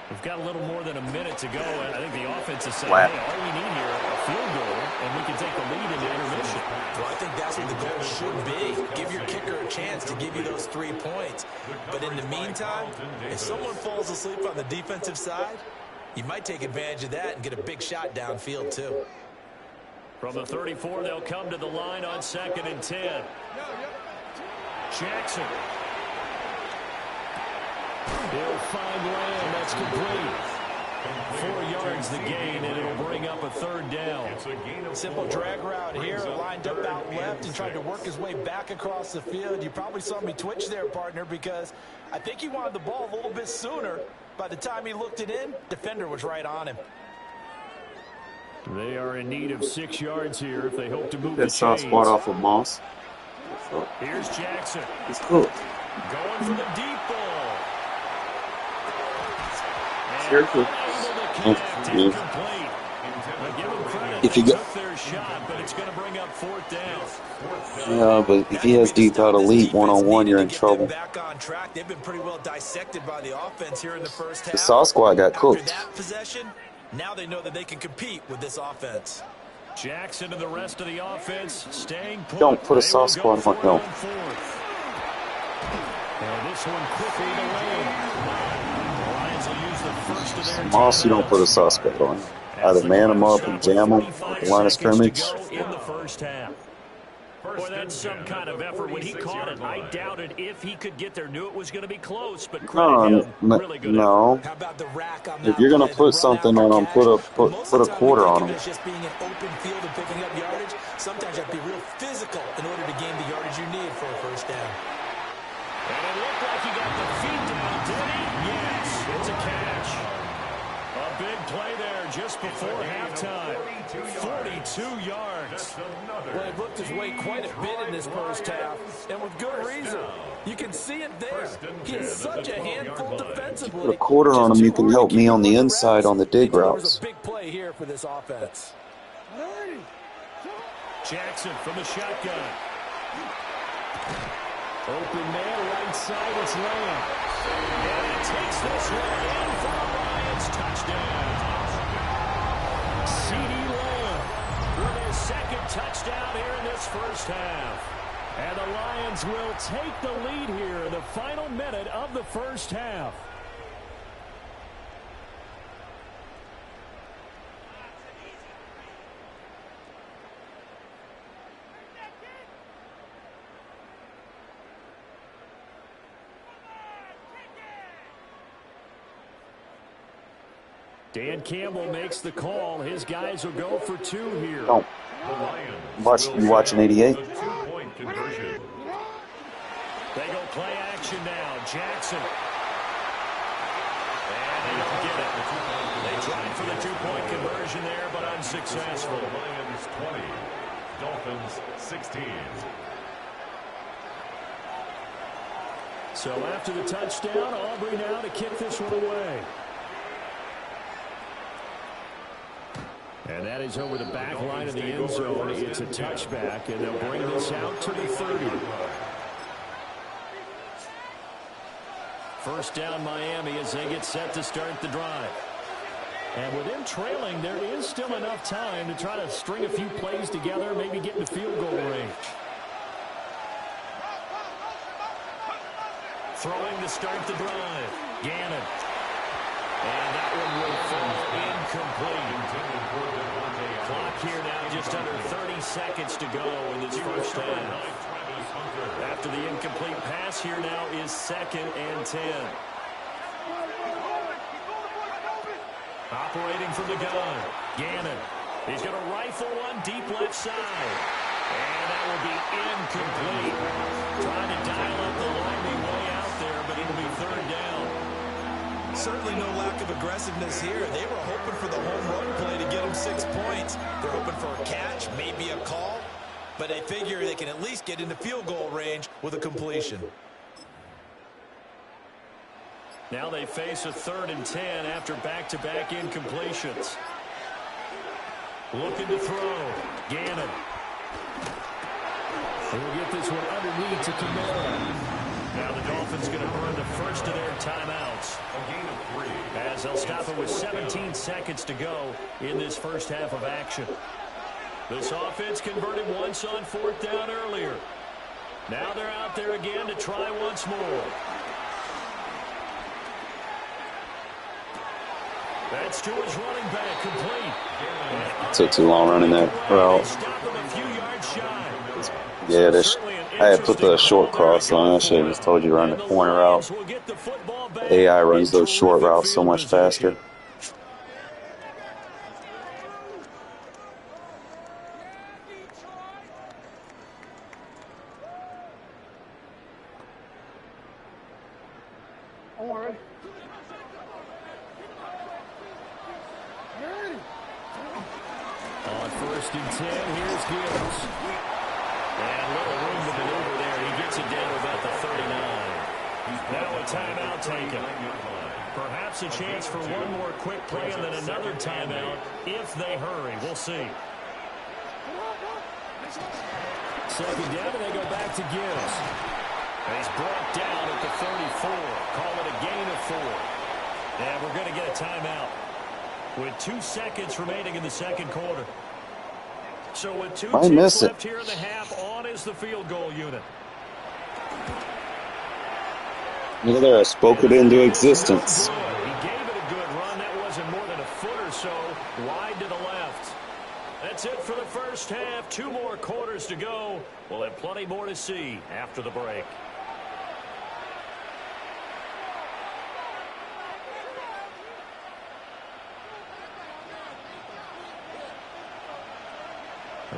We've got a little more than a minute to go. And I think the offense is saying, hey, all we need here, a field goal, and we can take the lead into intermission. Well, I think that's what the goal should be. Give your kicker a chance to give you those 3 points. But in the meantime, if someone falls asleep on the defensive side, you might take advantage of that and get a big shot downfield, too. From the 34, they'll come to the line on 2nd and 10. Jackson. He'll find Lamb. That's complete. 4 yards the gain, and it'll bring up a 3rd down. Simple drag route here, lined up out left and tried to work his way back across the field. You probably saw me twitch there, partner, because I think he wanted the ball a little bit sooner. By the time he looked it in, defender was right on him. They are in need of 6 yards here if they hope to move that the soft chains. spot off of Moss. Here's Jackson. It's cool. Going for the deep ball. Seriously. If you get, yeah, but if he has deep out elite one-on-one, you're in trouble. They've been pretty well dissected by the offense here in the first half. The soft squad got cooked. After that possession, now they know that they can compete with this offense. Jackson and the rest of the offense staying put. Don't put a soft squad on him. And this one quickly to Lane. Lions will use the first of their Moss, you don't put a soft squad on. Either man him up and jam him at the line of scrimmage. In the first half. Boy, that's some kind of effort. When he caught it, I doubted if he could get there. Knew it was going to be close, but really good. No. How about the rack on If you're going to put something on him, put a quarter on him. It's just being an open field and picking up yardage. Sometimes you have to be real physical in order to gain the yardage you need for a first down. And it looked like he got the feet down, did he? Yes, it's a catch. A big play there just before halftime. 42 yards. Well, he looked his way quite a bit in this first half, and with good reason. You can see it there. He is such a handful defensively. Put a quarter on him, you can help me on the inside on the dig routes. A big play here for this offense. Jackson from the shotgun. Open man, right side, it's Lamb. And he takes this one in for the Lions. Touchdown. CeeDee Lamb with his 2nd touchdown here in this first half. And the Lions will take the lead here in the final minute of the first half. Dan Campbell makes the call. His guys will go for 2 here. Don't. You watching 88? They go play action now. Jackson. And they don't get it. They tried for the 2-point conversion there, but unsuccessful. Lions 20, Dolphins 16. So after the touchdown, Aubrey now to kick this one away. And that is over the back line of the end zone. It's a touchback, and they'll bring this out to the 30. First down Miami as they get set to start the drive. And with them trailing, there is still enough time to try to string a few plays together, maybe get in the field goal range. Throwing to start the drive. Gannon. And that one will fall incomplete. Clock here now just under 30 seconds to go in this first half. After the incomplete pass here now is 2nd and 10. Operating from the gun. Gannon. He's going to rifle one deep left side. And that will be incomplete. Trying to dial up the lightning way out there, but it'll be 3rd down. Certainly no lack of aggressiveness here. They were hoping for the home run play to get them 6 points. They're hoping for a catch, maybe a call, but they figure they can at least get into field goal range with a completion. Now they face a 3rd and 10 after back-to-back incompletions. Looking to throw. Gannon. He'll get this one underneath to Kamara. Now the Dolphins going to burn the first of their timeouts. A gain of 3. As they'll stop it with 17 seconds to go in this first half of action. This offense converted once on 4th down earlier. Now they're out there again to try once more. That's to his running back, complete. Took too long running that route. Yeah, I had put the short cross on. I should have just told you to run the corner route. AI runs those short routes so much faster. On 1st and 10, here's Gibbs. And little room to maneuver there. He gets it down to about the 39. Now a timeout taken. Perhaps a chance for one more quick play and then another timeout if they hurry. We'll see. 2nd down, and they go back to Gibbs. He's brought down at the 34. Call it a gain of 4. And we're going to get a timeout with 2 seconds remaining in the second quarter. So with 2 ticks left here in the half, on is the field goal unit. Look there, I spoke it into existence. He gave it a good run. That wasn't more than a foot or so wide to the left. That's it for the first half. 2 more quarters to go. We'll have plenty more to see after the break.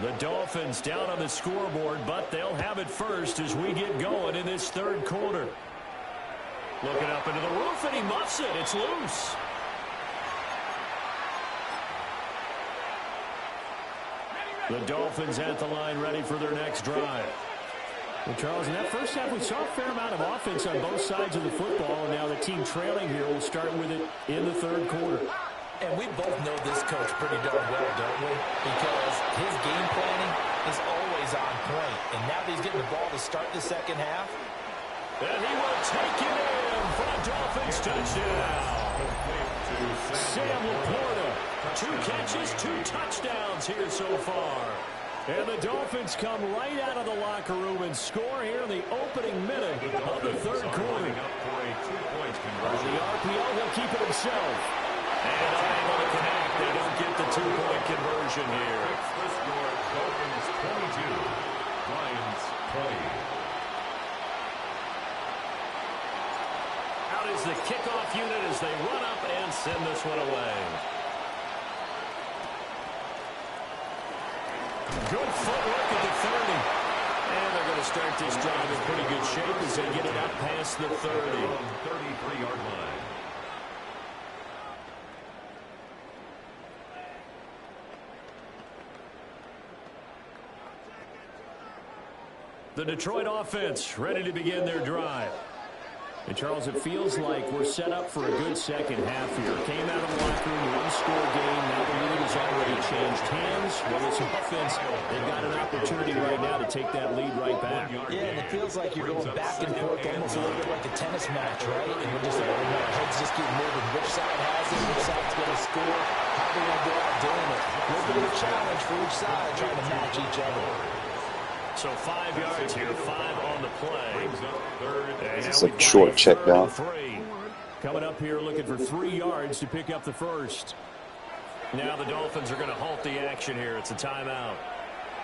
The Dolphins down on the scoreboard, but they'll have it first as we get going in this third quarter. Looking up into the roof, and he muffs it. It's loose. The Dolphins at the line ready for their next drive. Well, Charles, in that first half, we saw a fair amount of offense on both sides of the football, and now the team trailing here will start with it in the third quarter. And we both know this coach pretty darn well, don't we? Because his game planning is always on point. And now that he's getting the ball to start the second half. And he will take it in for a Dolphins touchdown. Sam Laporta, 2 catches, 2 touchdowns here so far. And the Dolphins come right out of the locker room and score here in the opening minute of the third quarter. The RPO, he'll keep it himself. And unable to connect. They don't get the 2-point conversion here. The score, Dolphins 22, Lions 20. Out is the kickoff unit as they run up and send this one away. Good footwork at the 30. And they're going to start this drive in pretty good shape as they get it up past the 30. 33-yard line. The Detroit offense ready to begin their drive. And, Charles, it feels like we're set up for a good second half here. Came out of the locker room, 1-score game. Now the lead has already changed hands. Well, this offense, they've got an opportunity right now to take that lead right back. Yeah, and it feels like you're going back and forth almost a little bit like a tennis match, right? And we're just heads just keep moving. Which side has it? Which side's going to score? How are we going to go out doing it? A little bit of a challenge for each side trying to match each other. So 5 yards here, 5 on the play. It's a short check down. Coming up here looking for 3 yards to pick up the first. Now the Dolphins are going to halt the action here. It's a timeout.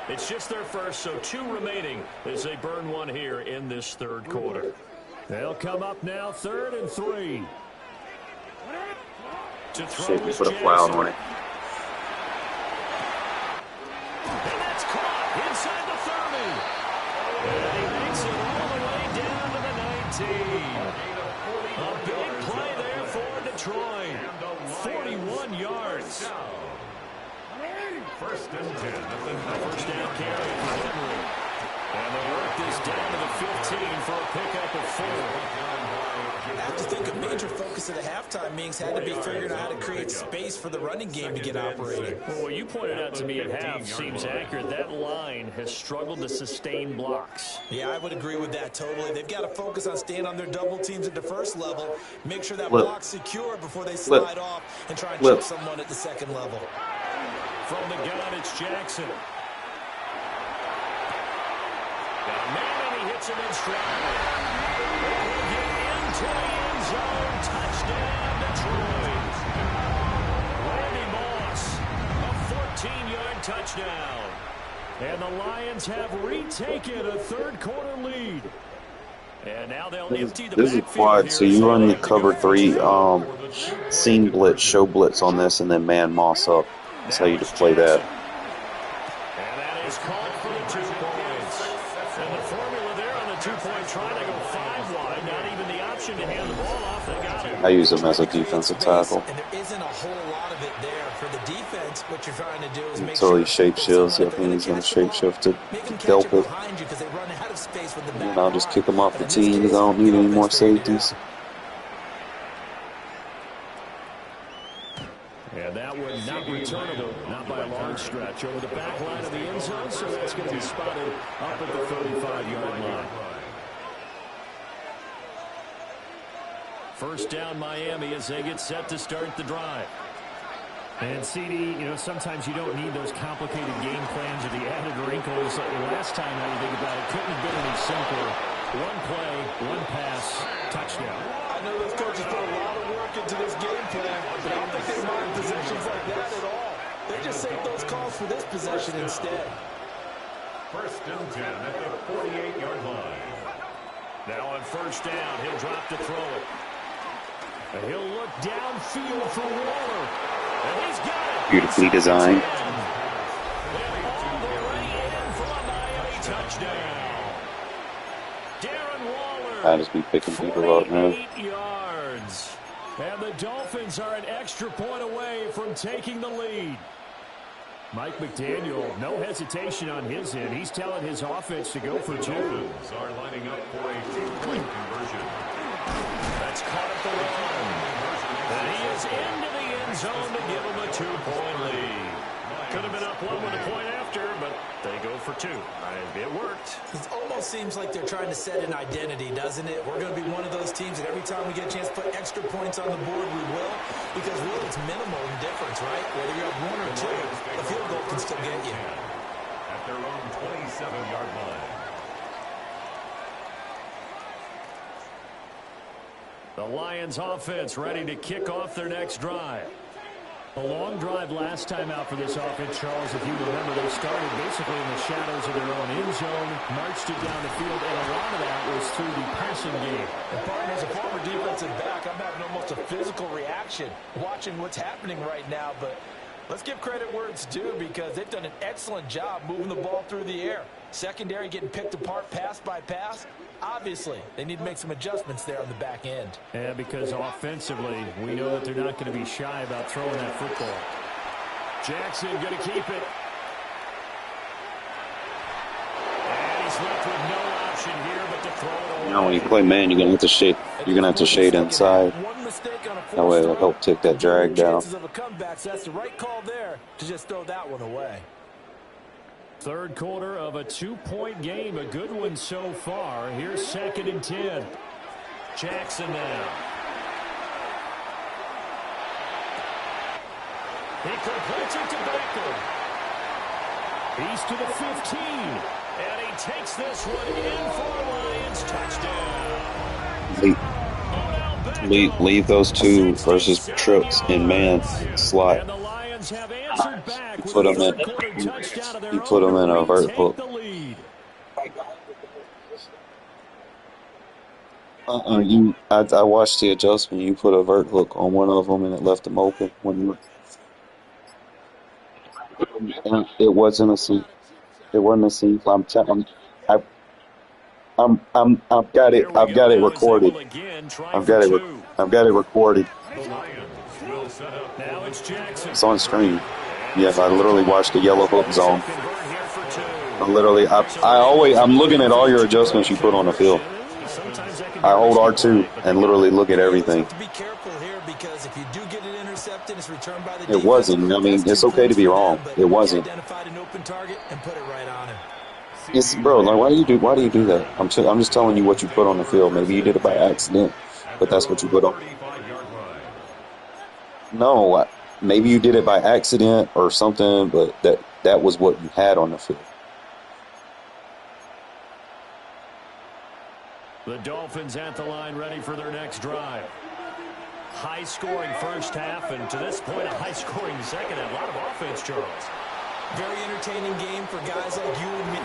It's just their first, so 2 remaining as they burn one here in this third quarter. They'll come up now, 3rd and 3. To throw Should put a flag on it. And that's caught inside the 30. And he makes it all the way down to the 19. A big play there for Detroit. 41 yards. First and 10 at the First down carry for Henry. And they work this down to the 15 for a pickup of 4. I have to think a major focus of the halftime meetings had to be figuring out how to create space for the running game to get operating. Well, what you pointed out to me at half seems accurate. That line has struggled to sustain blocks. Yeah, I would agree with that totally. They've got to focus on staying on their double teams at the first level, make sure that block's secure before they slide off and try and chip someone at the second level. From the gun, it's Jackson. Now, man, he hits him in stride. Will get into the end zone. Touchdown, Detroit. Randy Moss, a 14-yard touchdown. And the Lions have retaken a third-quarter lead. And now they'll empty the This is quad, so you run the cover 3 seam blitz, show blitz on this, and then man moss up. That's how you just play that. And that is called for the 2 points. And the formula there on the 2-point try to go 5 wide. Not even the option to hand the ball off. They got it. I use him as a defensive tackle. And there isn't a whole lot of it there. For the defense, what you're trying to do is make Until he sure shape shifts, I think he's going to shape shift to help it. And I'll just kick him off the team because I don't need any more safeties. And that one not returnable, not by a long stretch. Over the back line of the end zone, so that's going to be spotted up at the 35-yard line. First down, Miami, as they get set to start the drive. And CD, you know, sometimes you don't need those complicated game plans or the added wrinkles. Last time, how you think about it, couldn't have been any simpler. One play, one pass, touchdown. I know those coaches put a lot of work into this game plan, but I don't think they mind possessions like that at all. They just save those calls for this possession instead. First and 10 at the 48-yard line. Now on first down, he'll drop to throw it. And he'll look downfield for Waller. And he's got it. Beautifully designed. I just be picking people up now. 8 yards. And the Dolphins are an extra point away from taking the lead. Mike McDaniel, no hesitation on his end. He's telling his offense to go for 2. Dolphins are lining up for a 2-point conversion. That's caught at the line. And he is into the end zone to give him a 2-point lead. Could have been up 1 with a point after, but they go for 2. It worked. It almost seems like they're trying to set an identity, doesn't it? We're going to be one of those teams that every time we get a chance to put extra points on the board, we will. Because really, it's minimal in difference, right? Whether you're up 1 or 2, a field goal can still get you. At their own 27-yard line. The Lions offense ready to kick off their next drive. A long drive last time out for this offense, Charles. If you remember, they started basically in the shadows of their own end zone, marched it down the field, and a lot of that was through the passing game. And Barton, as a former defensive back, I'm having almost a physical reaction watching what's happening right now. But let's give credit where it's due because they've done an excellent job moving the ball through the air. Secondary getting picked apart pass by pass. Obviously, they need to make some adjustments there on the back end. Yeah, because offensively, we know that they're not going to be shy about throwing that football. Jackson going to keep it. And he's left with no option here but to throw it away. You know, when you play man, you're gonna have to shade inside. That way it'll help take that drag down. That's the right call there to just throw that one away. Third quarter of a 2-point game. A good one so far. Here's 2nd and 10. Jackson now. He completes it to Beckham. He's to the 15. And he takes this one in for a Lions touchdown. Leave those 2 versus trips in man slot. And the Lions have answered back with Put a them in. third-quarter touchdown of their You put them in a own. vert Take hook. the lead. I watched the adjustment. You put a vert hook on one of them and it left them open when you. It wasn't a seat. It wasn't a seat. I've got it. I've got it recorded. I've got it recorded. It's on screen. Yes, I literally watched the yellow hook zone. I'm looking at all your adjustments you put on the field. I hold R2 and literally look at everything. Have to be careful here because if you do get it intercepted, it's returned by the It defense. wasn't. I mean, it's okay to be wrong. It wasn't. Identified an open target and put it right on him. It's, bro, like, why do you do that? I'm just telling you what you put on the field. Maybe you did it by accident, but that's what you put on. No, maybe you did it by accident or something, but that was what you had on the field. The Dolphins at the line ready for their next drive. High-scoring first half, and to this point, a high-scoring second half. A lot of offense, Charles. Very entertaining game for guys like you and me.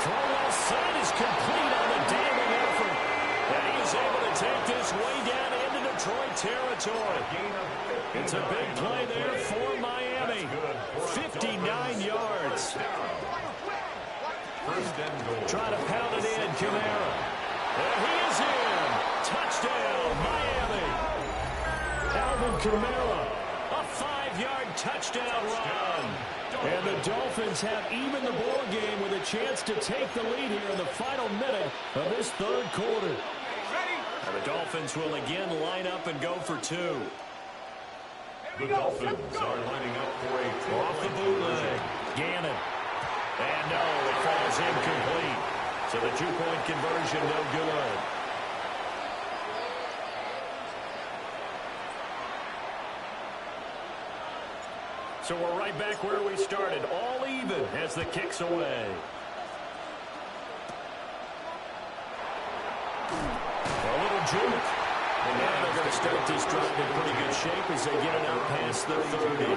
Throw well set is complete on the diving effort. And he is able to take this way down into Detroit territory. It's a big play there for Miami. 59 yards. Trying to pound it in, Kamara. And he is in. Touchdown, Miami. Alvin Kamara, a 5-yard touchdown run. And the Dolphins have even the ball game with a chance to take the lead here in the final minute of this third quarter. And the Dolphins will again line up and go for two. The Dolphins are lining up for a Off the bootleg. Gannon. And no, it falls incomplete. So the two-point conversion no good. So we're right back where we started, all even as the kick's away. A little juke. And now they're going to start this drive in pretty good shape as they get it out past the 30.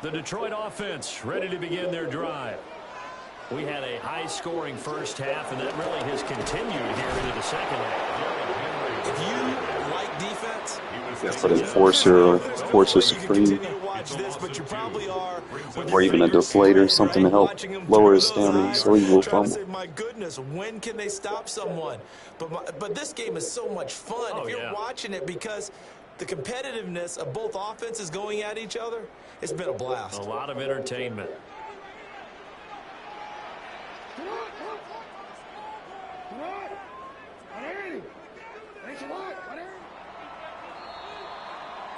The Detroit offense ready to begin their drive. We had a high-scoring first half, and that really has continued here into the second half. If you like defense, That's for the Forcer Supreme. Or even a deflator, something to help lower his stamina so he will fumble. My goodness, when can they stop someone? But this game is so much fun if you're watching it because the competitiveness of both offenses going at each other, it's been a blast. A lot of entertainment.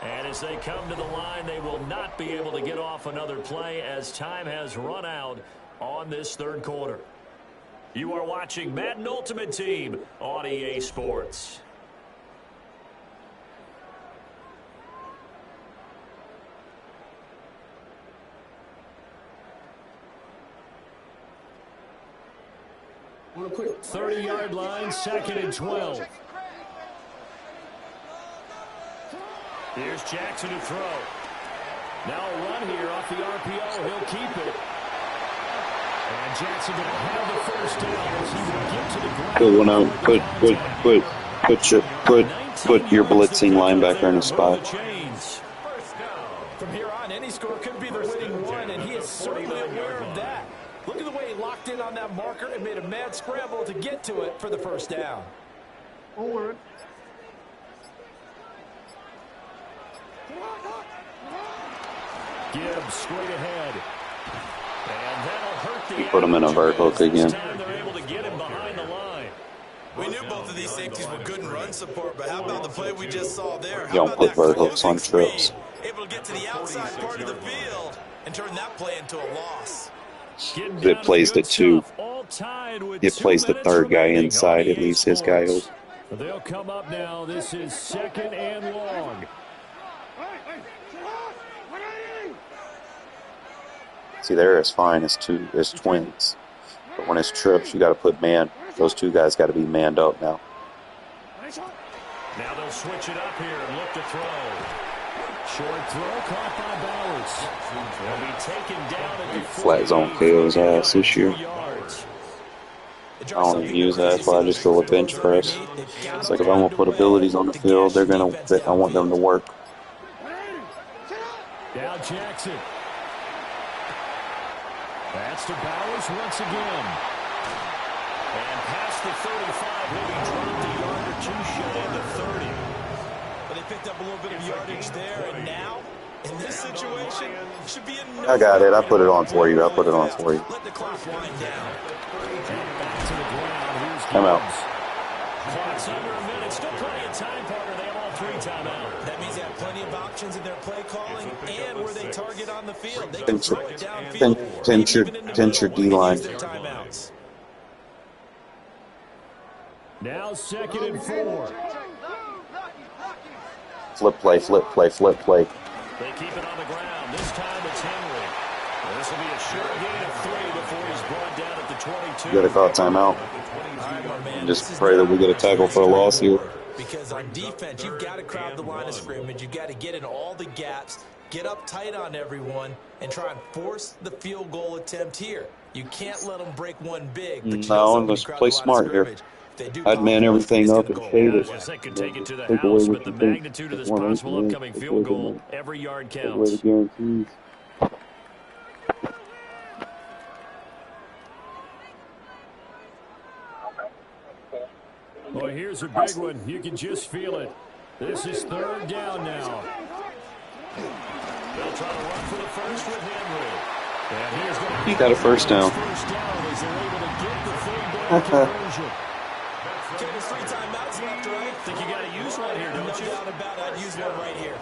And as they come to the line, they will not be able to get off another play as time has run out on this third quarter. You are watching Madden Ultimate Team on EA Sports. On a quick 30-yard line, 2nd and 12. Here's Jackson to throw. Now a run here off the RPO. He'll keep it. And Jackson going to have the first down as he will get to the ground. Put one out. Put your blitzing linebacker in a spot. From here on, any score could be the winning one, and he is certainly aware of that. Look at the way he locked in on that marker and made a mad scramble to get to it for the first down. forward. Gibbs straight ahead. And that'll hurt the Put him in a vert hook again. They're able to get him behind the line. We knew both of these safeties were good in run support, but how about the play we just saw there? You don't put vert hooks on trips. Able to get to the outside part of the field and turn that play into a loss. It plays the two. It plays the third guy inside. At least his guy is. They'll come up now. This is 2nd and long. See, there it's fine. It's twins. But when it's trips, you got to put man. Those two guys got to be manned up now. Now they'll switch it up here and look to throw. Short throw caught by Bowers. Will be taken down at the Flat zone KO's ass this year. I don't even use that. That's why I just go with bench press. It's like if I'm gonna put abilities on the field, I want them to work. Now Jackson. That's to Bowers once again. And past the 35, he'll be dropped a yard or two shy of the 30. But they picked up a little bit of yardage there, and now In this situation, should be a no. I got it. I put it on for you. I put it on for you. Let the clock wind down. Back to the ground. Here's Time out. Clock's under a minute. Still plenty of time, partner. They have all 3 timeouts. That means they have plenty of options in their play calling and where they target on the field. They can Pinch throw it downfield. pinch your D-line. Use their timeouts. Now 2nd and 4. Flip play, flip play, flip play. They keep it on the ground. This time it's Henry. And this will be a short gain of 3 before he's brought down at the 22. You got to call timeout. And just pray that we get a tackle for a loss here. Because on defense, you've got to crowd the line of scrimmage. You've got to get in all the gaps, get up tight on everyone, and try and force the field goal attempt here. You can't let them break one big. No, let's play smart here. I'd man everything up and shade it. They could take it to the house, but the magnitude of this possible upcoming field goal, every yard counts. Well, here's a big one. You can just feel it. This is 3rd down now. They'll try to run for the first with Henry. And here's going to He got a first down. as they're able to get the third down conversion. Okay, there's 3 timeouts left, right? Think you got to use one here, don't you? No doubt about it. I'd use one right here.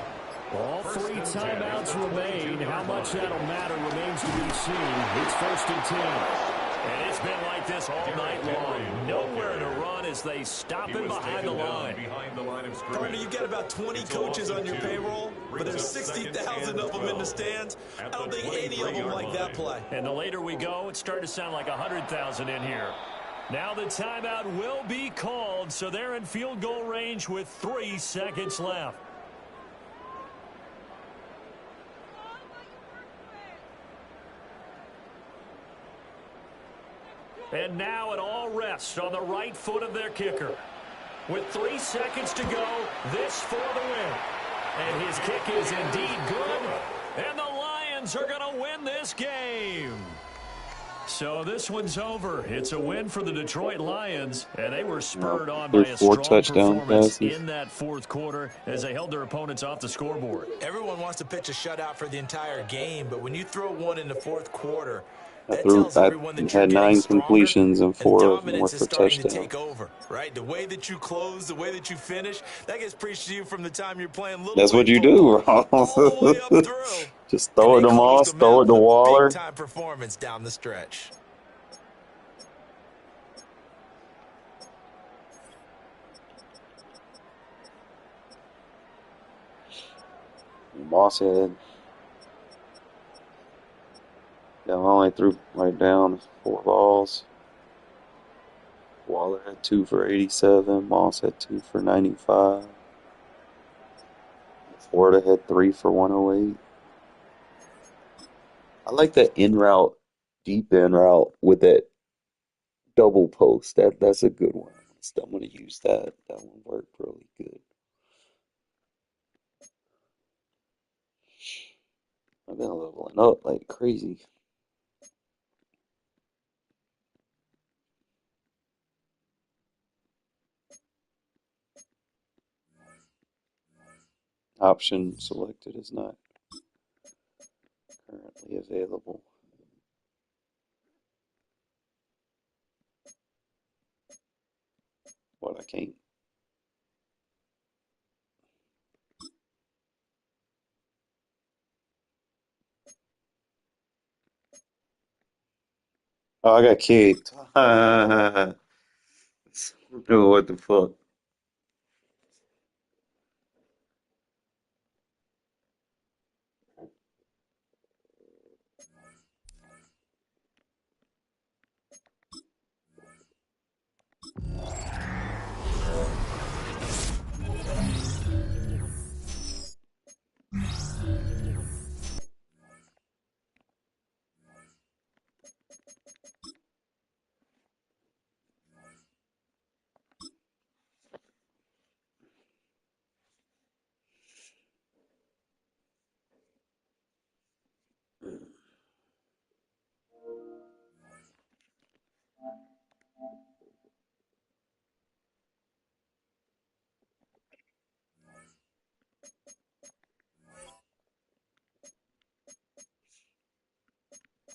All 3 timeouts remain. How much that'll matter remains to be seen. It's 1st and 10. And it's been like this all night long. Nowhere to run as they stop him behind the line. Partner, you've got about 20 coaches on your payroll, but there's 60,000 of them in the stands. I don't think any of them like that play. And the later we go, it's starting to sound like 100,000 in here. Now the timeout will be called, so they're in field goal range with 3 seconds left. And now it all rests on the right foot of their kicker. With 3 seconds to go, this for the win. And his kick is indeed good. And the Lions are going to win this game. So this one's over. It's a win for the Detroit Lions, and they were spurred on by a strong performance in that 4th quarter as they held their opponents off the scoreboard. Everyone wants to pitch a shutout for the entire game, but when you throw one in the 4th quarter, I had 9 completions and 4 of them were for touchdowns. Right? The way that you close, the way that you finish, that gets preached to you from the time you're playing little. That's what you do, Ron. Just throw it to Moss, throw it to Waller. Big-time performance down the stretch. Moss had. Yeah, I only threw right down 4 balls. Waller had 2 for 87. Moss had 2 for 95. Florida had 3 for 108. I like that in route, deep in route with that double post. That's a good one. I'm going to use that. That one worked really good. I've been leveling up like crazy. Option selected is not currently available. What, I can't? Oh, I got kicked. What the fuck?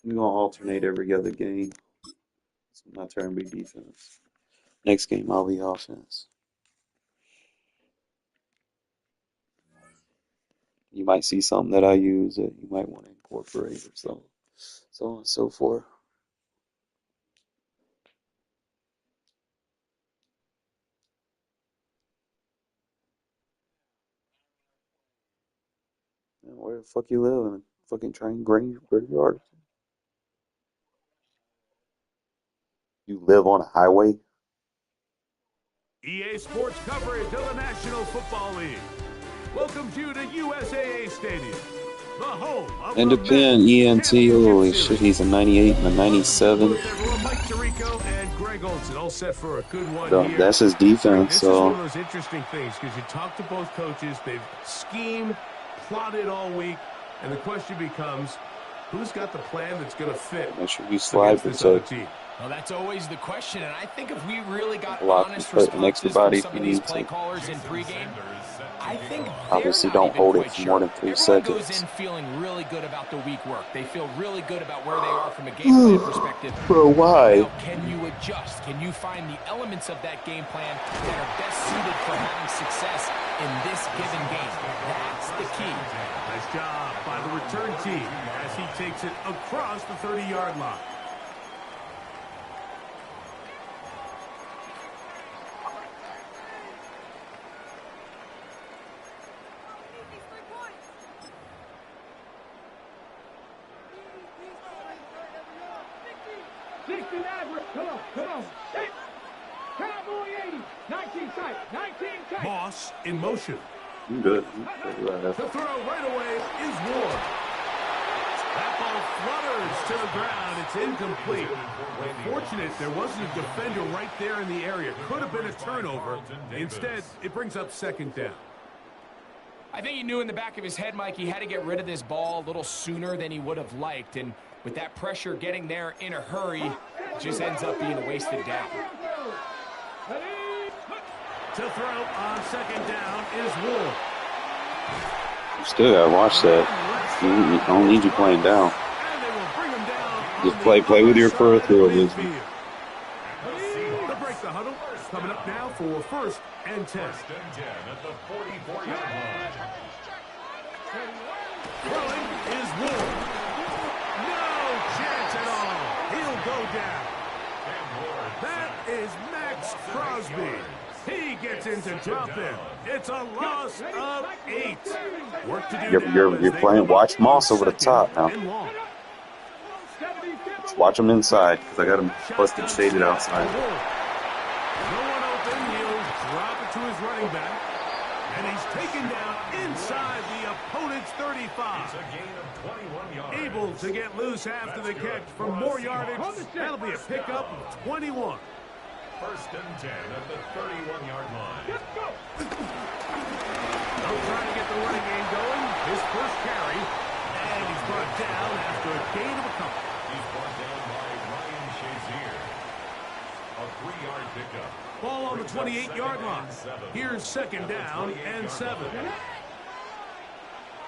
We're gonna alternate every other game. It's my turn to be defense. Next game I'll be offense. You might see something that I use that you might want to incorporate or so on and so forth. Man, where the fuck you live in a fucking train graveyard? You live on a highway? EA Sports coverage of the National Football League welcomes you to USAA Stadium, the home of Independent ENT, holy shit, he's a 98 and a 97. Everyone, Mike Tirico and Greg Olson all set for a good one here. That's his defense, This is one of those interesting things because you talk to both coaches, they've schemed, plotted all week, and the question becomes, who's got the plan that's going to fit? Make sure you slide protect. Well, that's always the question, and I think if we really got Lock honest next responses body from if some you of these need play to. callers in pregame, I think Obviously, they're not don't hold even it for quite more than sure. 3 Everyone seconds. goes in feeling really good about the week work. They feel really good about where they are from a game plan perspective. Bro, why? Now, can you adjust? Can you find the elements of that game plan that are best suited for having success in this given game? That's the key. Nice job by the return team as he takes it across the 30-yard line. Moss in motion. I'm good. The throw right away is Ward. That ball flutters to the ground. It's incomplete. Fortunate there wasn't a defender right there in the area. Could have been a turnover. Instead, it brings up second down. I think he knew in the back of his head, Mike, he had to get rid of this ball a little sooner than he would have liked. And with that pressure getting there in a hurry, it just ends up being a wasted down. To throw on second down is Ward. You still gotta watch that. I don't need you playing down. Just play with your peripheral vision. They'll break the huddle. Coming up now for first and 10. First and 10 at the 44-yard line. Throwing is Ward. No chance at all. He'll go down. That is Max Crosby. He gets into dropping. It's a loss of 8. Work to do. You're playing. Watch Moss over the top now. Just watch him inside because I got him busted shaded outside. No one open. He'll drop it to his running back, and he's taken down inside the opponent's 35. It's a gain of 21 yards. Able to get loose after the catch for more yardage. That'll be a pickup of 21. First and 10 at the 31-yard line. They'll try to get the running game going. His first carry, and he's brought down after a gain of a couple. He's brought down by Ryan Shazier. A 3-yard pickup. Ball on the 28-yard line. Here's second down and 7.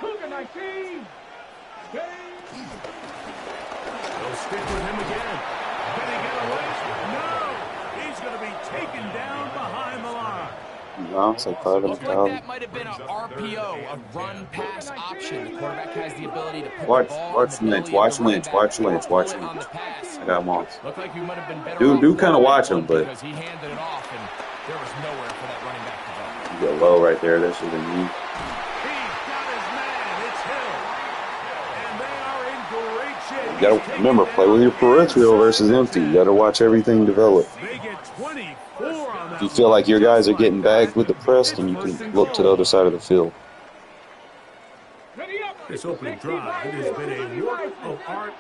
Cougar 19. They'll stick with him again. Can he get away? No! He's going to be taken down behind the line. No, it's like 5 Looked like that might have been an RPO, a run-pass option. The quarterback has the ability to put Watch the ball Lynch, watch Lynch. on the pass. I got Moss. Looked like you might have been better Do off kind of watch him, but because he handed it off, and there was nowhere for that running back to go. you get low right there. That should have been you. He's got his man. It's Hill. And they are in great shape. You gotta remember, play with your peripheral versus empty. You gotta watch everything develop. They get 24 on that. If you feel like your guys are getting bagged with the press, then you can look to the other side of the field. This opening drive, it has been a work of art.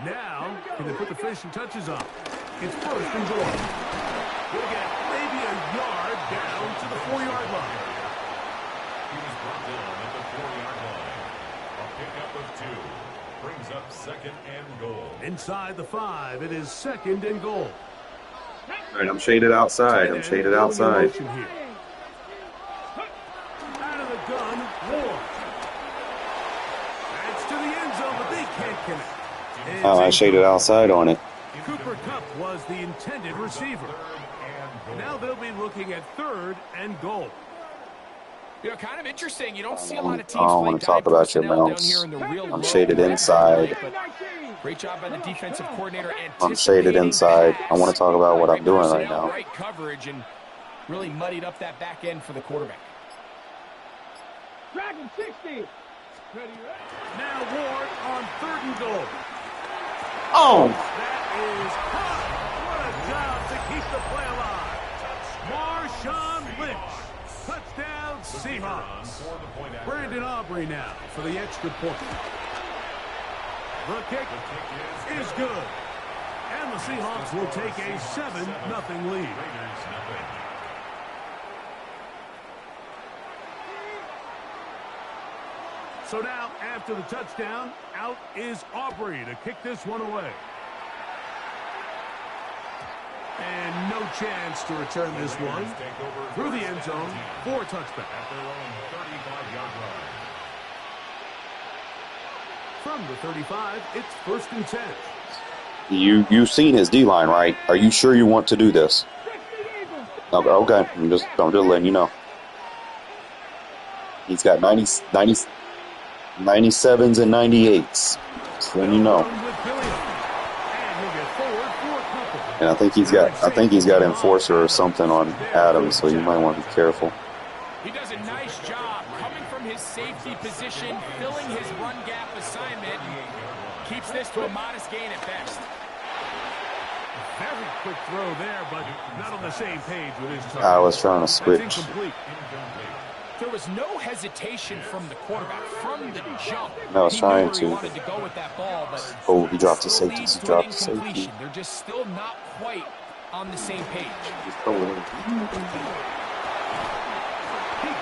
Now, can they put the finishing touches on? It's first and goal. We'll get maybe a yard down to the 4-yard line. He was brought down at the 4-yard line. A pickup of 2 brings up second and goal. Inside the 5, it is second and goal. All right, I'm shaded outside. I'm shaded outside. Out of the gun, Ward. That's to the end zone, but they can't connect. Oh, I shaded outside on it. Cooper Kupp was the intended receiver. Now they'll be looking at 3rd and goal. You know, kind of interesting. You don't see a lot of I teams don't play want to talk dime about your personnel down here mouse. in the real I'm low shaded red zone inside. tonight, but great job by the defensive coordinator I'm shaded anticipating inside. I want pass. to talk about what I'm Great doing right personnel, now. right coverage, and really muddied up that back end for the quarterback. Dragon 60. Now Ward on 3rd and goal. Oh! That is hot. What a job to keep the play alive. Marshawn Lynch. Touchdown Seahawks. Brandon Aubrey now for the extra point. The kick is good. And the Seahawks will take a 7-0 lead. So now, after the touchdown, out is Aubrey to kick this one away. And no chance to return this one through the end zone for a touchback. From the 35, it's 1st and 10. You've seen his D-line, right? Are you sure you want to do this? Okay. I'm just letting you know. He's got 97s and 98s. Just letting you know. And I think he's got enforcer or something on Adams, so you might want to be careful. He does a nice job coming from his safety position, filling his run gap assignment, keeps this to a modest gain at best. Very quick throw there, but not on the same page with his target. I was trying to switch. That's incomplete. There was no hesitation from the quarterback from the jump. I was trying He to. wanted to go with that ball, but Oh, he dropped the still safety. leads He to dropped an the safety. incompletion. They're just still not quite on the same page. He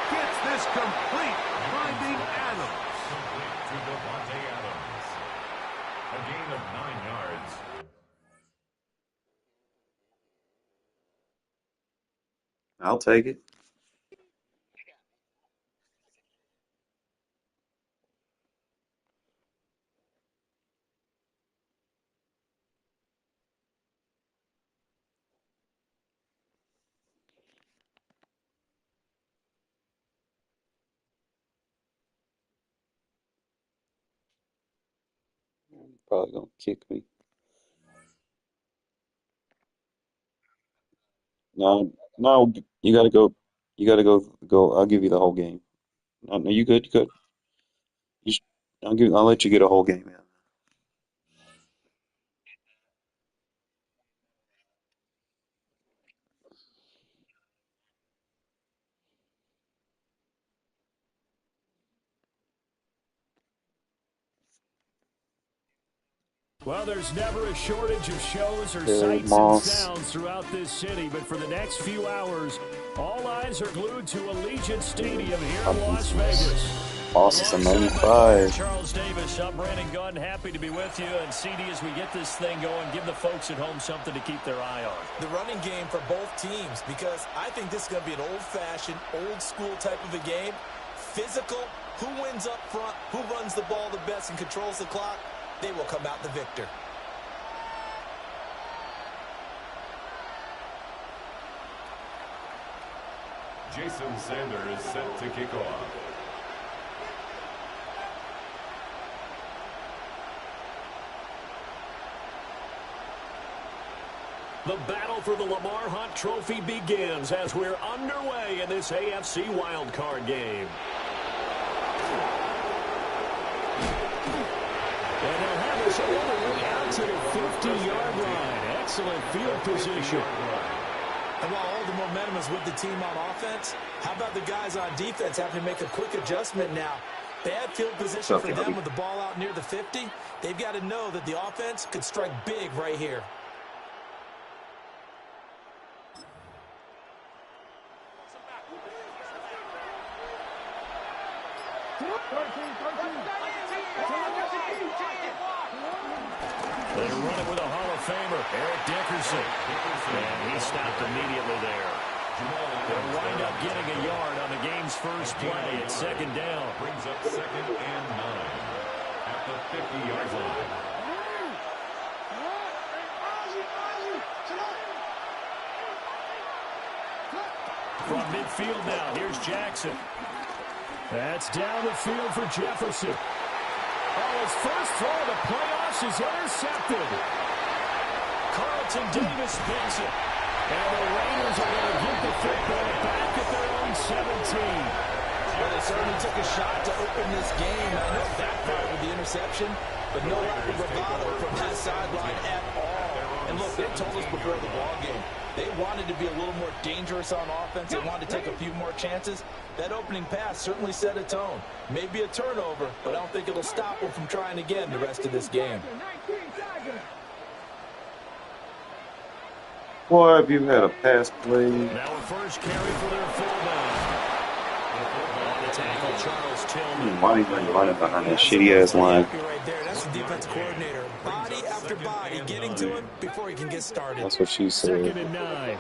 gets this complete, finding Adams. To Devontae Adams. A gain of 9 yards. I'll take it. Probably gonna kick me. No, no, you gotta go. You gotta go. I'll give you the whole game. No, you good. You good. You sh I'll let you get a whole game. Yeah. Well, there's never a shortage of shows or Terry sights Moss. and sounds throughout this city, but for the next few hours, all eyes are glued to Allegiant Stadium here in Las Vegas. Moss is a 95. Charles Davis, I'm Brandon Gunn, happy to be with you. And CD, as we get this thing going, give the folks at home something to keep their eye on. The running game for both teams, because I think this is going to be an old-fashioned, old-school type of a game. Physical, who wins up front, who runs the ball the best and controls the clock, they will come out the victor. Jason Sanders set to kick off. The battle for the Lamar Hunt Trophy begins as we're underway in this AFC wildcard game. And they'll have us all the way out to the 50-yard line. Excellent field position. And while all the momentum is with the team on offense, how about the guys on defense having to make a quick adjustment now? Bad field position for them with the ball out near the 50. They've got to know that the offense could strike big right here. They run it with a Hall of Famer, Eric Dickerson. And he stopped immediately there. They'll wind up getting a yard on the game's first play at second down. Brings up 2nd and 9 at the 50-yard line. midfield now. Here's Jackson. That's down the field for Jefferson. Oh, his first throw of the playoffs is intercepted. Carlton Davis picks it. And the Raiders are going to get the football back at their own 17. Well, they certainly took a shot to open this game. I know that part with the interception, but no lack of bravado from that sideline at all. And look, they told us before the ball game, they wanted to be a little more dangerous on offense. They wanted to take a few more chances. That opening pass certainly set a tone. Maybe a turnover, but I don't think it'll stop them from trying again the rest of this game. Boy, have you had a pass play? Now a first carry for their fullback. On the tackle, Charles Tillman. Why are you running behind that shitty-ass line? Right there. That's the defense coordinator. Body after body getting to him before he can get started. That's what she said. 2nd and 9.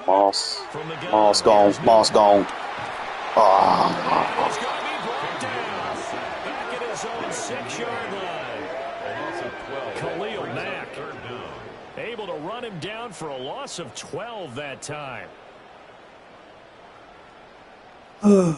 Moss gone. Moss gone. He's going to be brought down. Back at his own 6-yard line. Khalil Mack able to run him down for a loss of 12 that time. Did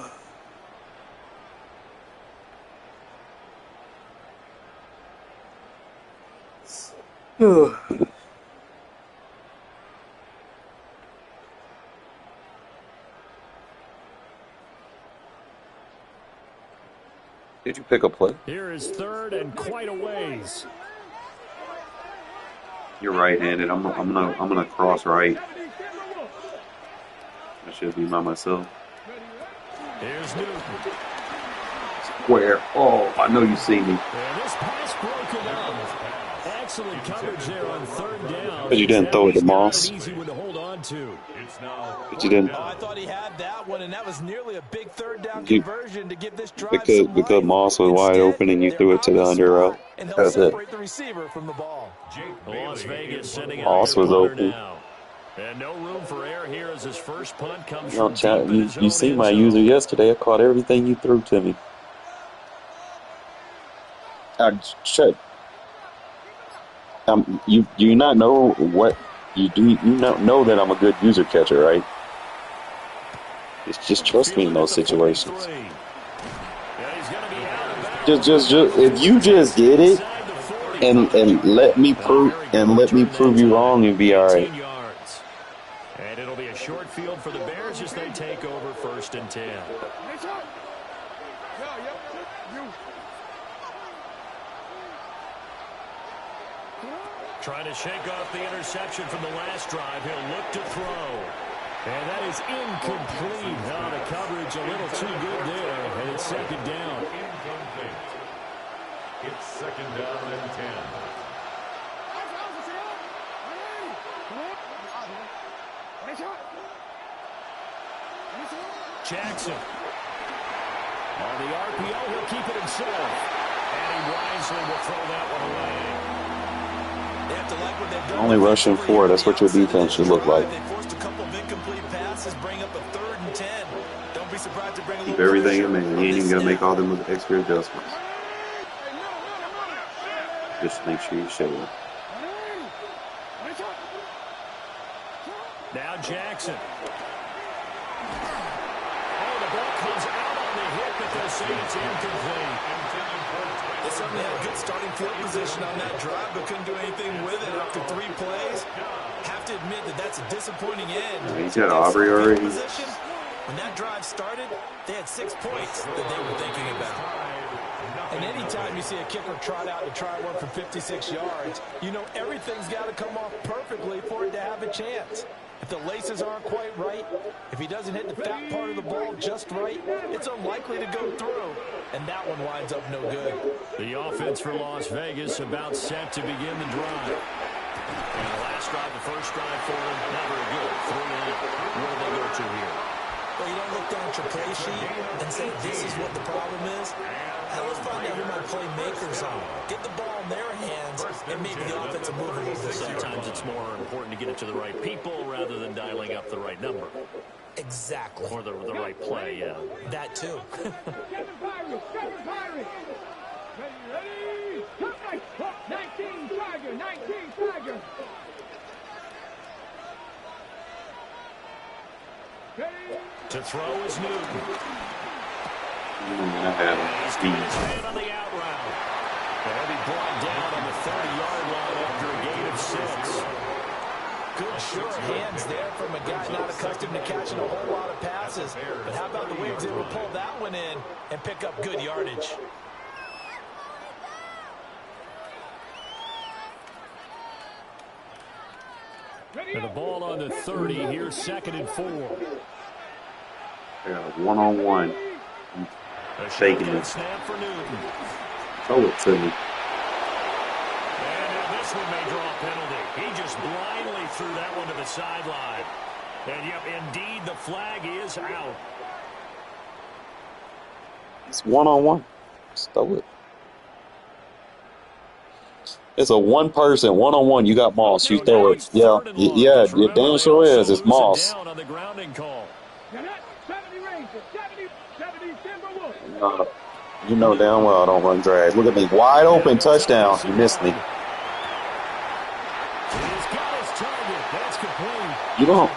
you pick a play? Here is 3rd and quite a ways. You're right-handed. I'm gonna cross right. I should be by myself. Here's Newton. Square. Oh, I know you see me. And this pass broken up. Excellent coverage there on 3rd down. But you didn't throw it to Moss. Easy one to hold on to. But you didn't. Oh, I thought he had that one, and that was nearly a big 3rd down conversion to give this drive because Moss was wide open and you threw it to the under route. That's it. Separate the receiver from the ball. Las Vegas sending it Moss was open. now. And no room for error here as his first punt comes No, from chat, deep in his you own see my end user zone. yesterday. I caught everything you threw to me. You not know what you do. You not know that I'm a good user catcher, right? Just trust me in those situations. Just if you just get it and let me prove you wrong and be all right. And it'll be a short field for the Bears as they take over 1st and 10. Trying to shake off the interception from the last drive. He'll look to throw. And that is incomplete. Oh, the coverage a little too good there. And it's 2nd down. Incomplete. It's 2nd down and 10. Jackson. On the RPO, he'll keep it himself. And he wisely will throw that one away. They have to like what they've done. Only rushing 4. That's what your defense should look like. They forced a couple of incomplete passes, bring up a 3rd and 10. Don't be surprised to bring a little Keep everything pressure in man. You ain't even gonna make all them extra adjustments. Just make sure you show it. Now Jackson. Oh, the ball comes out on the hit, but they'll say it's incomplete. They certainly had a good starting field position on that drive, but couldn't do anything with it after 3 plays. Have to admit that that's a disappointing end. He's got Aubrey already. When that drive started, they had 6 points that they were thinking about. And anytime you see a kicker trot out to try one for 56 yards, you know everything's got to come off perfectly for it to have a chance. If the laces aren't quite right, if he doesn't hit the fat part of the ball just right, it's unlikely to go through. And that one winds up no good. The offense for Las Vegas about set to begin the drive. And the last drive, the first drive for them, not very good. 3 and out. Where do they go to here? Well, you don't look down at your play sheet and say this is what the problem is. Now let's find out who my playmakers are. Get the ball in their hands, and maybe the offense will move a little bit. Sometimes it's more important to get it to the right people rather than dialing up the right number. Exactly. Or the right play, yeah. That too. Ready? 19 Tiger. To throw is Newton. I had him. He's going to try it on the out route. And he'll be brought down on the 30-yard line after a gain of 6. Good sure hands there from a guy not accustomed to catching a whole lot of passes. But how about the way he was able to pull that one in and pick up good yardage? And the ball on the 30. Here's 2nd and 4. Yeah, one-on-one. Faking it. Snap for Newton. Throw it to me. And now this one may draw a penalty. He just blindly threw that one to the sideline. And yep, indeed, the flag is out. It's one-on-one. Just throw it. It's a one-person, one-on-one. You got Moss. You throw it. Yeah, yeah, it damn sure is. It's Moss. You know damn well I don't run drag. Look at me. Wide open touchdown. You missed me. You don't.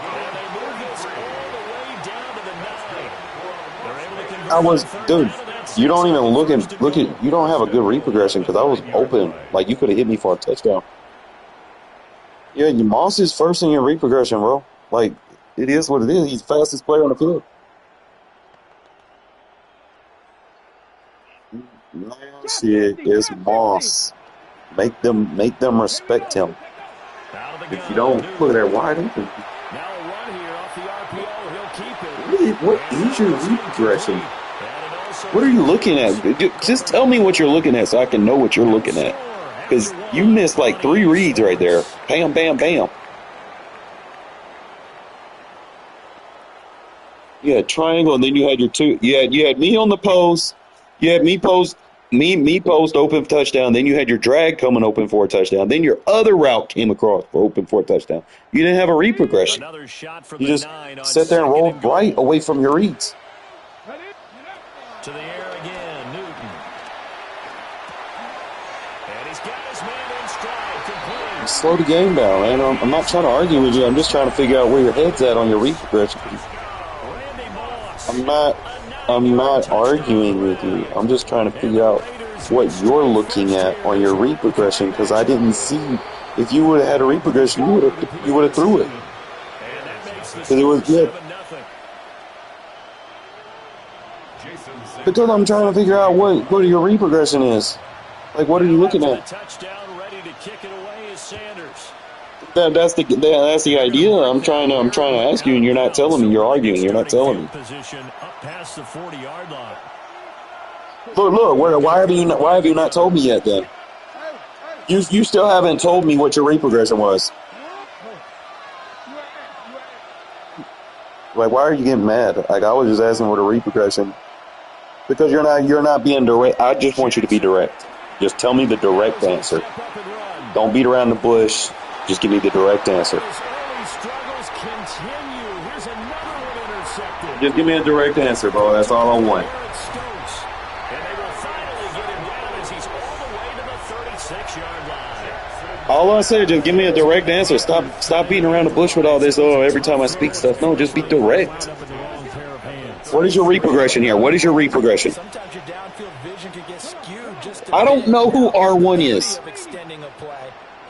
I was, dude. You don't even look at. You don't have a good read progression because I was open. Like you could have hit me for a touchdown. Yeah, your Moss is first in your read progression, bro. Like it is what it is. He's the fastest player on the field. Shit is Moss. Make them respect him. If you don't, look at that wide open. What is your read progression? What are you looking at? Just tell me what you're looking at so I can know what you're looking at. Because you missed like 3 reads right there. Bam, bam, bam. You had triangle, and then you had your two. You had me on the post. You had me post open for touchdown. Then you had your drag coming open for a touchdown. Then your other route came across for open for a touchdown. You didn't have a read progression. You just sat there and rolled right away from your reads. To the air again, Newton. And he's got his man in stride, complete. Slow the game down, man. I'm not trying to argue with you. I'm just trying to figure out where your head's at on your read progression. I'm not arguing with you. I'm just trying to figure out what you're looking at on your read progression because I didn't see. If you would have had a read progression, you would have threw it. Because it was good. Because I'm trying to figure out what your read progression is. Like, what are you looking at? Touchdown, ready to kick it away is Sanders. That's the idea. I'm trying to ask you, and you're not telling me. You're arguing. You're not telling me. Position up past the 40-yard line. Look. Why have you not told me yet? Then you still haven't told me what your read progression was. Like, why are you getting mad? Like, I was just asking for the read progression because you're not being direct. I just want you to be direct. Just tell me the direct answer. Don't beat around the bush. Just give me the direct answer. Just give me a direct answer, bro. That's all I want. All I said, just give me a direct answer. Stop beating around the bush with all this. Oh, every time I speak stuff. No, just be direct. What is your read progression here? What is your read progression? I don't know who R1 is.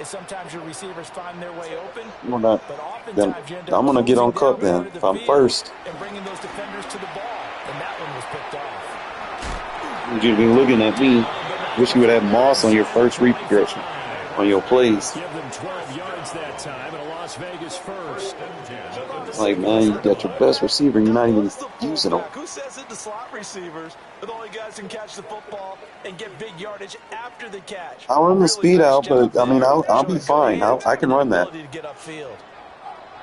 Sometimes your receivers find their way open. Well, then I'm gonna get on cut then. If I'm first. And bringing those defenders to the ball, and that one was picked off. You'd be looking at me. Wish you would have Moss on your first read progression on your plays. Give them 12 yards that time and a Las Vegas first. Like, man, you got your best receiver and you're not even using them. Who says it to slot receivers? They're the only guys who can catch the football and get big yardage after the catch. I'll run the speed out, but I mean, I'll be fine. I can run that.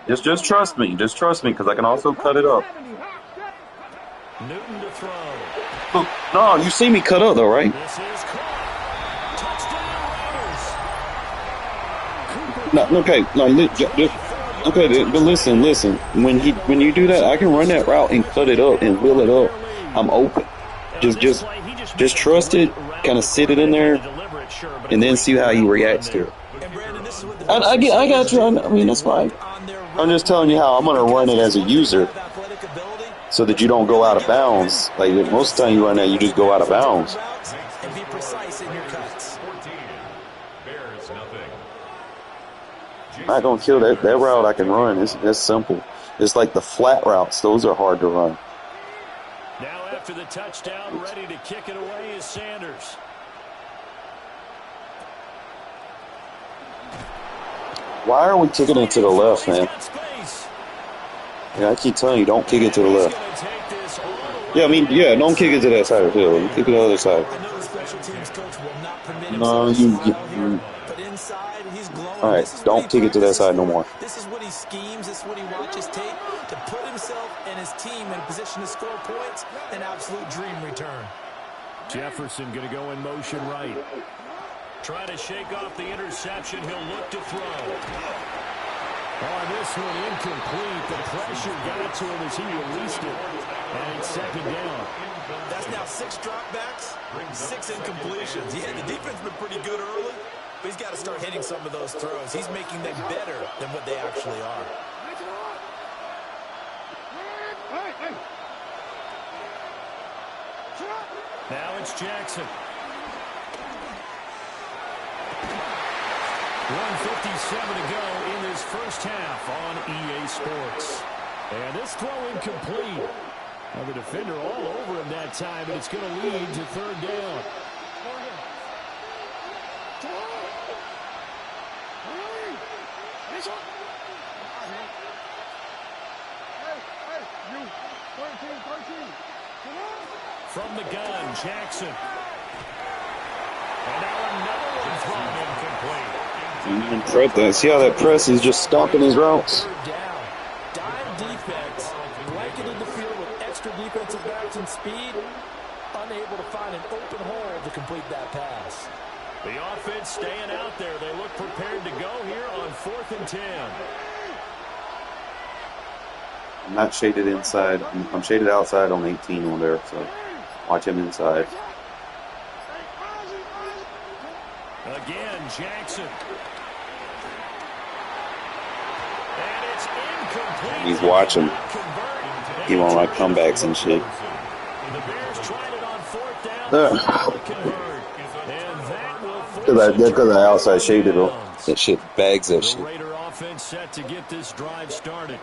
Just trust me. Just trust me, because I can also cut it up. Newton to throw. Look, no, you see me cut up though, right? No, okay, no, okay, but listen. When you do that, I can run that route and cut it up and wheel it up. I'm open. Just trust it. Kind of sit it in there, and then see how he reacts to it. I got you. I mean, that's fine. I'm just telling you how I'm gonna run it as a user. so that you don't go out of bounds. Like most of the time you run that, you just go out of bounds. And be precise in your cuts. Bears nothing. I'm not gonna kill that route. I can run. It's simple. It's like the flat routes. Those are hard to run. Now after the touchdown, ready to kick it away is Sanders. Why are we kicking it to the left, man? Yeah, I keep telling you, don't kick it to the left. Yeah, I mean, yeah, don't kick it to that side of the field. Kick it to the other side. I know the special teams coach will not permit No, you. But inside, he's glowing. All right, don't kick it to that side no more. This is what he schemes. This is what he watches tape to put himself and his team in a position to score points. An absolute dream return. Jefferson going to go in motion right. Trying to shake off the interception. He'll look to throw. On this one, incomplete. The pressure got to him as he released it. And it's second down. That's now 6 dropbacks, 6 incompletions. Yeah, the defense has been pretty good early, but he's got to start hitting some of those throws. He's making them better than what they actually are. Now it's Jackson. 1:57 to go in this first half on EA Sports. And this throw incomplete. Now the defender all over him that time, and it's going to lead to third down. From the gun, Jackson. And now another one thrown incomplete. See how that press is just stopping his routes? Dime defense, blanketed the field with extra defensive backs and speed, unable to find an open hole to complete that pass. The offense staying out there. They look prepared to go here on 4th and 10. I'm not shaded inside. I'm shaded outside on 18 on there, so watch him inside. Again, Jackson. And it's incomplete. He's watching. He won't like comebacks and shit. The Bears tried it on 4th down. Because I outside shaded him. That shit bags that shit. The Raider offense set to get this drive started.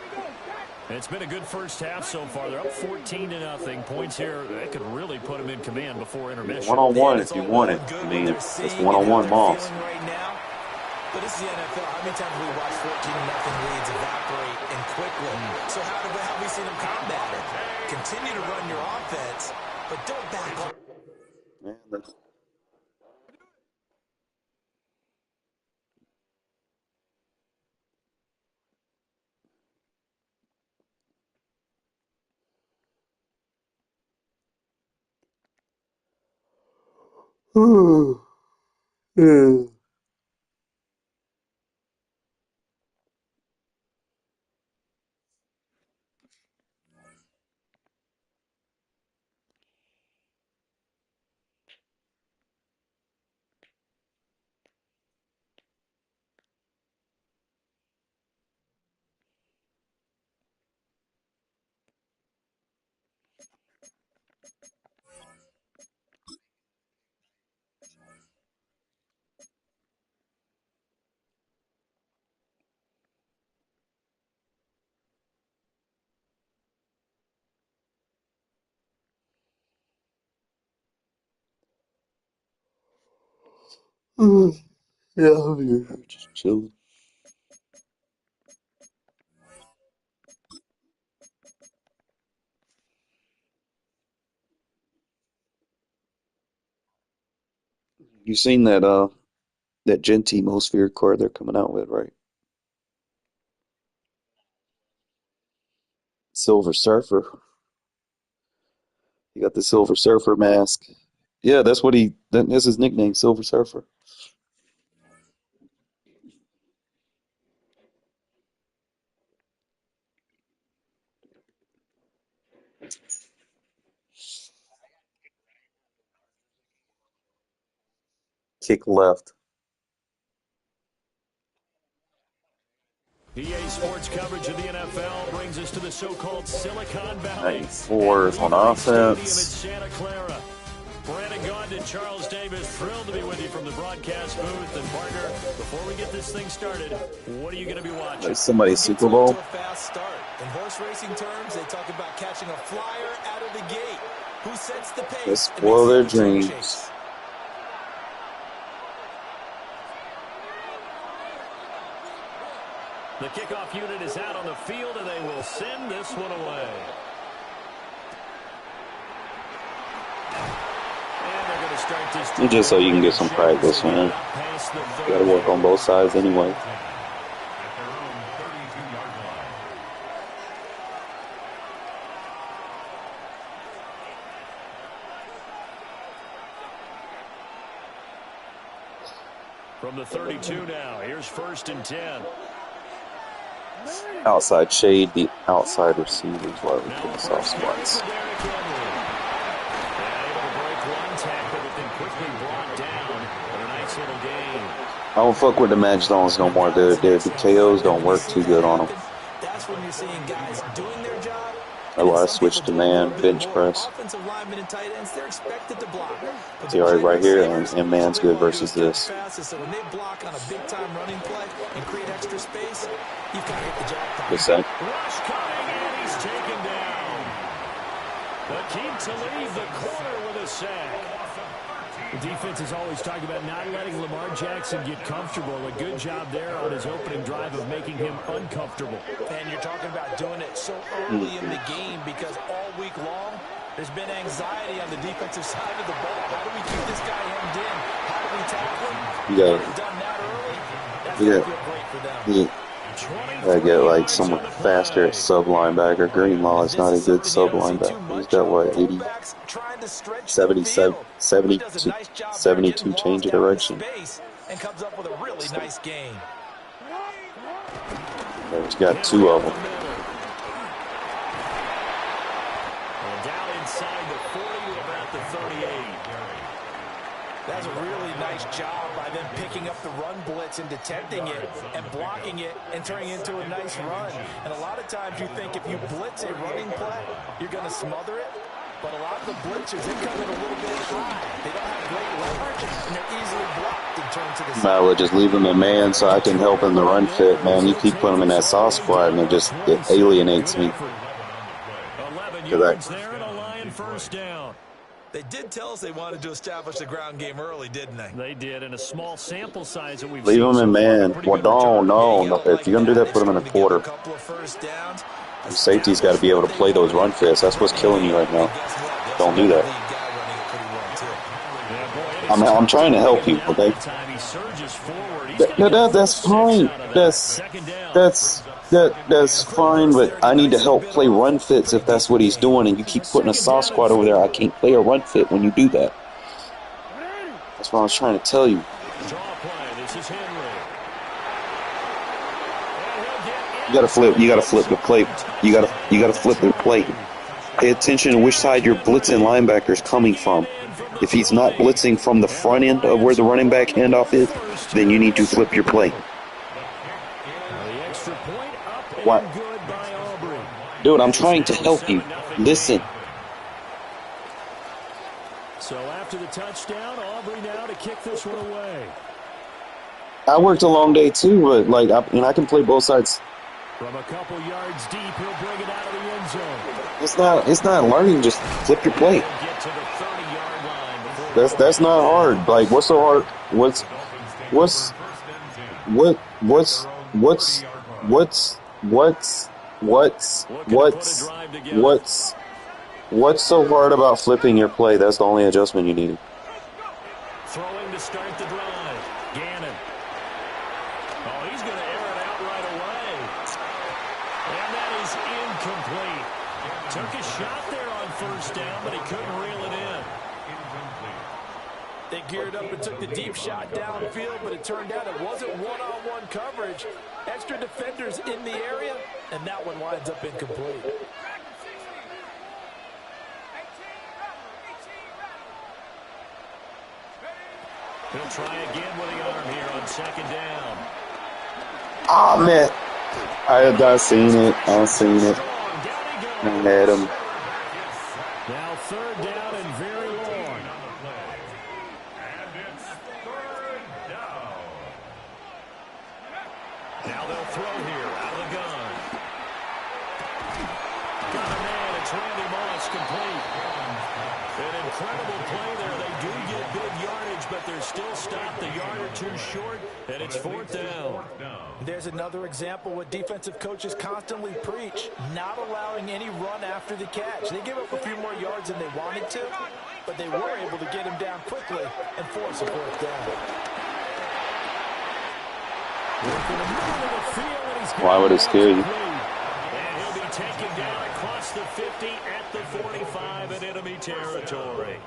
It's been a good first half so far. They're up 14-0. Points here, that could really put them in command before intermission. One-on-one if you want it. I mean, it's one-on-one Moss. Right now, but this is the NFL. How many times have we watched 14-0 leads evaporate and quickly? So how have we seen them combat it? Continue to run your offense, but don't back up. Yeah. Yeah, I'm here. Just chilling. You seen that that Gentemosphere card they're coming out with, right? Silver Surfer. He got the Silver Surfer mask. Yeah, that's his nickname, Silver Surfer. Kick left. EA sports coverage of the NFL brings us to the so-called Silicon Valley. 94 on offense. Santa Clara. Brandon Gaudin and Charles Davis, thrilled to be with you from the broadcast booth. And partner, before we get this thing started, what are you going to be watching? Like somebody's Super Bowl. A fast start. In horse racing terms, they talk about catching a flyer out of the gate. Who sets the pace? They spoil their dreams. The kickoff unit is out on the field, and they will send this one away. And they're going to start this. Just so you can get some practice, man. You got to work on both sides anyway. From the 32 now, here's 1st and 10. Outside shade, the outside receivers while we put the soft spots. I don't fuck with the match zones no more. The KOs don't work too good on them. That's when you're seeing guys doing their job. That's why I switched to man bench press. Offensive linemen and tight ends, they're expected to block. See, right here, and man's good versus this. So when they block on a big-time running play and create extra space, you've got to hit the jackpot. Good set. Rush coming, and he's taken down. Akeem Talib, the corner, with a sack. The defense has always talked about not letting Lamar Jackson get comfortable. A good job there on his opening drive of making him uncomfortable. And you're talking about doing it so early in the game because all week long, there's been anxiety on the defensive side of the ball. How do we keep this guy hemmed in? How do we tackle him? Yeah. Done that early. That's going to feel great for them. Yeah. I get like someone faster at sub linebacker. Greenlaw is not a good sub linebacker. He's got what, 80, 72 change of direction. And comes up with a really nice game. He's got 2 of them. Down inside the 40 to about the 38. That's a really nice job by them picking up the run blitz and detecting it and blocking it and turning it into a nice run. And a lot of times you think if you blitz a running play, you're going to smother it. But a lot of the blitzers, they come in a little bit high. They don't have great leverage, and they're easily blocked and turned to the side. Might as well just leave him in man so I can help in the run fit, man. You keep putting him in that soft spot, and it alienates me. 11 yards there and a Lion first down. They did tell us they wanted to establish the ground game early, didn't they? They did, in a small sample size that we've leave him in man. Well, no. If you're going to do that, put him in a quarter. The safety's got to be able to play those run fits. That's what's killing you right now. Don't do that. I'm trying to help you, okay? That's fine. That's fine, but I need to help play run fits if that's what he's doing, and you keep putting a soft squat over there. I can't play a run fit when you do that. That's what I was trying to tell you. You gotta flip the plate. You gotta flip the plate. Pay attention to which side your blitzing linebacker is coming from. If he's not blitzing from the front end of where the running back handoff is, then you need to flip your play. What? Dude, I'm trying to help you. Listen. So after the touchdown, Aubrey now to kick this one away. I worked a long day too, but I can play both sides. From a couple yards deep, he'll bring it out of the end It's zone. not learning. Just flip your play. That's not hard. Like, what's so hard? What's so hard about flipping your play? That's the only adjustment you need. Throwing to start the drive. Gannon. Oh, he's going to air it out right away. And that is incomplete. Took a shot there on first down, but he couldn't reel it in. They geared up and took the deep shot downfield, but it turned out it wasn't one-on-one coverage. Extra defenders in the area, and that one winds up incomplete. He'll try again with the arm here on second down. Oh, man. I seen it. I seen it. I had him. Now third down and very long. And it's third down. Now they'll throw here out of the gun. Got a man. It's Randy Moss complete. An incredible play there. They do get big yardage, but they're still stopped a yard or two short, and it's fourth down. There's another example what defensive coaches constantly preach, not allowing any run after the catch. They gave up a few more yards than they wanted to, but they were able to get him down quickly and force a fourth down. Why would it scare you? And he'll be taken down across the 50 at the 45 in enemy territory.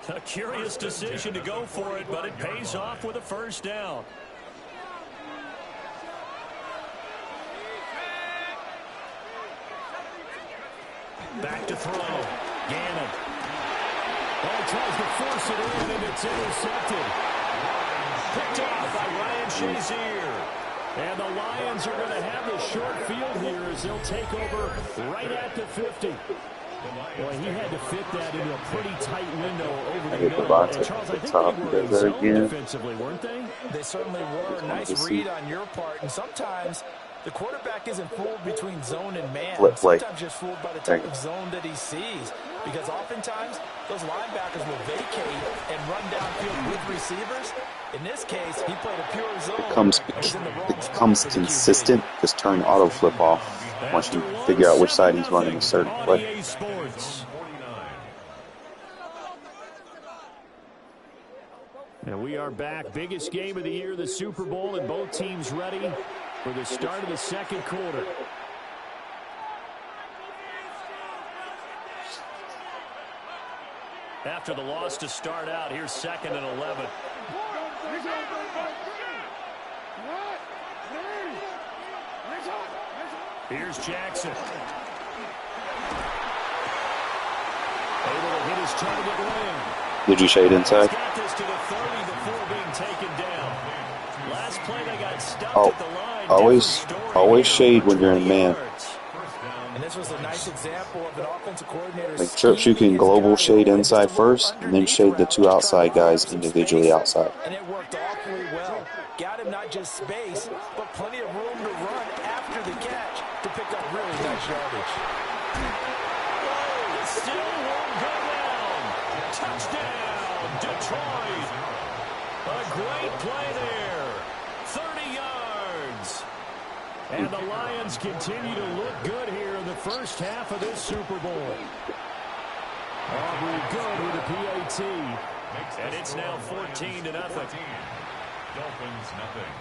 A curious decision to go for it, but it pays off with a first down. Back to throw. Gannon. Oh, tries to force it in, and it's intercepted. Picked off by Ryan Shazier. And the Lions are going to have the short field here as they'll take over right at the 50. Boy, he had to fit that into a pretty tight window over the middle. And Charles, I think they were in zone defensively, weren't they? They certainly were. Nice read on your part. And sometimes the quarterback isn't fooled between zone and man. Sometimes just fooled by the type of zone that he sees. Because oftentimes, those linebackers will vacate and run downfield with receivers. In this case, he played a pure zone. It becomes consistent. Just turn auto flip off once you figure out which side he's running a certain play. And we are back. Biggest game of the year, the Super Bowl, and both teams ready for the start of the second quarter. After the loss to start out, here's 2nd and 11. Here's Jackson. Able to hit his target land. Did you shade inside? Got this to the 30 before being taken down. Last play they got stumped at the line. Always shade when you're in man. And this was a nice example of an offensive coordinator. Like church, you can global shade inside first, and then shade the two outside guys individually outside. And it worked awfully well. Got him not just space, but plenty of room to run after the catch to pick up really nice yardage. Oh, it still won't go down. Touchdown, Detroit. A great play there. 30 yards. And the Lions continue to look good here in the first half of this Super Bowl. Aubrey good with a PAT. And it's now 14-0. Dolphins nothing.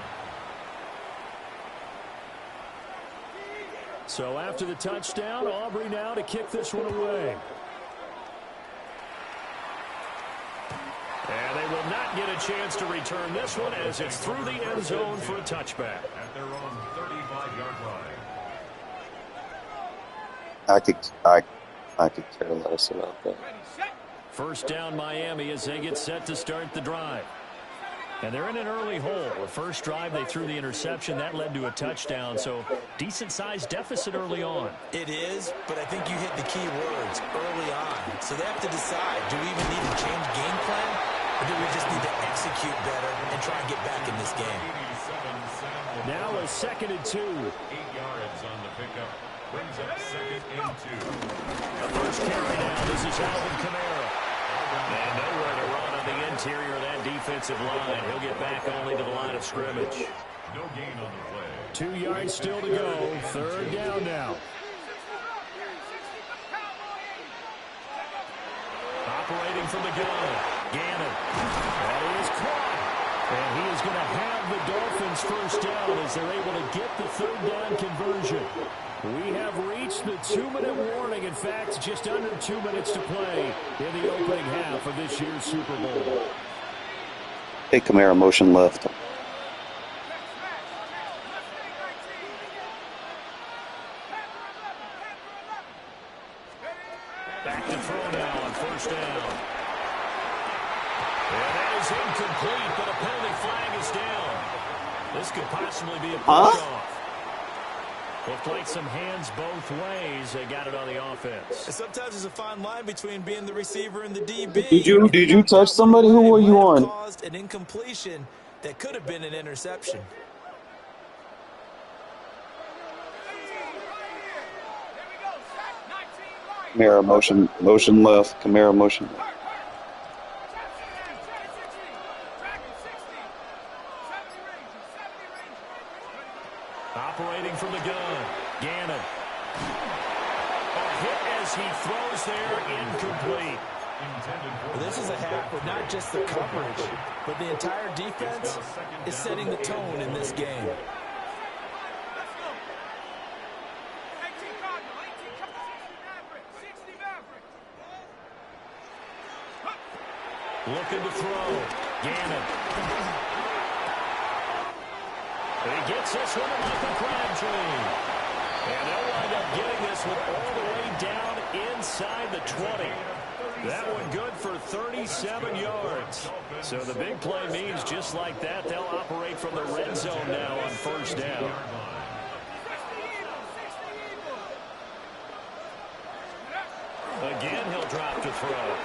So after the touchdown, Aubrey now to kick this one away. And they will not get a chance to return this one as it's through the end zone for a touchback. At their own 35-yard line. I could care less about that. First down Miami as they get set to start the drive. And they're in an early hole. The first drive they threw the interception. That led to a touchdown. So decent-sized deficit early on. It is, but I think you hit the key words early on. So they have to decide, do we even need to change game plan? Or do we just need to execute better and try and get back in this game? Now a 2nd and 2. 8 yards on the pickup. Brings up 2nd and 2. The first carry now. This is Alvin Kamara. And nowhere to run on the interior of that defensive line. He'll get back only to the line of scrimmage. No gain on the play. 2 yards still to go. Third down now. Operating from the gun. Gannon. That is caught. And he is going to have the Dolphins first down as they're able to get the third down conversion. We have reached the 2-minute warning. In fact, just under 2 minutes to play in the opening half of this year's Super Bowl. Hey, Kamara, motion left. Back to throw now on first down. And that is incomplete, but a penalty flag is down. This could possibly be a push-off. They played some hands both ways. They got it on the offense. And sometimes there's a fine line between being the receiver and the DB. Did you touch somebody? Who were you on? Caused an incompletion that could have been an interception. Camara motion left. Camara motion left. Operating from the gun, Gannon. A hit as he throws there, incomplete. Well, this is a half with not just the coverage, but the entire defense is setting the tone in this game. Looking to throw. Gannon. And he gets this one to Michael Crabtree. And they'll wind up getting this one all the way down inside the 20. That one good for 37 yards. So the big play means just like that, they'll operate from the red zone now on first down. Again, he'll drop to throw.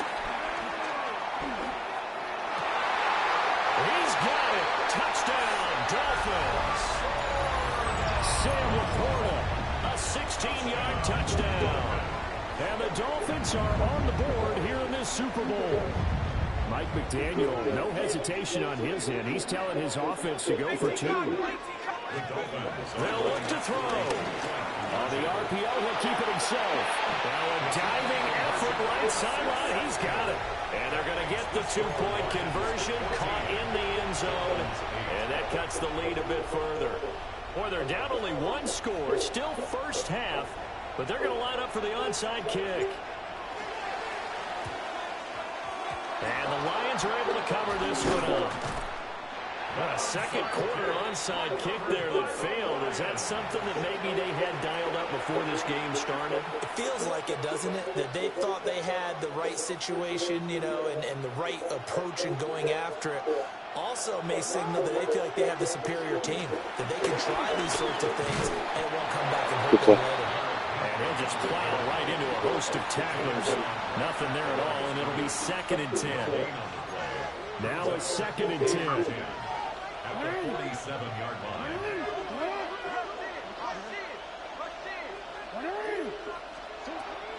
He's got it. Touchdown, Dolphins. Sam Laporta, a 16-yard touchdown. And the Dolphins are on the board here in this Super Bowl. Mike McDaniel, no hesitation on his end. He's telling his offense to go for 2. They'll look to throw. On the RPO, he'll keep it himself. Now a diving effort right sideline. He's got it. And they're going to get the 2-point conversion, caught in the end zone. And that cuts the lead a bit further. Boy, they're down only 1 score. Still first half, but they're going to line up for the onside kick. And the Lions are able to cover this one up. A second quarter onside kick there that failed. Is that something that maybe they had dialed up before this game started? It feels like it, doesn't it? That they thought they had the right situation, you know, and the right approach in going after it. Also may signal that they feel like they have the superior team, that they can try these sorts of things and it won't come back and hurt them later. And he'll just plow right into a host of tacklers. Nothing there at all, and it'll be 2nd and 10. Now it's 2nd and 10. At the 47-yard line.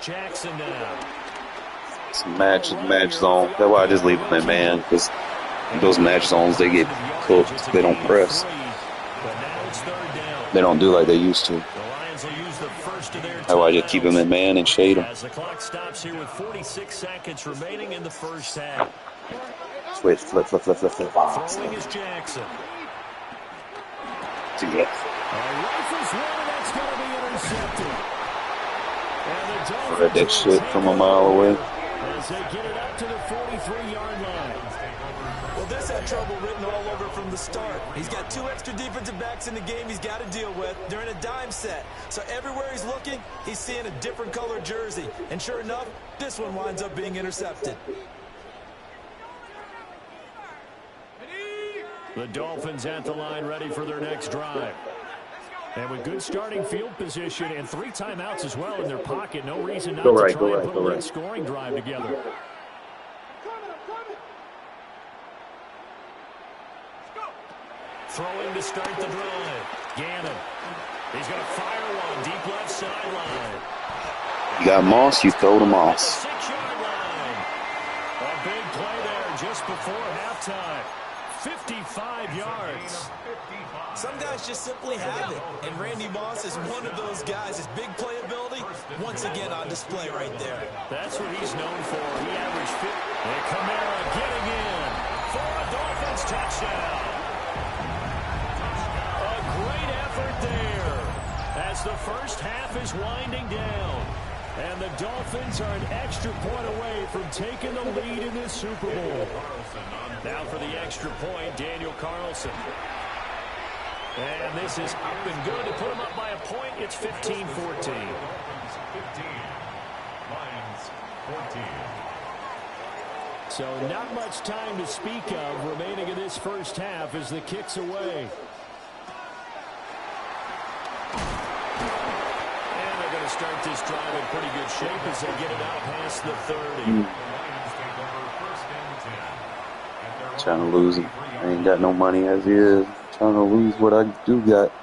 Jackson now. It's match zone. That's why I just leave them in man, because those match zones, they get cooked. They don't press. They don't do like they used to. That's why I just keep them in man and shade them. As the clock stops here with 46 seconds remaining in the first half. Switch, flip. Throwing is Jackson. Yeah. Read that shit from a mile away. As they get it up to the 43-yard line. Well, this had trouble written all over from the start. He's got 2 extra defensive backs in the game he's got to deal with. They're in a dime set. So everywhere he's looking, he's seeing a different color jersey. And sure enough, this one winds up being intercepted. The Dolphins at the line, ready for their next drive. And with good starting field position and 3 timeouts as well in their pocket, no reason not to try and put a late scoring drive together. Throwing to start the drive. Gannon. He's going to fire one deep left sideline. You got Moss, you throw to Moss. 6-yard line. A big play there just before halftime. 55 yards. Some guys just simply have it, and Randy Moss is one of those guys. His big playability, once again on display right there. That's what he's known for. He averaged 50. And Camara getting in for a Dolphins touchdown. A great effort there as the first half is winding down. And the Dolphins are an extra point away from taking the lead in this Super Bowl. Now for the extra point, Daniel Carlson. And this is up and good to put them up by a point. It's 15-14. 15. Lions 14. So not much time to speak of remaining in this first half as the kick's away. start this drive in pretty good shape as they get it out past the 30. Trying to lose. I ain't got no money as is. Trying to lose what I do got.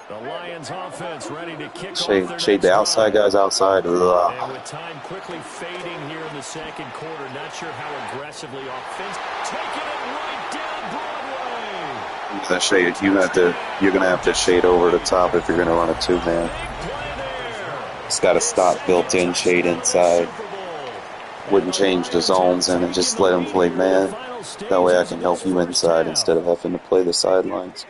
The Lions offense ready to kick off their Shade the outside guys outside. Ugh. And with time quickly fading here in the second quarter, not sure how aggressively offense taking it right down Broadway. That shade, you're gonna have to shade over the top if you're gonna run a 2-man. It's got to stop built-in shade inside. Wouldn't change the zones and just let them play man. That way I can help you inside instead of having to play the sidelines.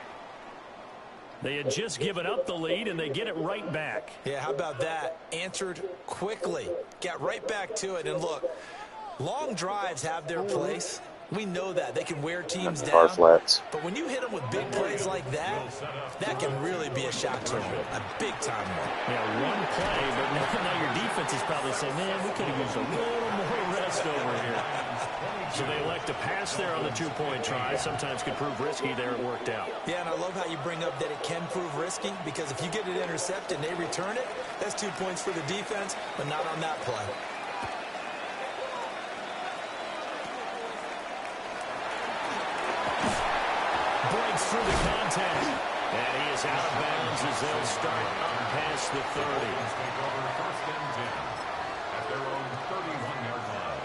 They had just given up the lead, and they get it right back. Yeah, how about that? Answered quickly. Got right back to it. And look, long drives have their place. We know that. They can wear teams down. Flats. But when you hit them with big plays like that, that can really be a shock to them. A big-time one. Yeah, one play, but now your defense is probably saying, man, we could have used a little more rest over here. So they elect to pass there on the 2-point try. Sometimes could prove risky there. It worked out. Yeah, and I love how you bring up that it can prove risky, because if you get it intercepted and they return it, that's 2 points for the defense, but not on that play. Breaks through the contact. And he is out of bounds as they'll start up past the 30. First and 10 at their own 31-yard line.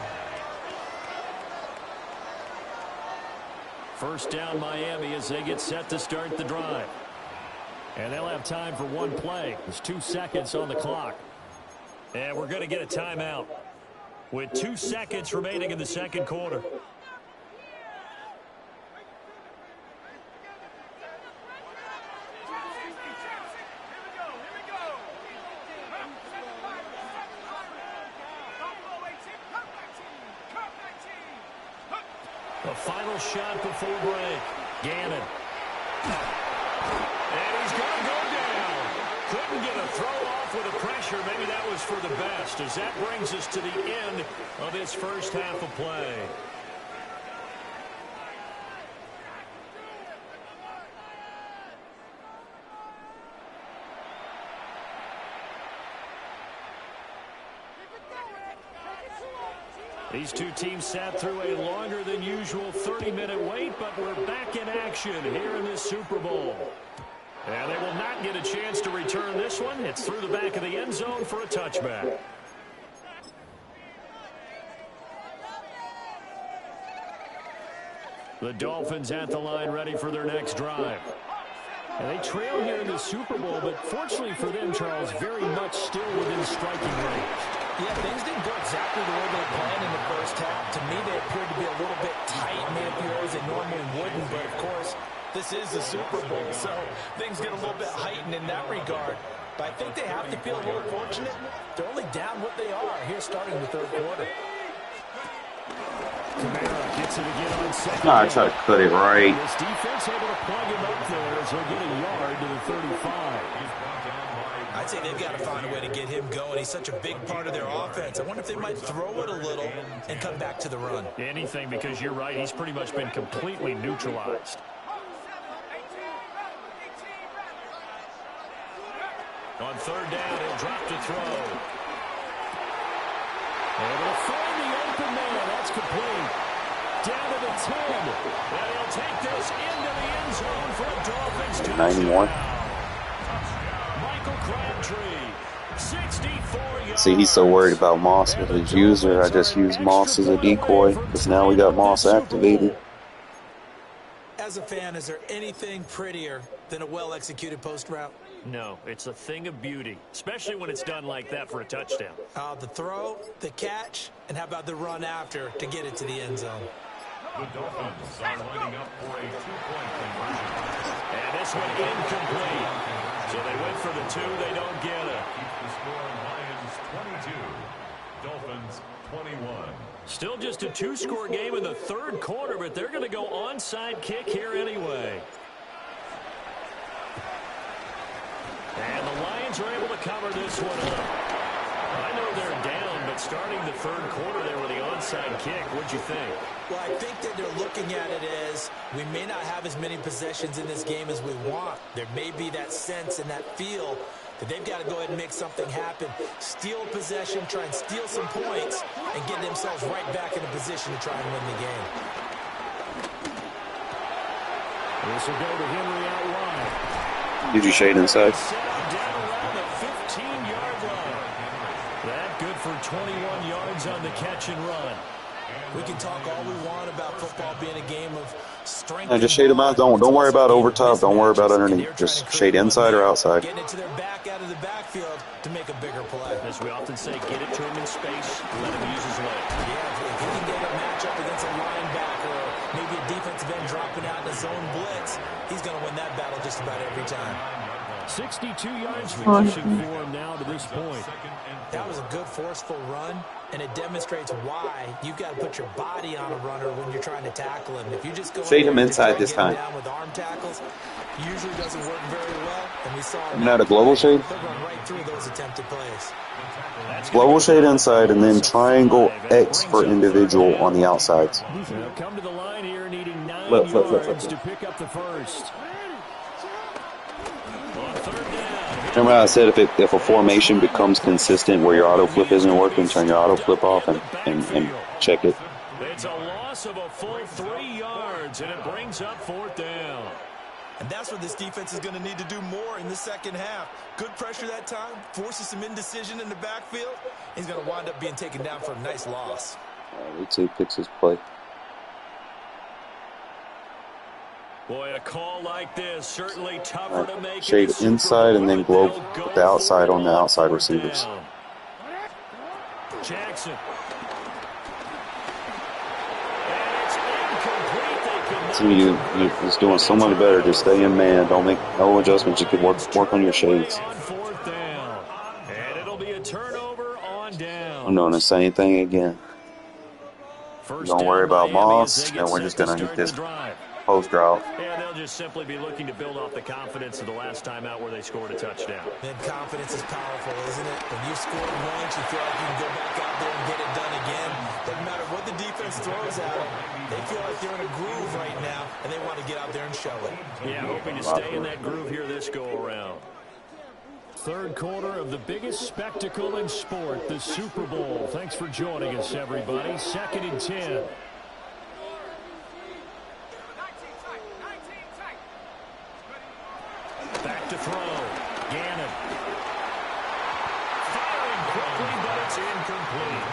First down Miami as they get set to start the drive. And they'll have time for one play. There's 2 seconds on the clock. And we're going to get a timeout with 2 seconds remaining in the second quarter. The final shot before break. Gannon. And he's going to go down. Couldn't get a throw off with the pressure. Maybe that was for the best, as that brings us to the end of this first half of play. These two teams sat through a longer than usual 30-minute wait, but we're back in action here in this Super Bowl. And they will not get a chance to return this one. It's through the back of the end zone for a touchback. The Dolphins at the line ready for their next drive. And they trail here in the Super Bowl, but fortunately for them, Charles, very much still within striking range. Yeah, things didn't go exactly the way they planned in the first half. To me, they appeared to be a little bit tight, maybe as they normally wouldn't. But, of course, this is the Super Bowl, so things get a little bit heightened in that regard. But I think they have to feel a little fortunate. They're only down what they are here starting the third quarter. Kamara gets it again on second. No, I try to cut it right. This defense able to plug him up there as he'll get a yard to the 35. I'd say they've got to find a way to get him going. He's such a big part of their offense. I wonder if they might throw it a little and come back to the run. Anything, because you're right. He's pretty much been completely neutralized. On third down, he'll drop to throw. And he'll find the open man. That's complete. Down to the 10. And he'll take this into the end zone for a Dolphins touchdown. 91. See, he's so worried about Moss with his user. I just use Moss as a decoy because now we got Moss activated. As a fan, is there anything prettier than a well-executed post route? No, it's a thing of beauty, especially when it's done like that for a touchdown. The throw, the catch, and how about the run after to get it to the end zone? The Dolphins are lining up for a 2-point conversion. And this one incomplete. So they went for the 2, they don't get it. Keeps the score Lions 22, Dolphins 21. Still just a 2-score game in the third quarter, but they're going to go onside kick here anyway. And the Lions are able to cover this one up. I know they're down, but starting the third quarter there with the onside kick, what'd you think? Well, I think that they're looking at it as we may not have as many possessions in this game as we want. There may be that sense and that feel But they've got to go ahead and make something happen. Steal possession, try and steal some points, and get themselves right back in a position to try and win the game. This will go to Henry out wide. Did you shade inside? Down around the 15-yard line. That good for 21 yards on the catch and run. We can talk all we want about football being a game of strength. And just shade them out. Don't worry about over top. Don't worry about underneath. Just shade inside or outside. Getting it to their back out of the backfield to make a bigger play. As we often say, get it to him in space, let him use his leg. Yeah, if he can get a matchup against a linebacker or maybe a defensive end dropping out in a zone blitz, he's going to win that battle just about every time. 62 yards rushing for him now to this point. That was a good, forceful run, and it demonstrates why you've got to put your body on a runner when you're trying to tackle him. If you just go shade him inside this time. down with arm tackles, usually doesn't work very well, and we saw him Now the global shade. run right through those attempted plays. Global shade inside, and then triangle X for individual on the outsides. They'll come to the line here, needing 9 Flip. yards to pick up the first. On third down. Remember how I said if a formation becomes consistent where your auto flip isn't working, turn your auto flip off and check it. It's a loss of a full 3 yards, and it brings up fourth down. And that's what this defense is going to need to do more in the second half. Good pressure that time, forces some indecision in the backfield. He's going to wind up being taken down for a nice loss. Let's see, picks his play. Boy, a call like this certainly tougher to make. Shade inside and then globe with the outside on the outside receivers. Jackson. So you is doing so much better. Just stay in man. Don't make no adjustments. You can work on your shades. Fourth down. And it'll be a turnover on down. I'm doing the same thing again. Don't worry about Moss, and we're just gonna hit this post route. Yeah, they'll just simply be looking to build off the confidence of the last time out where they scored a touchdown. Then confidence is powerful, isn't it? When you've scored once, you feel like you can go back out there and get it done again. Doesn't matter what the defense throws at them. They feel like they're in a groove right now, and they want to get out there and show it. Yeah, hoping to stay in that groove here this go-around. Third quarter of the biggest spectacle in sport, the Super Bowl. Thanks for joining us, everybody. 2nd and 10. Back to throw. Gannon. Firing quickly, but it's incomplete.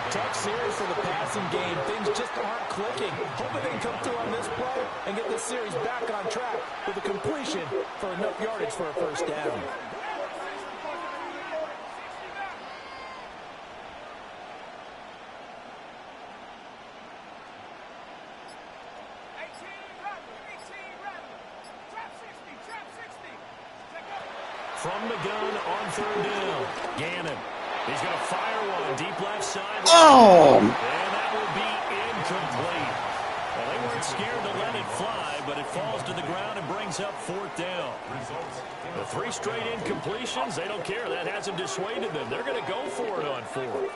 Tough series for the passing game. Things just aren't clicking. Hoping they can come through on this play and get this series back on track with a completion for enough yardage for a first down. From the gun on third down. Gannon. He's going to fire one deep left side. Oh! And that will be incomplete. Well, they weren't scared to let it fly, but it falls to the ground and brings up fourth down. The 3 straight incompletions, they don't care. That hasn't dissuaded them. They're going to go for it on fourth.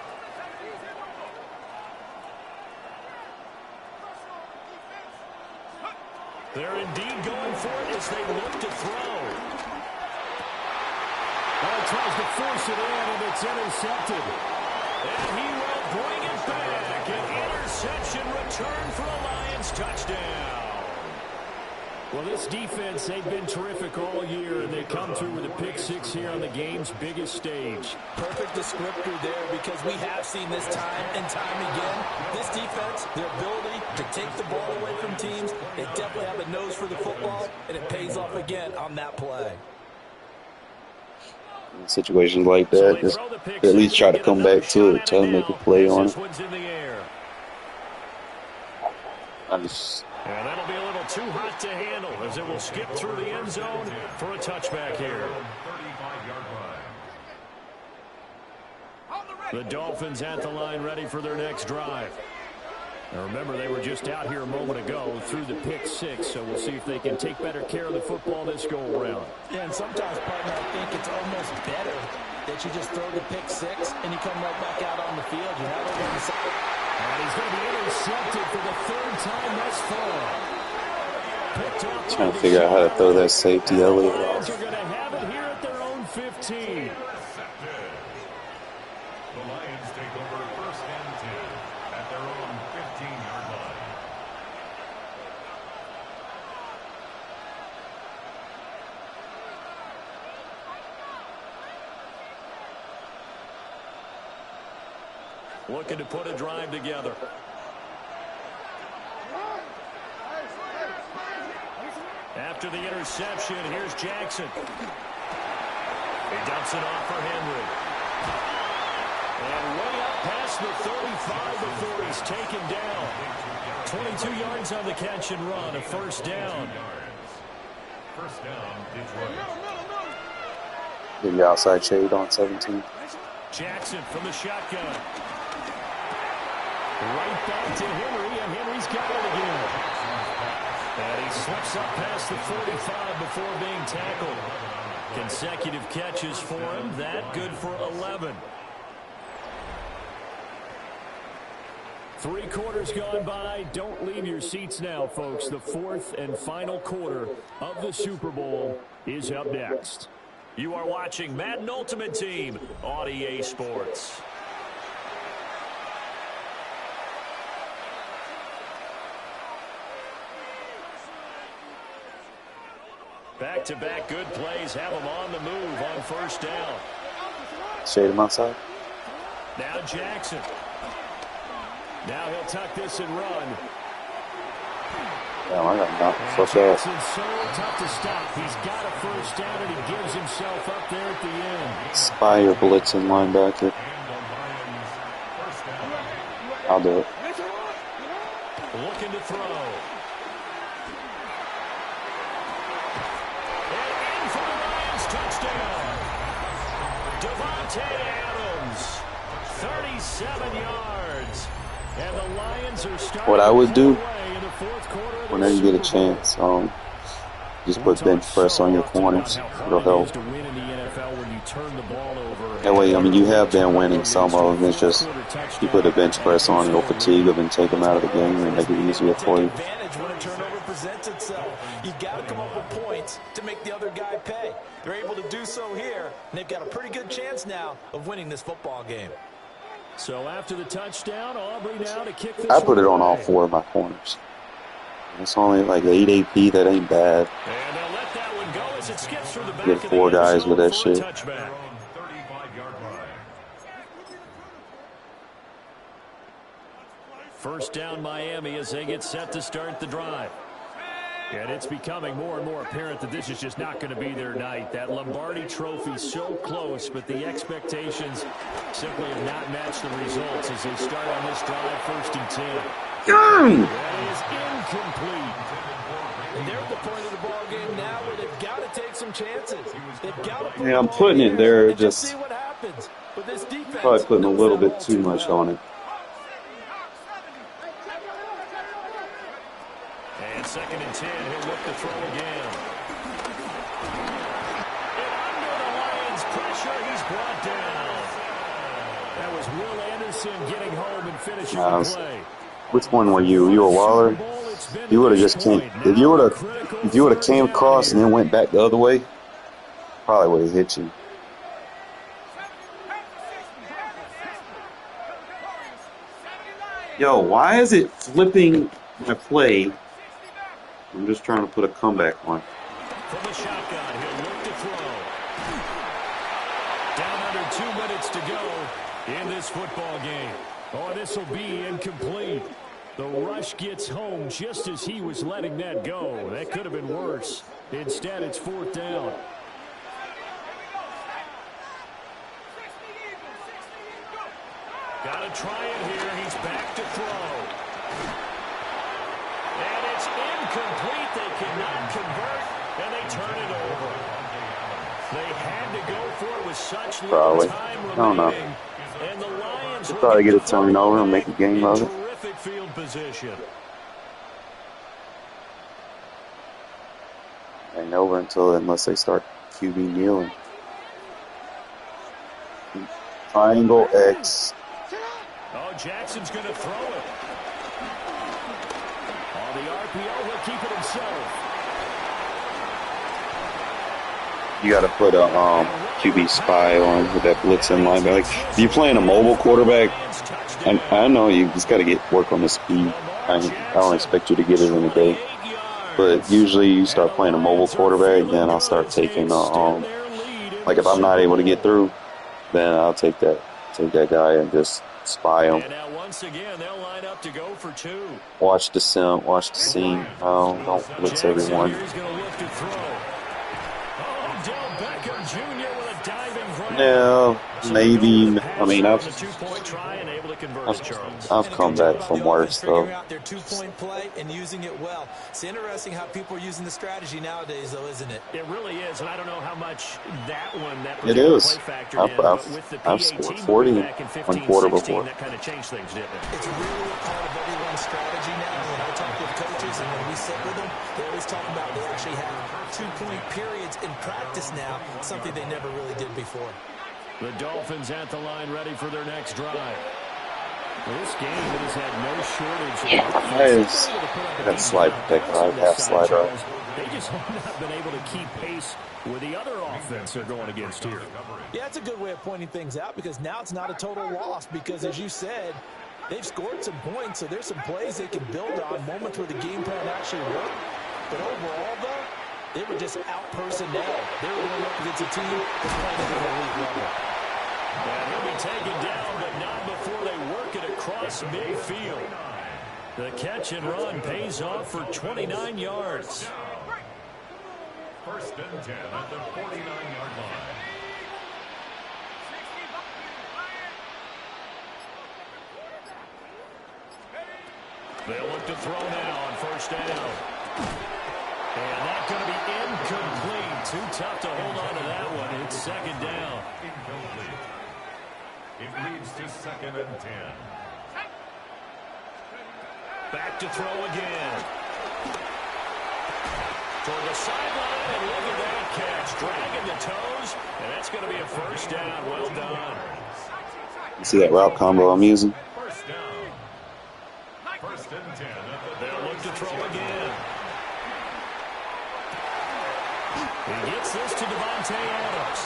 They're indeed going for it as they look to throw. Well, tries to force it in, and it's intercepted. And he will bring it back. An interception return for a Lions touchdown. Well, this defense, they've been terrific all year, and they come through with a pick 6 here on the game's biggest stage. Perfect descriptor there, because we have seen this time and time again. This defense, their ability to take the ball away from teams, they definitely have a nose for the football, and it pays off again on that play. In situations like that, just at least try to come back to it, try to make a play on it. And that'll be a little too hot to handle as it will skip through the end zone for a touchback here. The Dolphins at the line ready for their next drive. Now remember, they were just out here a moment ago through the pick 6, so we'll see if they can take better care of the football this go-around. Yeah, and sometimes, partner, I think it's almost better that you just throw the pick 6 and you come right back out on the field. You're not over on the side. And he's going to be intercepted for the 3rd time thus far. Trying to figure out how to throw that safety Elliott off. They're going to have it here at their own 15. The Lions take over 1st and 10 at their own 15-yard line. Looking to put a drive together. After the interception, here's Jackson. He dumps it off for Henry. And way up past the 35 before he's taken down. 22 yards on the catch and run, a 1st down. 1st down, Detroit. Get the outside shade on 17. Jackson from the shotgun. Right back to Henry, and Henry's got it again. And he slips up past the 45 before being tackled. Consecutive catches for him. That good for 11. 3 quarters gone by. Don't leave your seats now, folks. The 4th and final quarter of the Super Bowl is up next. You are watching Madden Ultimate Team on EA Sports. Back-to-back good plays have them on the move on 1st down. Shade him outside. Now Jackson. Now he'll tuck this and run. Damn, I got knocked. Fuck that. Jackson's so tough to stop. He's got a 1st down, and he gives himself up there at the end. Spire blitzing linebacker. I'll do it. Looking to throw. Touchdown. Devontae Adams, 37 yards. And the Lions are starting. What I would do in the 4th quarter whenever you get a chance, just put bench press on your corners. It'll help. That way, I mean, you have been winning some of them. It's just you put a bench press on, it'll fatigue them and take them out of the game and make it easier for you. When a turnover presents itself, you got to come up with points to make the other guy pay. They're able to do so here, and they've got a pretty good chance now of winning this football game. So after the touchdown, Aubrey now to kick this. I put it on all 4 of my corners. It's only like 8 AP. That ain't bad. And they'll let that one go as it skips through the back. Get 4 guys with that shit. First down Miami as they get set to start the drive. And it's becoming more and more apparent that this is just not going to be their night. That Lombardi trophy so close, but the expectations simply have not matched the results as they start on this drive 1st and 10. That is incomplete. And they're at the point of the ball game now where they've got to take some chances. They've got to put Yeah, I'm putting it there. just see what happens. But this defense Probably putting a little bit too much on it. And 2nd and 10, he'll look to throw again. And under the Lions' pressure, he's brought down. That was Will Anderson getting home and finishing the play. Which one were you? You were Waller? You would have just came. If you would have came across and then went back the other way, probably would have hit you. Yo, why is it flipping my play? I'm just trying to put a comeback on. From the shotgun, he'll look to throw. Down under 2 minutes to go in this football game. Oh, this will be incomplete. The rush gets home just as he was letting that go. That could have been worse. Instead, it's 4th down. Got to try it here. He's back to throw. And it's incomplete. They cannot convert, and they turn it over. They had to go for it with such little time remaining. I don't know. And the Lions will probably get a turnover and make a game of it. Terrific field position. Ain't over unless they start QB kneeling. Triangle X. Oh, Jackson's going to throw it. On the RPO, he'll keep it himself. You got to put a QB spy on with that blitzing linebacker. Like, if you're playing a mobile quarterback, I know you just got to work on the speed. I don't expect you to get it in a day. But usually you start playing a mobile quarterback, then I'll start taking like if I'm not able to get through, then I'll take that guy and just spy him. And now once again, they'll line up to go for 2. Watch the scene. Don't blitz everyone. Yeah, maybe. I mean, I've come back from worse, though. Figuring out their two-point play and using it well. It's interesting how people are using the strategy nowadays, though, isn't it? It really is, and I don't know how much that it is. Play factored in, but with the I've scored 40 in 1 quarter before. That kind of changed things, didn't it? It's really a part of everyone's strategy now. When I talk with coaches and when we sit with them, they always talk about they actually have 2-point periods in practice now, something they never really did before. The Dolphins at the line ready for their next drive. Well, this game has had no shortage. I got slide protector. I have slide right. They just have not been able to keep pace with the other offense they're going against here. Yeah, it's a good way of pointing things out because now it's not a total loss because, as you said, they've scored some points, so there's some plays they can build on, moments where the game plan actually worked. But overall, though, they were just out-personnel. They were going up against a team that's playing at an elite level. And he'll be taken down, but not before they work it across midfield. The catch and run pays off for 29 yards. First and 10 at the 49-yard line. They'll look to throw now on first down. And that's going to be incomplete. Too tough to hold on to that one. It's second down. Incomplete. It leads to 2nd and 10. Back to throw again. Toward the sideline, and look at that catch. Dragging the toes, and that's going to be a first down. Well done. You see that route combo I'm using? First down. First and 10. They'll look to throw again. He gets this to Devontae Adams.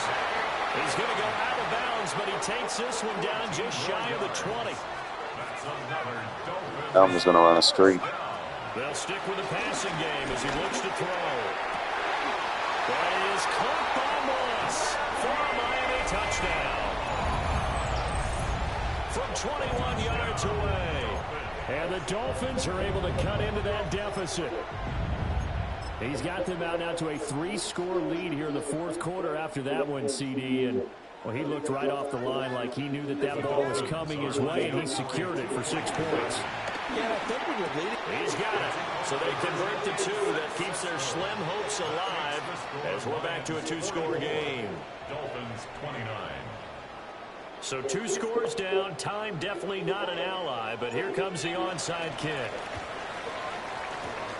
He's going to go out of bounds, but he takes this one down just shy of the 20. I'm just going to run a streak. They'll stick with the passing game as he looks to throw. That is caught by Moss for a Miami touchdown. From 21 yards away. And the Dolphins are able to cut into that deficit. He's got them out now to a 3-score lead here in the 4th quarter after that one, CD. And, well, he looked right off the line like he knew that ball was coming his way, and he secured it for 6 points. Yeah, I think we would lead it. He's got it. So they convert to 2. That keeps their slim hopes alive as we're back to a 2-score game. Dolphins 29. So 2 scores down. Time definitely not an ally, but here comes the onside kick.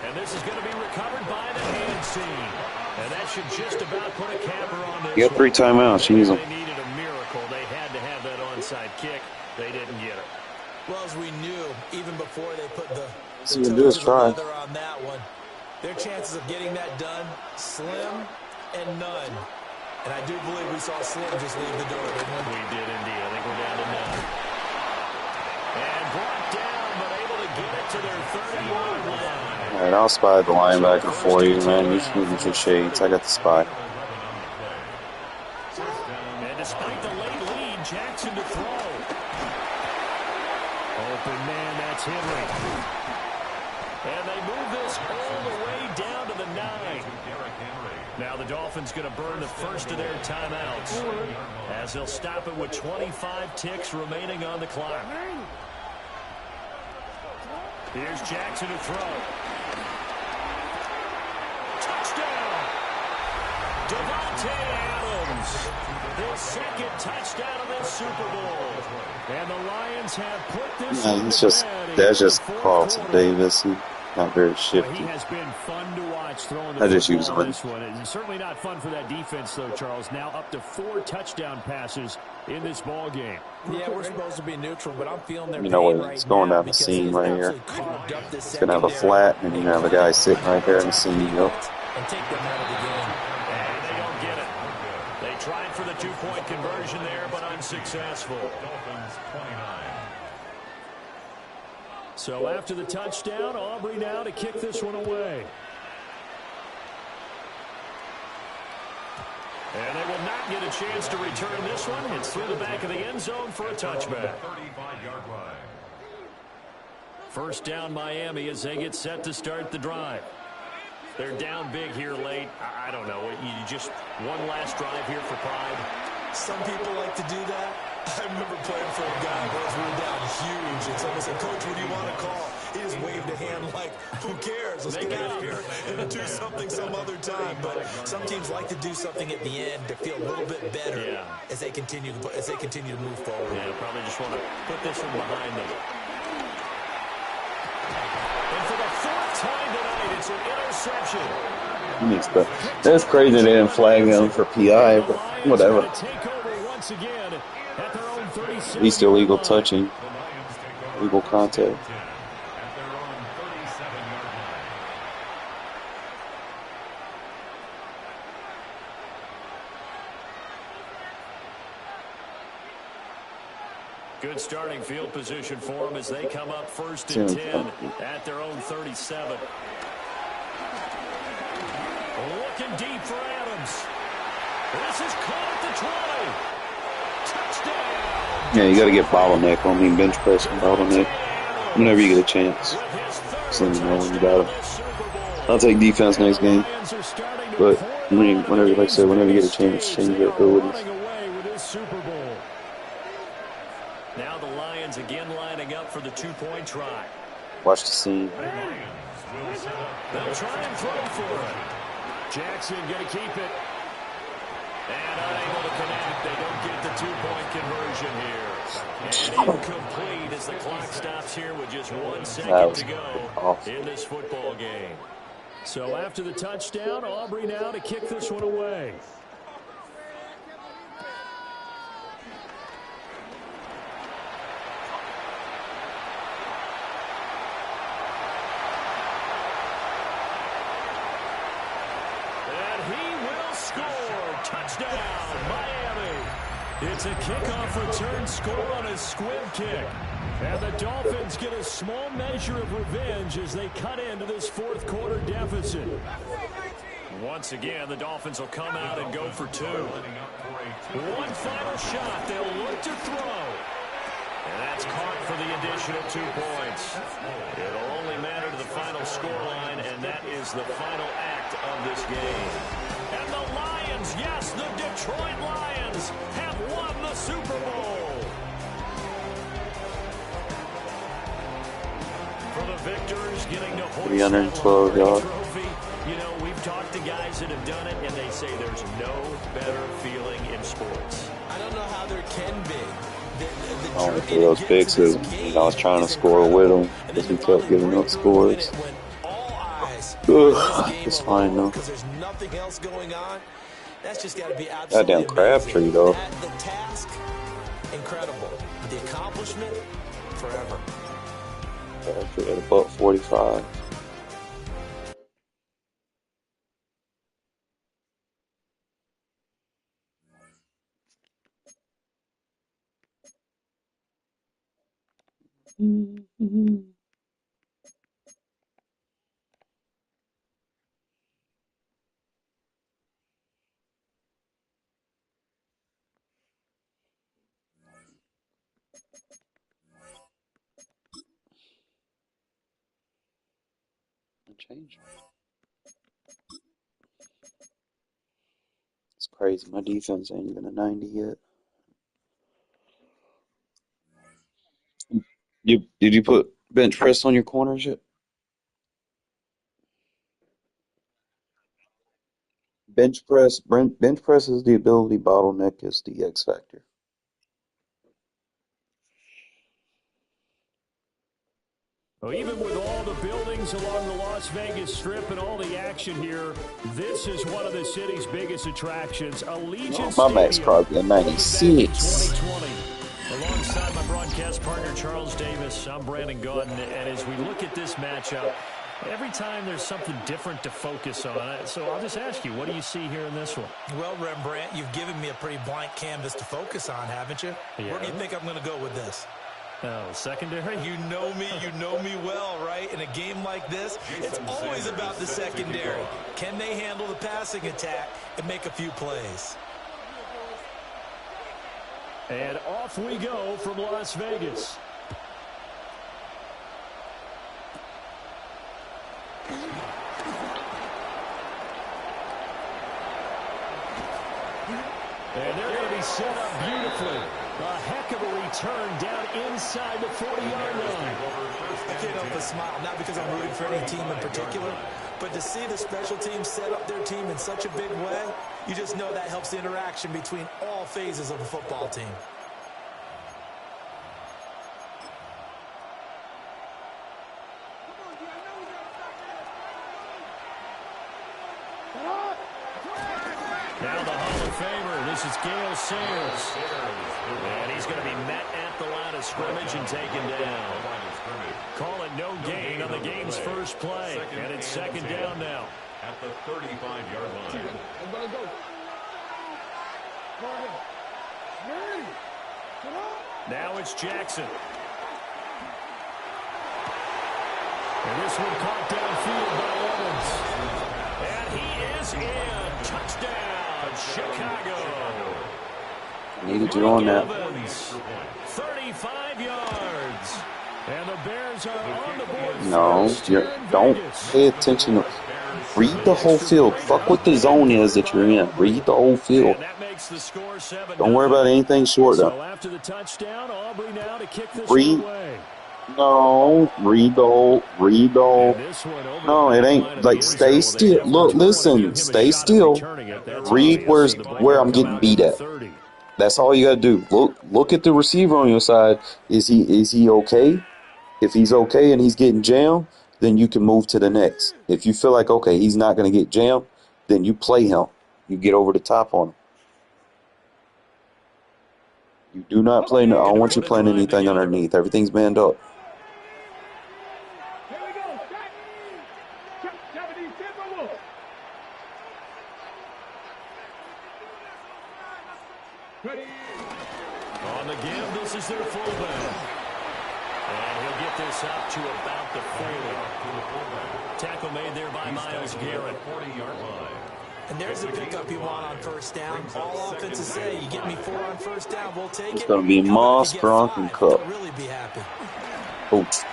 And this is going to be recovered by the hands team. And that should just about put a capper on this. You got 3 timeouts. Use them. They needed a miracle. They had to have that onside kick. They didn't get it. Well, as we knew, even before they put the So you do is try. on that one, their chances of getting that done, slim and none. And I do believe we saw Slim just leave the door, didn't we? We did indeed. I think we're down to none. And brought down, but able to get it to their 30-yard line. All right, I'll spy the linebacker for you, man. You can get your shades. I got the spy. And despite the late lead, Jackson to throw. Open man, that's Henry. And they move this all the way down to the 9. Now the Dolphins going to burn the first of their timeouts as they'll stop it with 25 ticks remaining on the clock. Here's Jackson to throw. Touchdown! Devontae Adams, his 2nd touchdown of this Super Bowl. And the Lions have put this that's just Carlton Davis. He's not very shifty. He has been fun to watch throwing the I just use football him. this one. It's certainly not fun for that defense, though, Charles. Now up to 4 touchdown passes in this ball game. Yeah, we're supposed to be neutral, but I'm feeling their You know pain what? right It's going now down the seam right here. It's It's going to have a flat, and you have a guy sitting right there in the seam. And take them out of the game. And they don't get it. for the two-point conversion there, but unsuccessful. Dolphins 29. So after the touchdown, Aubrey now to kick this one away. And they will not get a chance to return this one. It's through the back of the end zone for a touchback. 35-yard line. First down Miami as they get set to start the drive. They're down big here late. I don't know. You just one last drive here for pride. Some people like to do that. I remember playing for a guy who we were down huge. And someone said, Coach, what do you want to call? He just waved a hand like, who cares? Let's get out of here and do something some other time. But some teams like to do something at the end to feel a little bit better as they continue to move forward. Yeah, probably just want to put this one behind them. And for the fourth time tonight, it's an interception. That's crazy they didn't flag him for PI, but whatever. At least illegal touching, illegal contact. Good starting field position for them as they come up first and 10 at their own 37. Looking deep for Adams. This is caught at the 20. Touchdown. Yeah, you got to get bottleneck on me, bench press and bottleneck whenever you get a chance. Just let me know when you got it. I'll take defense next game. But whenever, like I said, whenever you get a chance, change your abilities. Now the Lions again lining up for the two-point try. Watch the scene. They'll try and throw for it. Jackson going to keep it. And unable to connect. They don't get the two-point conversion here. And incomplete as the clock stops here with just 1 second to go in this football game. So after the touchdown, Aubrey now to kick this one away. Touchdown, Miami. It's a kickoff return score on a squib kick. And the Dolphins get a small measure of revenge as they cut into this fourth quarter deficit. Once again, the Dolphins will come out and go for two. One final shot. They'll look to throw. And that's caught for the additional 2 points. It'll only matter to the final scoreline, and that is the final act of this game. And the Lions, yes, the Detroit Lions have won the Super Bowl. For the victors, getting to hoist 312 yards. Trophy. You know, we've talked to guys that have done it, and they say there's no better feeling in sports. I don't know how there can be. I went through those fixes. I was trying to score with them because we kept giving up scores. Ugh, it's fine though. There's nothing else going on. That's just got to be goddamn Crabtree though. The task, incredible. The accomplishment, forever. Crabtree at about 45. Mm-hmm. Change. It's crazy. My defense ain't even a 90 yet. Did you put bench press on your corners yet? Bench press is the ability, bottleneck is the X factor. Well, even with all the buildings along the Las Vegas Strip and all the action here, this is one of the city's biggest attractions. Allegiant My Max Crosby at 96. 2020. Alongside my broadcast partner, Charles Davis, I'm Brandon Gaudin. And as we look at this matchup, Every time there's something different to focus on. So I'll just ask you, what do you see here in this one? Well, Rembrandt, you've given me a pretty blank canvas to focus on, haven't you? Yeah. Where do you think I'm going to go with this? Oh, secondary? You know me well, right? In a game like this, it's always about the secondary. Can they handle the passing attack and make a few plays? And off we go from Las Vegas. And they're going to be set up beautifully. A heck of a return down inside the 40-yard line. I can't help but smile, not because I'm rooting for any team in particular, but to see the special teams set up their team in such a big way, you just know that helps the interaction between all phases of a football team. Now the Hall of Famer, this is Gale Sayers. And he's going to be met at the line of scrimmage and taken down. Call it no gain on the game's first play. And it's second down now. At the 35-yard line. Now it's Jackson. And this one caught downfield by Evans. And he is in. Touchdown, Chicago. Needed you on that. 35 yards. And the Bears are on the board. No, don't pay attention. Read the whole field. Fuck what the zone is that you're in. Read the whole field. Don't worry about anything short though. So after the touchdown, Aubrey now to kick this Read. away. No, read the whole. No, it ain't. Like, stay still. Look, listen, stay still. Read where I'm getting beat at. That's all you gotta do. Look at the receiver on your side. Is he okay? If he's okay and he's getting jammed, then you can move to the next. If you feel like, okay, he's not gonna get jammed, then you play him. You get over the top on him. You do not play. I don't want you playing anything underneath. Everything's manned up. On the give, this is their fullback. And he'll get this up to about the 40. Tackle made there by Myles Garrett. 40-yard line. And there's the pickup you want on first down. All offenses say, you get me 4 on first down, we'll take it. It's going to be Moss, Gronk, and Cup. They'll really be happy. Oops.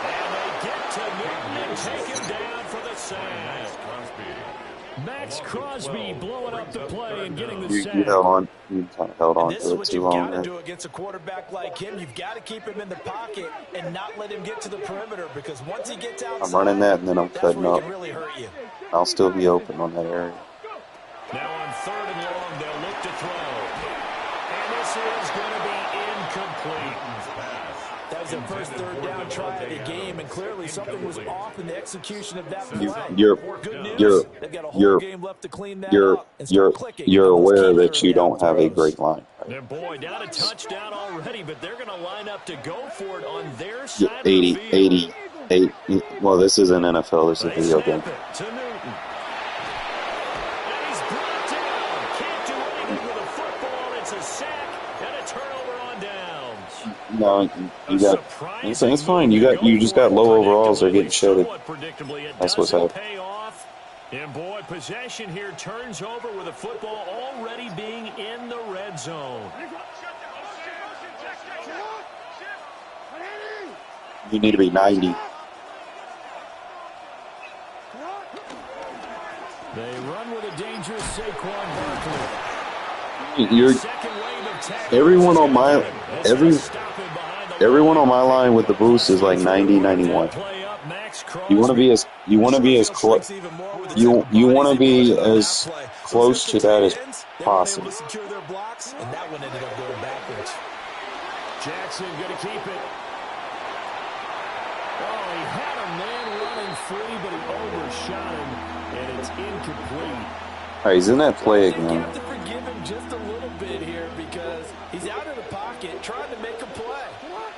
And they get to Newton and take him down for the sack. Max Crosby blowing up the play and getting the sack. You kind of held on to it too long. This is what you've got to do against a quarterback like him. You've got to keep him in the pocket and not let him get to the perimeter, because once he gets outside, I'm running that and then I'm cutting up. Really hurt you. I'll still be open on that area. Now on 3rd and long, they'll look to throw. And this is going to be incomplete. That was their first 3rd down try of the game, and clearly something was off in the execution of that play. They've got a whole game left to clean that up and start clicking. You're aware that you don't have a great line. Right? And boy, down a touchdown already, but they're going to line up to go for it on their side 80, of the field. 80. Well, this isn't NFL. This is a video game. To Newton. And he's brought down. Can't do anything with a football. It's a sack and a turnover on downs. No, it's fine. You just got low overalls. They're getting shedded. That's what's happening. And boy, possession here turns over with the football already being in the red zone. You need to be 90. They run with a dangerous Saquon Barkley. Everyone on my line with the boost is like 90, 91. You want to be as close to that as possible. And that one ended up going backwards. Jackson going to keep it. Oh, he had a man running free, but he overshot him, and it's incomplete. All right, he's in that play again. You have to forgive him just a little bit here, because he's out of the pocket trying to make a play,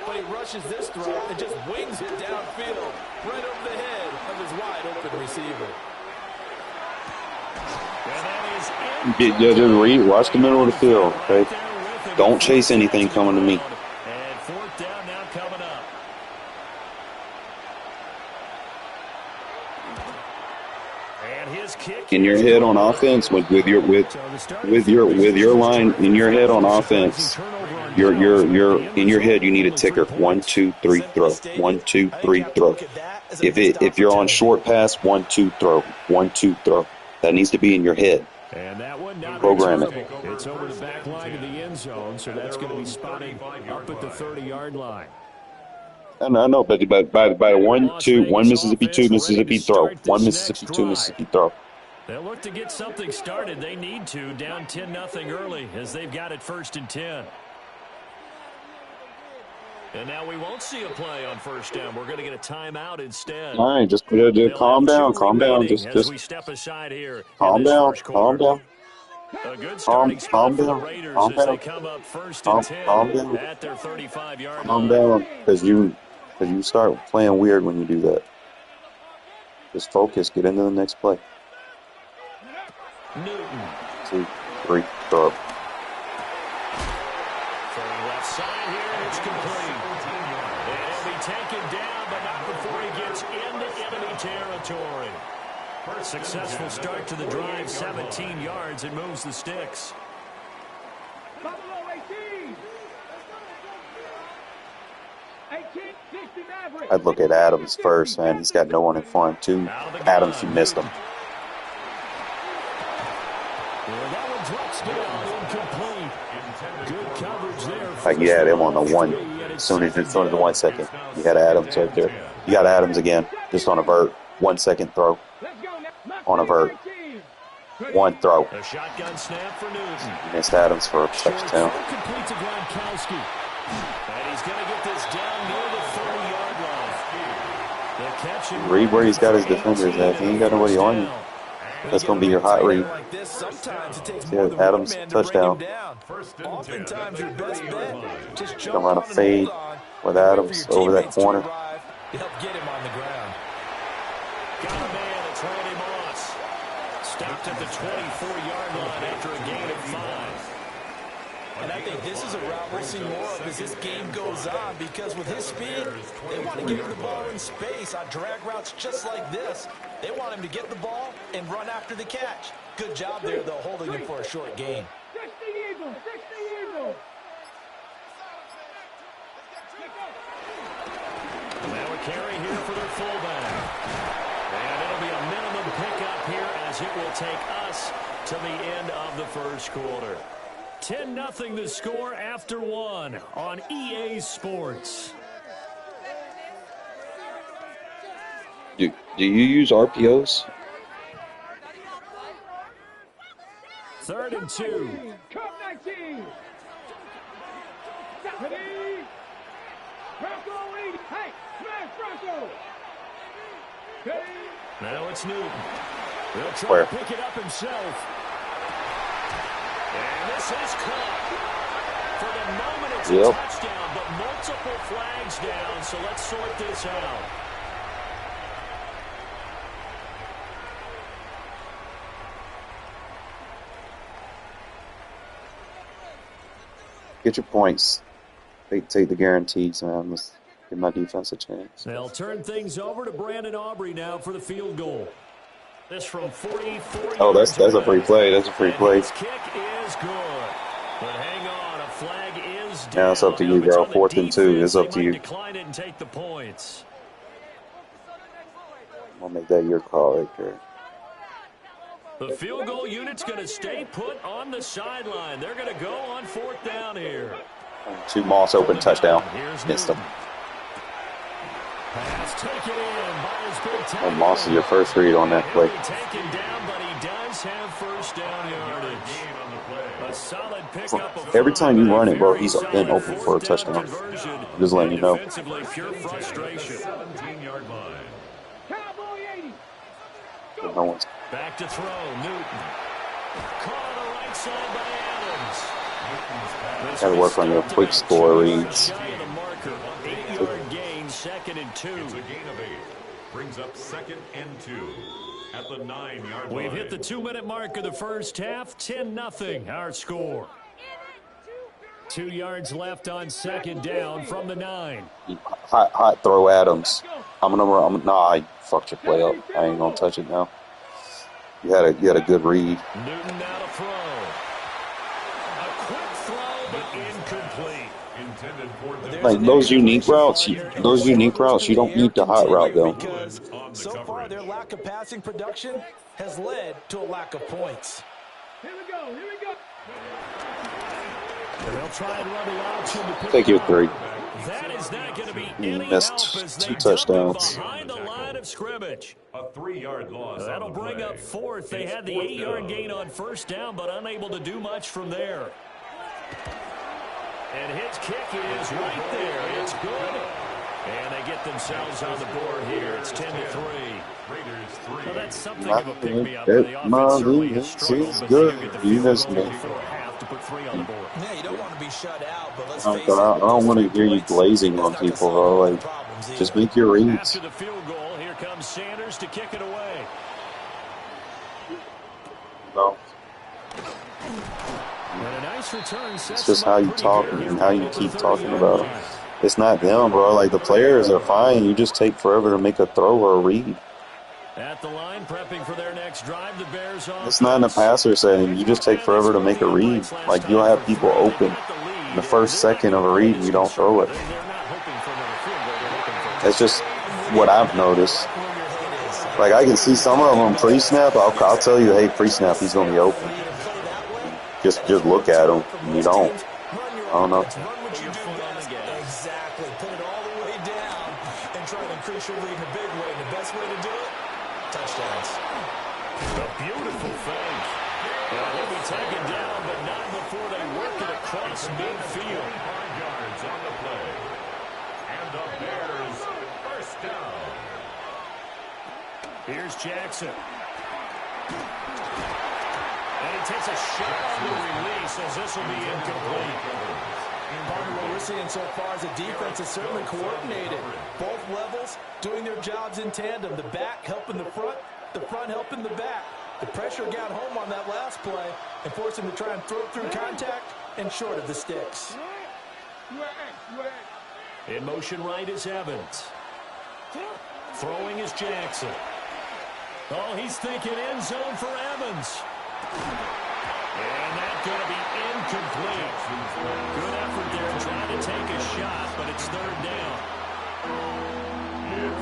but he rushes this throw and just wings it downfield, right over the head of his wide-open receiver. Just read, watch the middle of the field, okay? Don't chase anything coming to me. And fourth down now coming up. And his kick In your head on offense, with your line in your head on offense, you're in your head. You need a ticker. 1, 2, 3, throw. 1, 2, 3, throw. If you're on short pass, 1, 2, throw. 1, 2, throw. That needs to be in your head. And that one not program it. It's over the back line of the end zone, so that's going to be spotted up at the 30-yard line. I know, but by the 1, 2, 1 Mississippi, 2 Mississippi throw. 1 Mississippi, 2 Mississippi throw. They'll look to get something started. They need to, down 10-0 early, as they've got it 1st and 10. And now we won't see a play on 1st down. We're going to get a timeout instead. All right, just calm down, calm down. Just we step aside here. Calm down, calm down. A good starting spot for the Raiders as they come up 1st and 10 calm down. at their 35-yard line. Calm down, because you start playing weird when you do that. Just focus, get into the next play. Newton. 2, 3, throw. From left side here, it's complete. And he'll be taken down, but not before he gets into enemy territory. Successful start to the drive, 17 yards, and moves the sticks. I'd look at Adams first, man. He's got no one in front, too. Adams, you missed him. Like you had him on the 1. As soon as the 1 second, you had Adams right there. You got Adams again, just on a vert. 1 second throw. On a vert. 1 throw. A shotgun snap for Newton. Missed Adams for a touchdown. Complete to Gronkowski. And he's going to get this down near the 30-yard line. The catch and read where he's got his defenders at. He ain't got nobody on you. That's going to be your hot read. Yeah, Adams, touchdown. Oftentimes your best bet, just Come on a fade with Adams over that corner. To help get him on the ground. Got a man, it's Randy Moss. Stopped at the 24-yard line after a gain of 5. And I think this is a route we'll see more of as this game goes on, because with his speed, they want to get him the ball in space on drag routes just like this. They want him to get the ball and run after the catch. Good job there, though, holding him for a short gain. 60 Eagles, 60 Eagles. Now a carry here for their fullback. And it'll be a minimum pickup here as it will take us to the end of the first quarter. 10-0 the score after 1 on EA Sports. Do you use RPOs? 3rd and 2. Cup 19. Ready? Bronco lead. Hey, smash Bronco. Ready? Now it's Newton. He'll try Where? to pick it up himself. And this is caught. For the moment, it's a touchdown, but multiple flags down, so let's sort this out. Get your points. Take the guarantees, man. Let's give my defense a chance. They'll turn things over to Brandon Aubrey now for the field goal. This from 44. Oh, that's a free play. That's a free play. His kick is good. But hang on, a flag is down. Now it's up to you, girl. 4th and 2. It's up to you. Decline it and take the points. I'm gonna make that your call right there. The field goal unit's going to stay put on the sideline. They're going to go on 4th down here. 2 Moss open touchdown. Missed him. Pass taken in by his big tackle. Oh, Moss is your first read on that play. Taken down, but he does have 1st down yardage. A solid pickup of Every time you run it, bro, he's been open for a touchdown. Just letting you know. Defensively, pure frustration. 17-yard line. Cowboy 80. No one's. Back to throw, Newton. Caught on the right side by Adams. Gotta work on your quick score reads. 8-yard gain, 2nd and 2. It's a gain of 8. Brings up 2nd and 2 at the 9-yard line. We've hit the 2-minute mark of the first half. 10-0 our score. 2 yards left on 2nd down from the 9. Hot throw, Adams. Nah, I fucked your play up. I ain't gonna touch it now. You had a good read. Newton now to throw. A quick throw, but incomplete. Intended for Like those unique routes, you don't need the hot route though. Because so far, their lack of passing production has led to a lack of points. Here we go. Here we go. They'll try and run the option to pick Take your 3. That is not going to be any Missed help as 2 they touchdowns. behind the line of scrimmage. a 3-yard loss. That'll bring up 4th. They had the 8-yard gain on 1st down, but unable to do much from there. And his kick is right there. It's good. And they get themselves on the board here. It's 10-3. Raiders 3. Well, that's something of a pick-me-up. The offense certainly has struggled, but good. you get the You field just goal before half to put 3 on the board. Yeah, you don't want to be shut out, but let's I face it. don't want to hear you glazing on people, though. Like, just make your reads. After the field goal, here comes Sanders to kick it away. No. And a nice return. It's just how you talk and how you keep talking about them. It's not them, bro. Like, the players are fine. You just take forever to make a throw or a read. At the line, prepping for their next drive, the Bears on. It's not in the passer setting. You just take forever to make a read. Like, you'll have people open in the first second of a read and you don't throw it. That's just what I've noticed. Like, I can see some of them pre-snap. I'll tell you, hey, pre-snap, he's going to be open. Just look at him, and you don't. I don't know. Exactly. Put it all the way down and try to increase your lead in a big way. And the best way to do it, touchdowns. A beautiful fake. Well, he'll be taken down, but not before they work it across midfield. 5 yards on the play. And the Bears first down. Here's Jackson. And he takes a shot on the release as this will be incomplete. Part of what we're seeing so far is the defense is certainly coordinated. Both levels doing their jobs in tandem. The back helping the front helping the back. The pressure got home on that last play and forced him to try and throw through contact and short of the sticks. In motion right is Evans. Throwing is Jackson. Oh, he's thinking end zone for Evans. And that's going to be incomplete. Good effort there trying to take a shot, but it's 3rd down.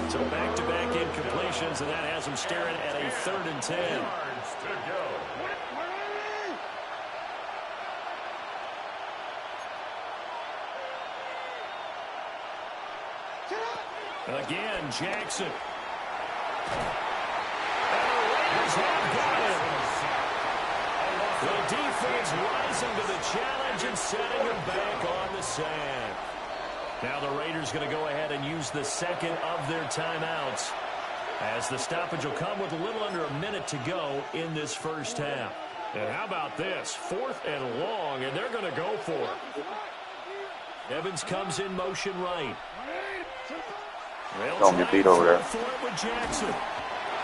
So back-to-back incompletions, and that has him staring at a 3rd and 10. Yards to go. Again, Jackson. And the Raiders have got him. The defense rising to the challenge and setting him back on the sand. Now the Raiders going to go ahead and use the 2nd of their timeouts, as the stoppage will come with a little under a minute to go in this first half. And how about this? 4th and long, and they're going to go for it. Evans comes in motion right. Don't get beat over there. With Jackson.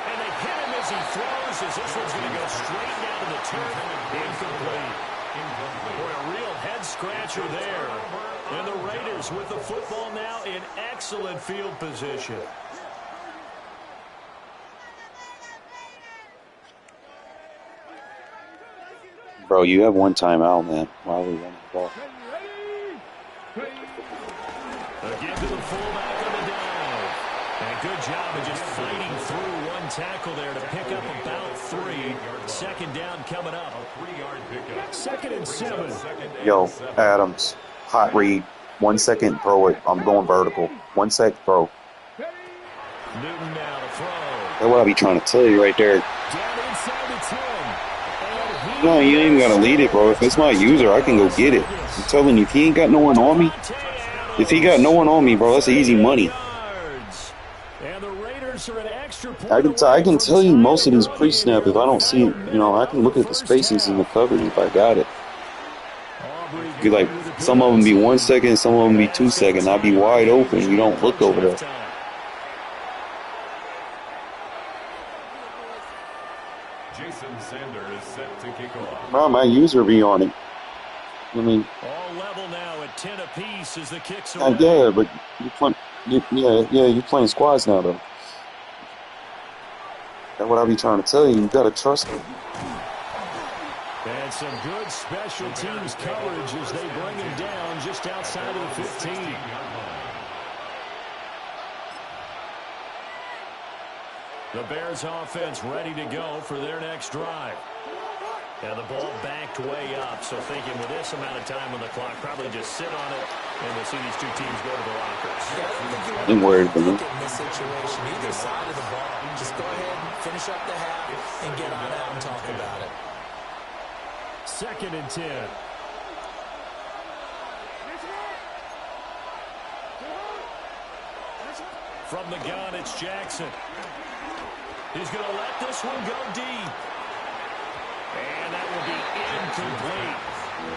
And they hit him as he throws, as this one's going to go straight down to the turf. Incomplete. Boy, a real head-scratcher there. And the Raiders with the football now in excellent field position. Bro, you have one timeout, man. Why are we running the ball? Again to the fullback on the dive. And a good job of just fighting through one tackle there to pick up about 3. 2nd down coming up. 3-yard pickup. 2nd and 7. Yo, Adams, hot read. 1 second, throw it. I'm going vertical. 1 sec, throw. Newton now to throw. That's what I be trying to tell you right there. Down inside the 10. No, you ain't even got to lead it, bro. If it's my user, I can go get it. I'm telling you, if he ain't got no one on me, if he got no one on me, bro, that's easy money. I can tell you most of these pre-snap if I don't see it. You know, I can look at the spacings in the coverage if I got it. like some of them be 1 second, some of them be 2 seconds. I'd be wide open. You don't look over there. Jason Sander is set to kick off. Bro, my user be on it. I mean, all level now at 10 apiece as the kicks are yeah, but you're playing squads now though. That's what I be trying to tell you. You gotta trust them. And some good special teams coverage as they bring him down just outside of the 15. The Bears offense ready to go for their next drive. Now the ball backed way up, so thinking with this amount of time on the clock, probably just sit on it, and we'll see these two teams go to the lockers. I'm worried about in this situation, either side of the ball. Just go ahead and finish up the half and get on out and talk about it. 2nd and 10. From the gun, it's Jackson. He's going to let this one go deep. And that will be incomplete.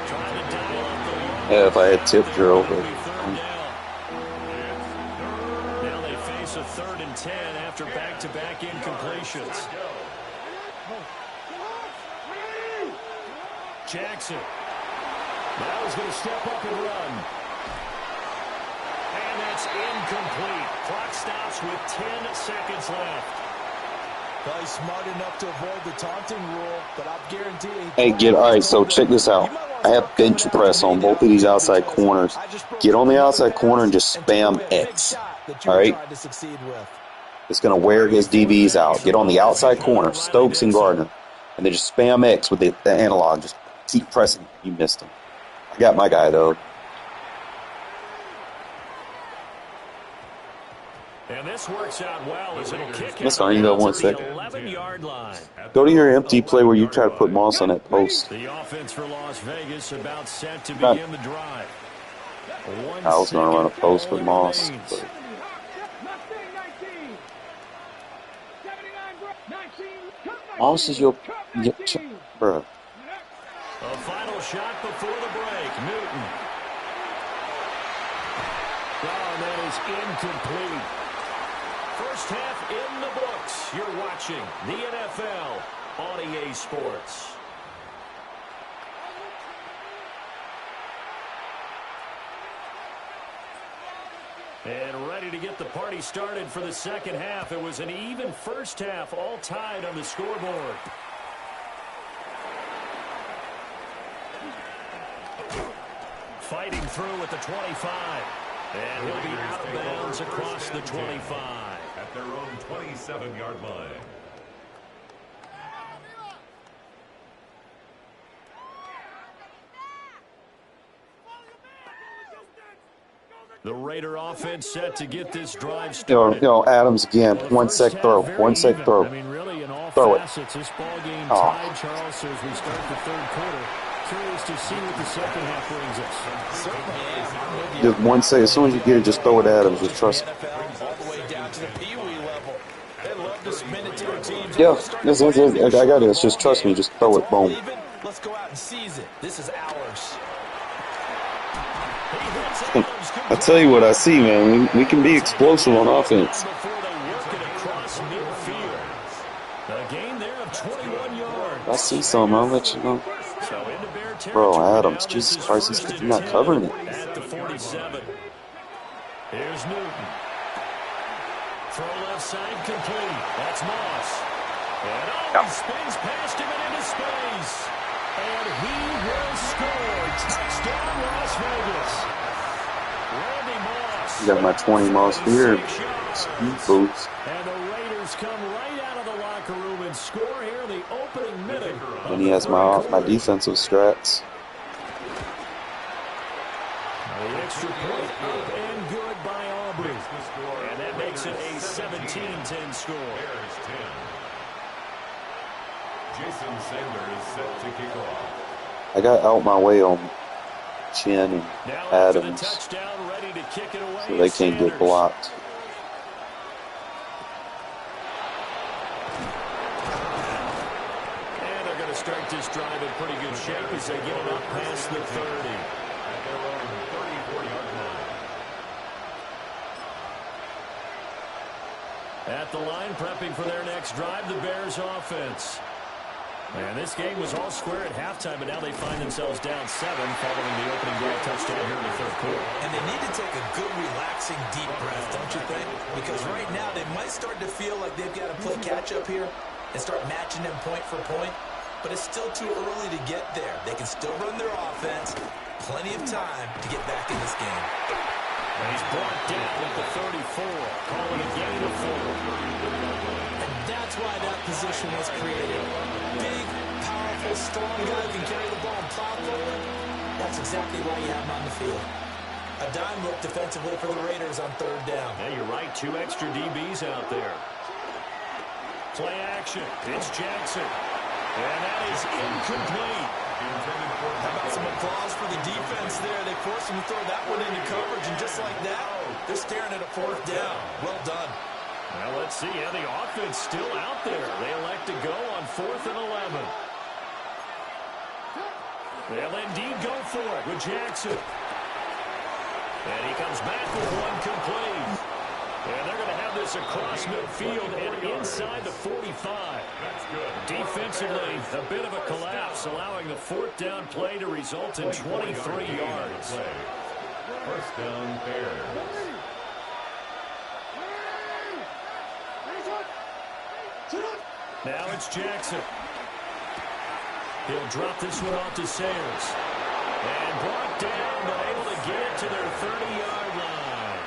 Trying to dial up the line. Yeah, if I had tipped her over. Now they face a 3rd and 10 after back-to-back incompletions. Jackson. Now he's going to step up and run. And that's incomplete. Clock stops with 10 seconds left. Well, he's smart enough to avoid the taunting rule, but I guarantee you. Hey, all right, so check this out. I have bench press on both of these outside corners. Get on the outside corner and just spam X. All right? It's going to wear his DBs out. Get on the outside corner, Stokes and Gardner, and then just spam X with the analog. Just keep pressing. You missed him. I got my guy, though. And this works out well as it'll kick That's fine. You got 1 second. 11-yard line. Go to your empty play where you try to put Moss on that post. The offense for Las Vegas about set to begin the drive. I was going to run a post with Moss. But Moss is your bro. A final shot before the break. Newton. Oh, that is incomplete. First half in the books. You're watching the NFL on EA Sports. And ready to get the party started for the second half. It was an even first half, all tied on the scoreboard. Fighting through at the 25. And he'll be out of bounds across the 25. At their own 27-yard line. The Raider offense set to get this drive started. Yo, Adams again. 1 sec throw. 1 sec throw. I mean, really, in all throw facets, this ball game tied, Charles, so as we start the third quarter. Curious to see what the second half brings us. Certainly is. Just 1 second. As soon as you get it, just throw it at Adams. Just trust him. All the way down to the Pee Wee level. They love to spin it to their teams. Yeah, I got this. Just trust me. Just throw it. Boom. Let's go out and seize it. This is ours. I tell you what I see, man. We can be explosive on offense. I see something. I'll let you know. Bro, Adams, Jesus Christ, he's not covering it. At the 47. Here's Newton. Throw left side complete. That's Moss. And he spins past him and into space. And he will score. Touchdown, Las Vegas. Randy Moss. You got my 20 miles here. Speed boots. And the Raiders come right out of the locker room and score here in the opening minute. And he has my defensive strats. The extra point up and good by Aubrey. And that makes it a 17-10 score. Jason Sander is set to kick off. I got out my way on Chin and Adams, so they can't get blocked. And they're going to start this drive in pretty good shape as they get it up past the 30. at their own 34-yard line. At the line, prepping for their next drive, the Bears offense. And this game was all square at halftime, but now they find themselves down 7 following the opening drive touchdown here in the third quarter. And they need to take a good, relaxing, deep breath, don't you think? Because right now they might start to feel like they've got to play catch-up here and start matching them point for point. But it's still too early to get there. They can still run their offense. Plenty of time to get back in this game. And he's brought down at the 34, calling a gain of 4. And that's why that position was created. Big, powerful, strong guy who can carry the ball and plow forward. That's exactly why you have him on the field. A dime look defensively for the Raiders on third down. Yeah, you're right. 2 extra DBs out there. Play action. It's Jackson. And that is incomplete. How about some applause for the defense there? They forced him to throw that one into coverage, and just like that, they're staring at a 4th down. Well done. Well, let's see. Yeah, the offense still out there. They elect to go on 4th and 11. They'll indeed go for it with Jackson. And he comes back with one complete. And they're going to have this across midfield and inside the 45. That's good. Defensively, a bit of a collapse, allowing the 4th down play to result in 23 yards. First down, Bears. Now it's Jackson. He'll drop this one off to Sayers. And brought down, but able to get it to their 30-yard line.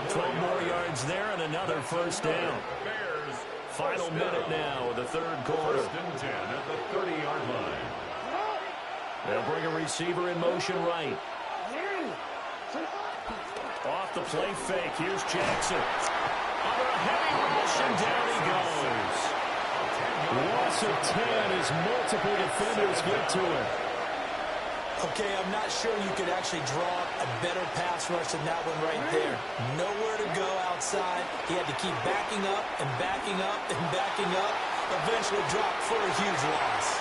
12 more yards there and another first down. Final minute now of the third quarter. First and 10 at the 30-yard line. They'll bring a receiver in motion right. Off the play fake, here's Jackson. Under a heavy rush, and down he goes. Loss of 10 as multiple defenders get to him. Okay, I'm not sure you could actually draw a better pass rush than that one right there. Nowhere to go outside. He had to keep backing up and backing up and backing up. Eventually dropped for a huge loss.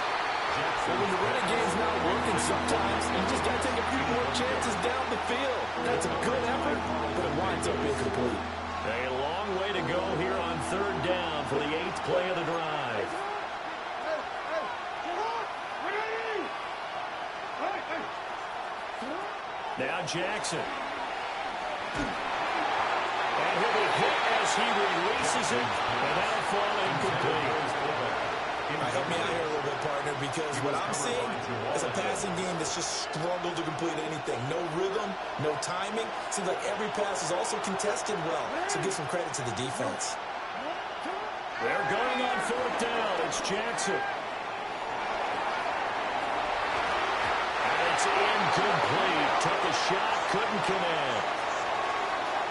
But when the running game's not working sometimes, you just got to take a few more chances down the field. That's a good effort, but it winds up incomplete. A long way to go here on third down for the 8th play of the drive. Now Jackson. And he'll be hit as he releases it, and that'll fall incomplete. Help me out here a little bit, partner, because what I'm seeing is a passing game that's just struggled to complete anything. No rhythm, no timing. Seems like every pass is also contested well, so give some credit to the defense. They're going on 4th down. It's Jackson. And it's incomplete. Took a shot, couldn't connect.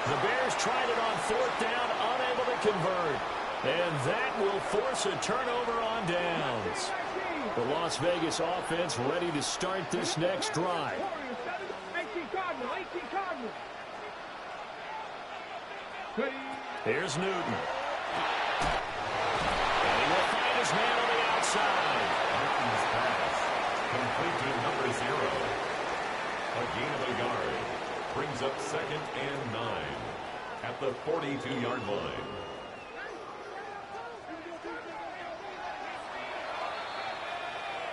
The Bears tried it on 4th down, unable to convert. And that will force a turnover on downs. The Las Vegas offense ready to start this next drive. 18 Cardinal, 18 Cardinal. Here's Newton. And he will find his man on the outside. Newton's pass complete to number 0. A gain of a yard. Brings up 2nd and 9 at the 42-yard line.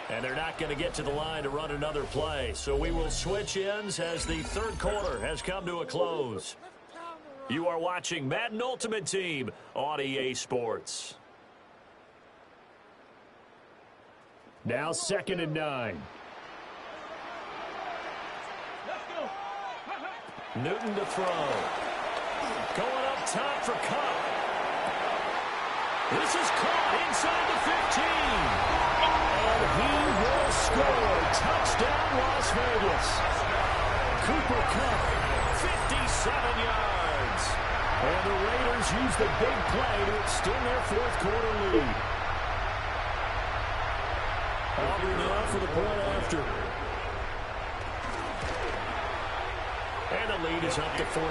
And they're not going to get to the line to run another play. So we will switch ends as the third quarter has come to a close. You are watching Madden Ultimate Team on EA Sports. Now 2nd and 9. Newton to throw. Going up top for Cup. This is caught inside the 15. And he will score. Touchdown, Las Vegas. Cooper Cup, 57 yards. And the Raiders use the big play to extend their 4th quarter lead. Auburn now for the point after. And the lead is up to 14.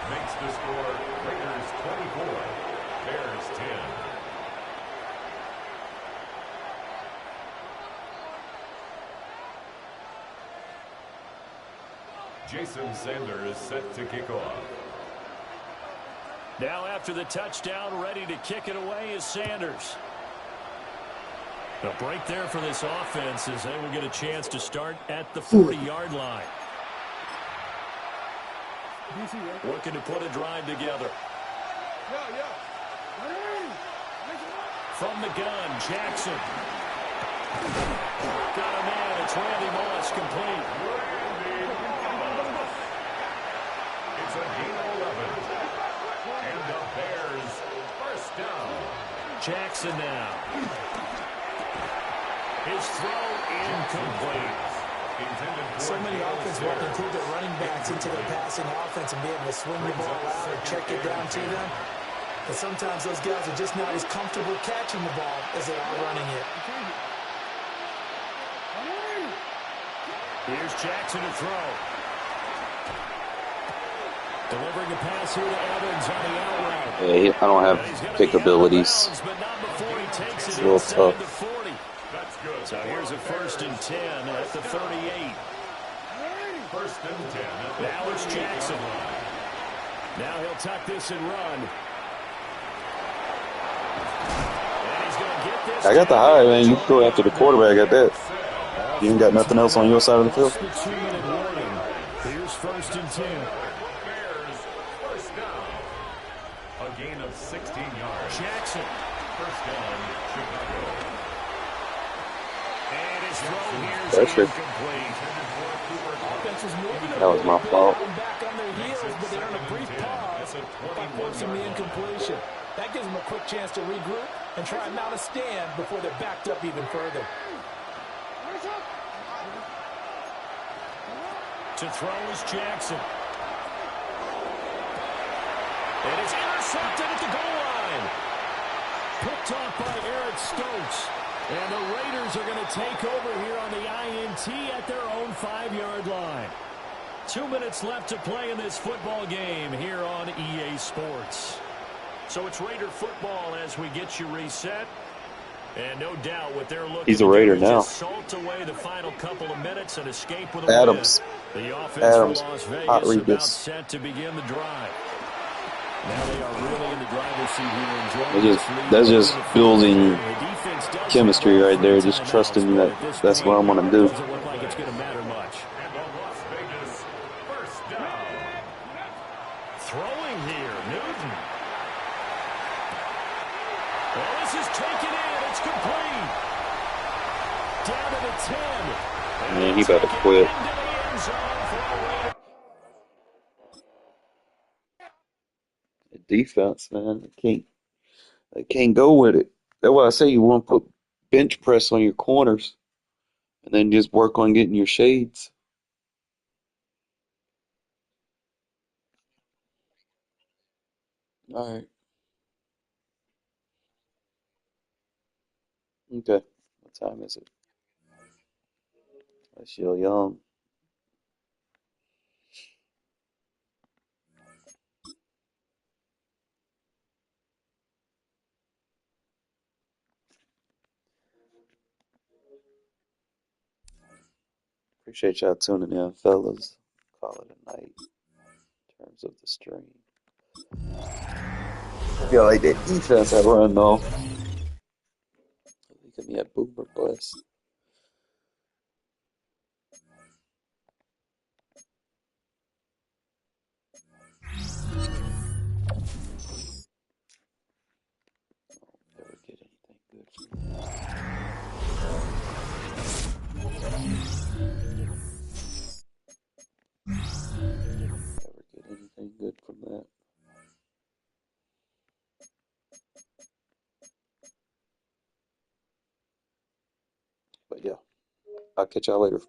Makes the score Raiders 24, Bears 10. Jason Sanders set to kick off. Now after the touchdown, ready to kick it away is Sanders. A break there for this offense as they will get a chance to start at the 40-yard line. Looking to put a drive together. From the gun, Jackson. Got a man. It's Randy Moss, complete. It's a gain of 11. And the Bears first down. Jackson now. His throw incomplete. So many offenses will include their running backs into their passing offense and be able to swing the ball out or check it down to them. But sometimes those guys are just not as comfortable catching the ball as they are running it. Here's Jackson to throw. Delivering a pass here to Evans on the out route. Hey, I don't have kick abilities. It's a little tough. So here's a 1st and 10 at the 38. 1st and 10. Now it's Jackson. Now he'll tuck this and run. And he's going to get this. I got the high, man. You go after the quarterback at that. You ain't got nothing else on your side of the field. Here's 1st and 10. First down. A gain of 16 yards. Jackson. First down, Chicago. And his throw here's Pressure. incomplete. That was my fault. Back on their heels, but they're in a brief pause by forcing the incompletion. That gives them a quick chance to regroup and try and mount a stand before they're backed up even further. To throw is Jackson. And it's intercepted at the goal line. Picked off by Eric Stokes. And the Raiders are going to take over here on the INT at their own 5-yard line. 2 minutes left to play in this football game here on EA Sports. So it's Raider football as we get you reset. And no doubt what they're looking He's a Raider now. salt away the final couple of minutes and escape with a Adams. win. The offense Adams. for Las Vegas Hot read about this. set to begin the drive. Now they are really in the driver's seat here, enjoying That's just building chemistry right there. Just trusting that that's what I'm gonna do. Doesn't look like it's going to matter much. And the Las Vegas first down. Throwing here, Newton. Well, this is taken in. It's complete. Down to the 10. Man, he about to quit. The defense, man, they can't go with it. That's why I say you want to put bench press on your corners, and then just work on getting your shades. All right. Okay. What time is it? That's still young. Appreciate y'all tuning in, fellas. Call it a night in terms of the stream. Yeah, like that defense I run though. Look at me at Boomer Bust. Never get anything good from that. Never get anything good from that. But yeah, I'll catch y'all later.